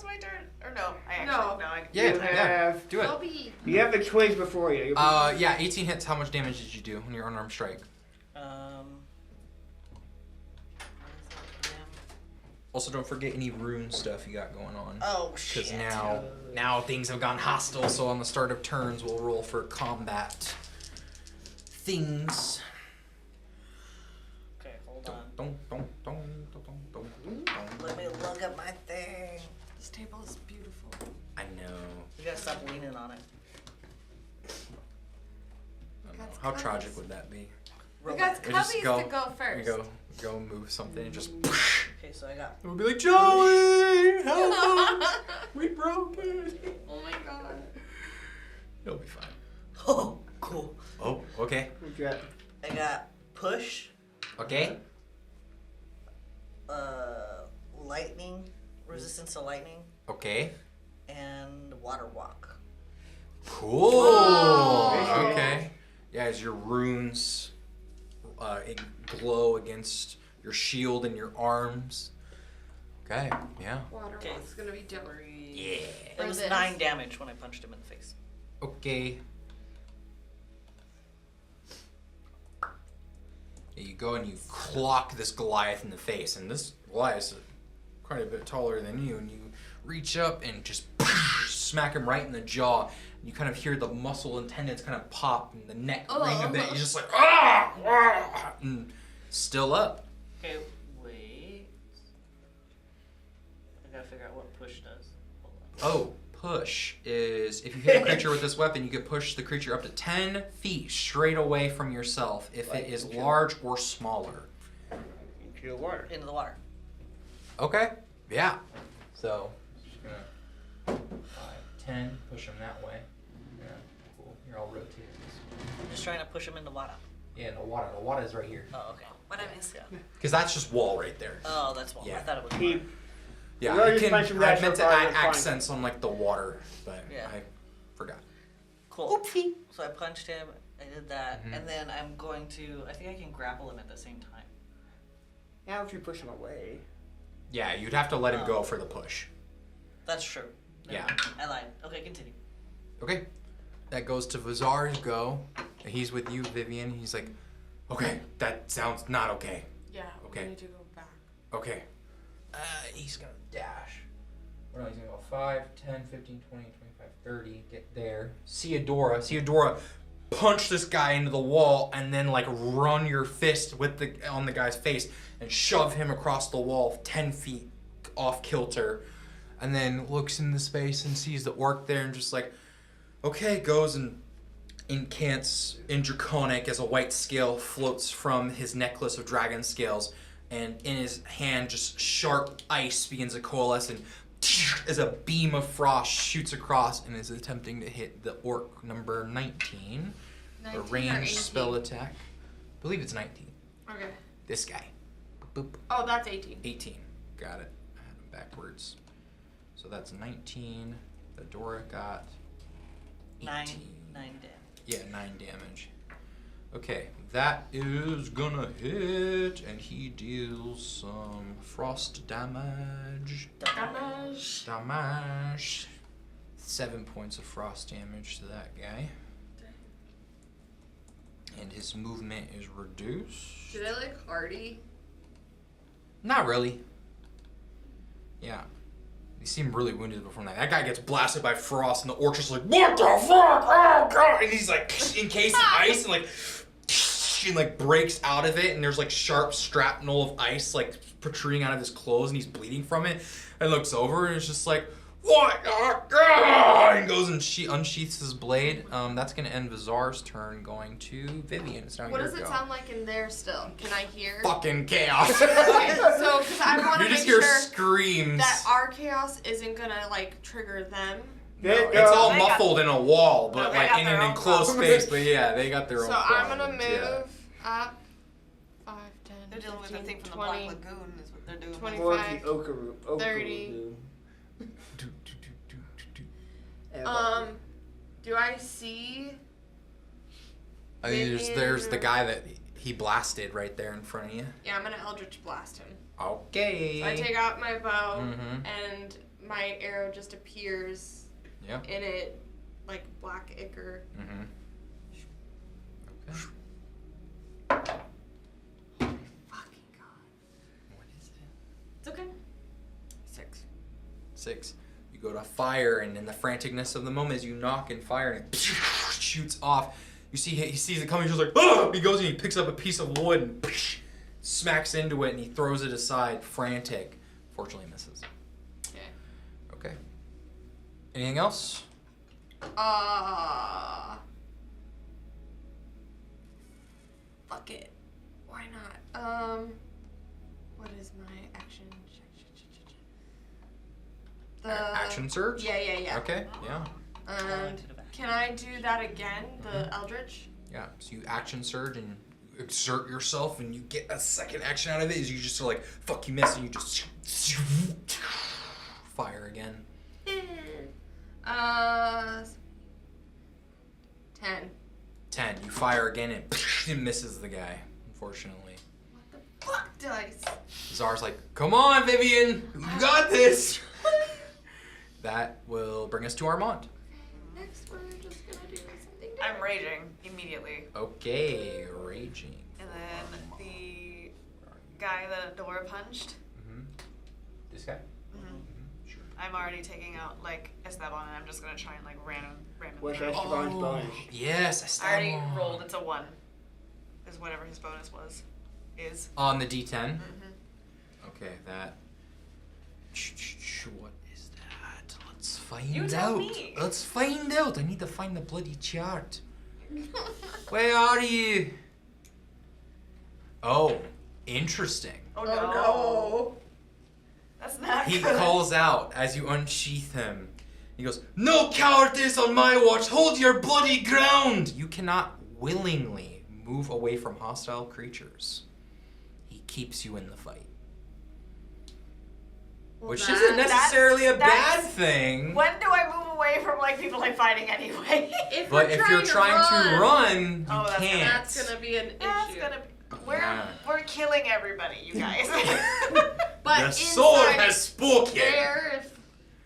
my turn. Or no, I actually No. I Yeah. You Yeah. have. Do it. I'll be. You have the twins before you. Yeah. 18 hits. How much damage did you do on your unarmed strike? Also, don't forget any rune stuff you got going on. Oh, shit. Because now things have gone hostile, so on the start of turns, we'll roll for combat things. Okay, hold on. Don't. Let me look at my thing. This table is beautiful. I know. You gotta stop leaning on it. I know. That's How close. tragic would that be? We got We just cubbies go- to go first. Go move something and just. Okay, so I got. It would be like, Joey, help us! We broke it. Oh my god. It'll be fine. Oh, cool. Oh, okay. What you got? I got push, Okay. lightning, resistance to lightning, Okay. and water walk. Cool. Whoa. Okay. Yeah, as your runes glow against your shield and your arms. Okay. Yeah. Water Okay. walk's gonna be dope. Yeah. It was this. 9 damage when I punched him in the face. Okay. Yeah, you go and you clock this Goliath in the face, and this Goliath is quite a bit taller than you, and you reach up and just smack him right in the jaw. And you kind of hear the muscle and tendons kind of pop, and the neck ring a bit. You're just like, ah, and still up. Okay, wait. I gotta figure out what push does. Hold on. Oh, push is if you hit a creature with this weapon, you can push the creature up to 10 feet straight away from yourself if it is large or smaller. Into the water. Into the water. Okay. Yeah. So, just gonna 5, 10, push him that way. Yeah, cool. Here, I'll rotate this. I'm just trying to push him into water. Yeah, the water. The water is right here. Oh, okay. What I missed. Yeah. Because that's just wall right there. Oh, that's wall. Yeah. I thought it was He. water. Yeah, Well, I you can. punch him I that meant to so far, add that's fine. accents on like the water, but Yeah. I forgot. Cool. Oopsie. So I punched him. I did that, Mhm. and then I'm going to. I think I can grapple him at the same time. Now if you push him away. Yeah, you'd have to let him go for the push. That's true. Yeah. I lied. Okay, continue. Okay. That goes to Vazar's go. He's with you, Vivian. He's like, okay, that sounds not okay. Yeah, Okay. we need to go back. Okay. He's gonna dash. Well, no, he's gonna go 5, 10, 15, 20, 25, 30. Get there. See Adora, punch this guy into the wall and then like run your fist on the guy's face and shove him across the wall 10 feet off kilter. And then looks in the space and sees the orc there and just like, okay, goes and incants in Draconic as a white scale floats from his necklace of dragon scales, and in his hand just sharp ice begins to coalesce and as a beam of frost shoots across and is attempting to hit the orc number 19. A 19 or ranged 18? spell attack. I believe it's 19. Okay. This guy. Boop, boop. Oh, that's 18. 18. Got it. I had them backwards. So that's 19. The Dora got 18. 9 damage. Yeah, 9 damage. Okay, that is gonna hit, and he deals some frost damage. Damage. 7 points of frost damage to that guy. And his movement is reduced. Do they look hardy? Not really. Yeah. He seemed really wounded before that. That guy gets blasted by frost, and the orc just like, what the fuck? Oh god! And he's like encased in ice, and like breaks out of it, and there's like sharp shrapnel of ice like protruding out of his clothes, and he's bleeding from it. And looks over, and it's just like, what? And goes and unsheaths his blade. That's gonna end Vizar's turn. Going to Vivian. It's now What your does it go. sound like in there still? Can I hear? Fucking chaos. Okay, so because I want to You just make hear sure screams. that our chaos isn't gonna like trigger them. No, it's all They got- muffled in a wall, but they like got in their an own enclosed problems. space. But yeah, they got their own So I'm gonna problems, move yeah. up 5, 10, They're dealing with the 15, thing from 20. the Black Lagoon is what they're doing. 20. More 25, the Okuru. 30. Do, do, do, do, do, do. Do I see? I mean, there's the Vivian. guy that he blasted right there in front of you. Yeah, I'm gonna Eldritch Blast him. Okay. So I take out my bow, Mhm. and my arrow just appears Yep. in it like black ichor. Mm-hmm. Okay. Fucking god. What is it? It's okay. 6. 6. You go to fire, and in the franticness of the moment, as you knock and fire, and it shoots off. You see, he sees it coming. He's just like, oh! He goes and he picks up a piece of wood and smacks into it, and he throws it aside, frantic. Fortunately, misses. Okay. Okay. Anything else? Fuck it. Why not? What is my action? Action surge? Yeah. Okay. Yeah. Can I do that again? The Eldritch? Yeah. So you action surge and exert yourself, and you get a second action out of it. Is you just sort of like, fuck, you missed, and you just fire again. 10. 10. You fire again, and it misses the guy, unfortunately. What the fuck, dice? Zar's like, come on, Vivian, you got this. That will bring us to Armand. Next, we're just gonna do something different. I'm raging immediately. Okay, raging. And then the guy that Dora punched, This guy? Sure. I'm already taking out like Esteban, and I'm just gonna try and like random. What's throw. Esteban's bonus? Yes, I I stabbed already him. rolled. It's a 1. Is whatever his bonus was. Is. On the D10? Mm-hmm. Okay, that. What is that? Let's find You out. tell me. Let's find out. I need to find the bloody chart. Where are you? Oh, interesting. Oh Oh no. no. That's not He good. calls out as you unsheath him. He goes, "No cowardice on my watch! Hold your bloody ground!" You cannot willingly move away from hostile creatures. He keeps you in the fight. Well, Which that- isn't necessarily a bad that's- thing. When do I move away from like people I'm fighting anyway? If But we're if you're trying to run, you Oh, can't. that's gonna be an That's issue. gonna. We're Yeah. we're killing everybody, you guys. But The inside sword has spoken. there, if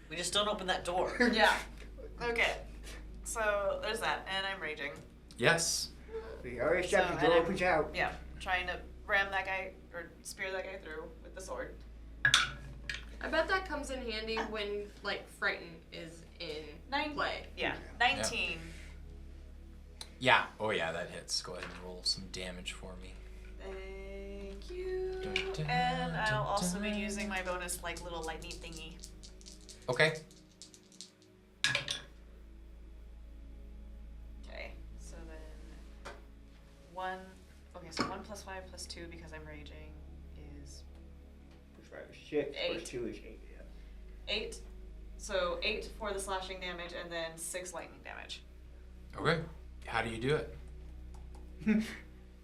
We just don't open that door. yeah. Okay. So there's that, and I'm raging. Yes. We already So, shut the and door I'm- opens out. Yeah, trying to ram that guy or spear that guy through with the sword. I bet that comes in handy when like frighten is in play. Yeah, 19. Yeah. Oh yeah, that hits. Go ahead and roll some damage for me. Thank you. Dun, dun, And I'll dun, also be dun. using my bonus like little lightning thingy. Okay. Okay, so then 1. Okay, so 1 plus 5 plus 2 because I'm raging is Plus 5 is 6, plus 8. 2 is 8. Yeah. 8. So 8 for the slashing damage, and then 6 lightning damage. Okay. How do you do it?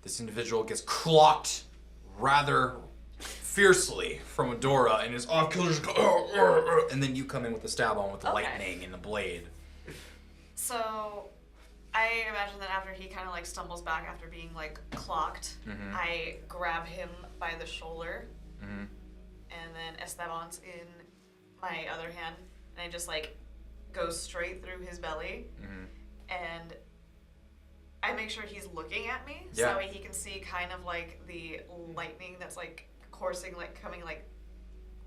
This individual gets clocked rather fiercely from Adora, and his off-killer just go, and then you come in with the stab on with the lightning and the blade. So I imagine that after he kind of like stumbles back after being like clocked, I grab him by the shoulder, and then Esteban's in my other hand, and I just like go straight through his belly, and I make sure he's looking at me, so that way he can see kind of like the lightning that's like coursing, like coming like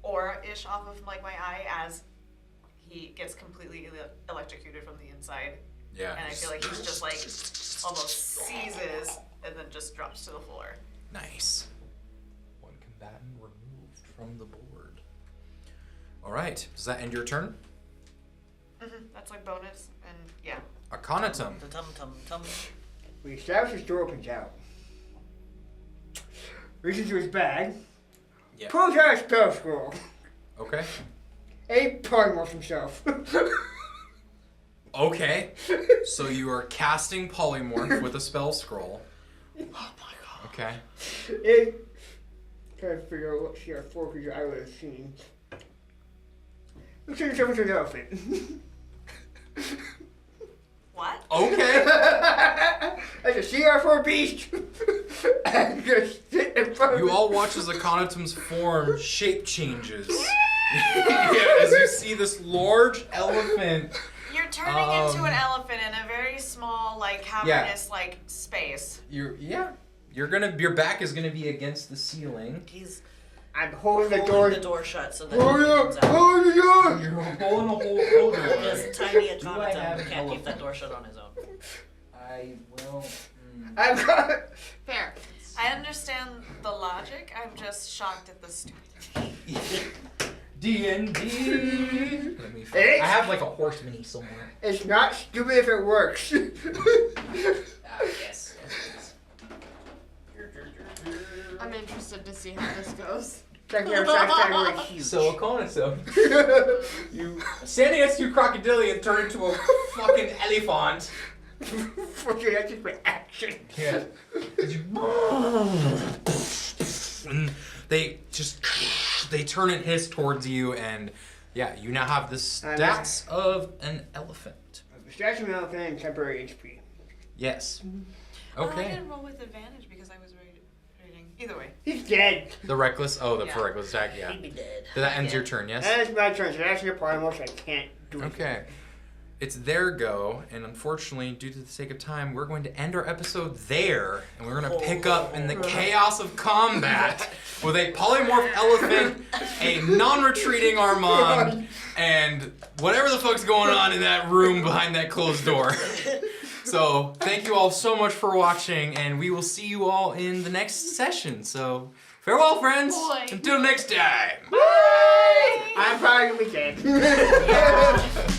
aura-ish off of like my eye as he gets completely electrocuted from the inside. Yeah. And I feel like he's just like almost seizes and then just drops to the floor. Nice. One combatant removed from the board. All right. Does that end your turn? That's like bonus, and yeah. Akhenaten. Tum-tum-tum. We establish his door opens out. Reaches into his bag. Yeah. Pulls out a spell scroll. Okay. A polymorphs himself. Okay. So you are casting polymorph with a spell scroll. Oh my god. Okay. Trying to figure out what CR4 creature I would have seen. Let's turn himself into an elephant. What? Okay. That's a CR4 beast. And just sit in front of You it. all watch as Akhenaten's form shape changes. As you see this large elephant. You're turning into an elephant in a very small, like cavernous, like space. Your back is gonna be against the ceiling. He's I'm holding the pulling door. the door shut so that Hurry he up! comes out. Hurry up! You're pulling a whole door. This tiny Do I have automaton an can't keep elephant? that door shut on his own. I will. I've got. Fair. I understand the logic. I'm just shocked at the stupidity. D&D. Let me. Hey. I have like a horse mini somewhere. It's not stupid if it works. Yes. I'm interested to see how this goes. Check your side huge. So Akhenaten, you standing next to Crocodilian turn into a fucking elephant. Okay, that's just my action. Yeah. And they turn and hiss towards you, and yeah, you now have the stats of an elephant. The statue of an elephant and temporary HP. Yes. Oh, I Okay. didn't roll with advantage because I was reading. Either way. He's dead. The reckless. Oh, the Yeah. reckless attack. Yeah. He'd be dead. That ends your turn. Yes. That is my turn. So that's your polymorph. I can't do it. Okay. It's their go, and unfortunately, due to the sake of time, we're going to end our episode there, and we're going to pick up in the chaos of combat with a polymorph elephant, a non-retreating Armand, and whatever the fuck's going on in that room behind that closed door. So, thank you all so much for watching, and we will see you all in the next session. So, farewell, friends. Boy. Until next time. I'm probably gonna be dead.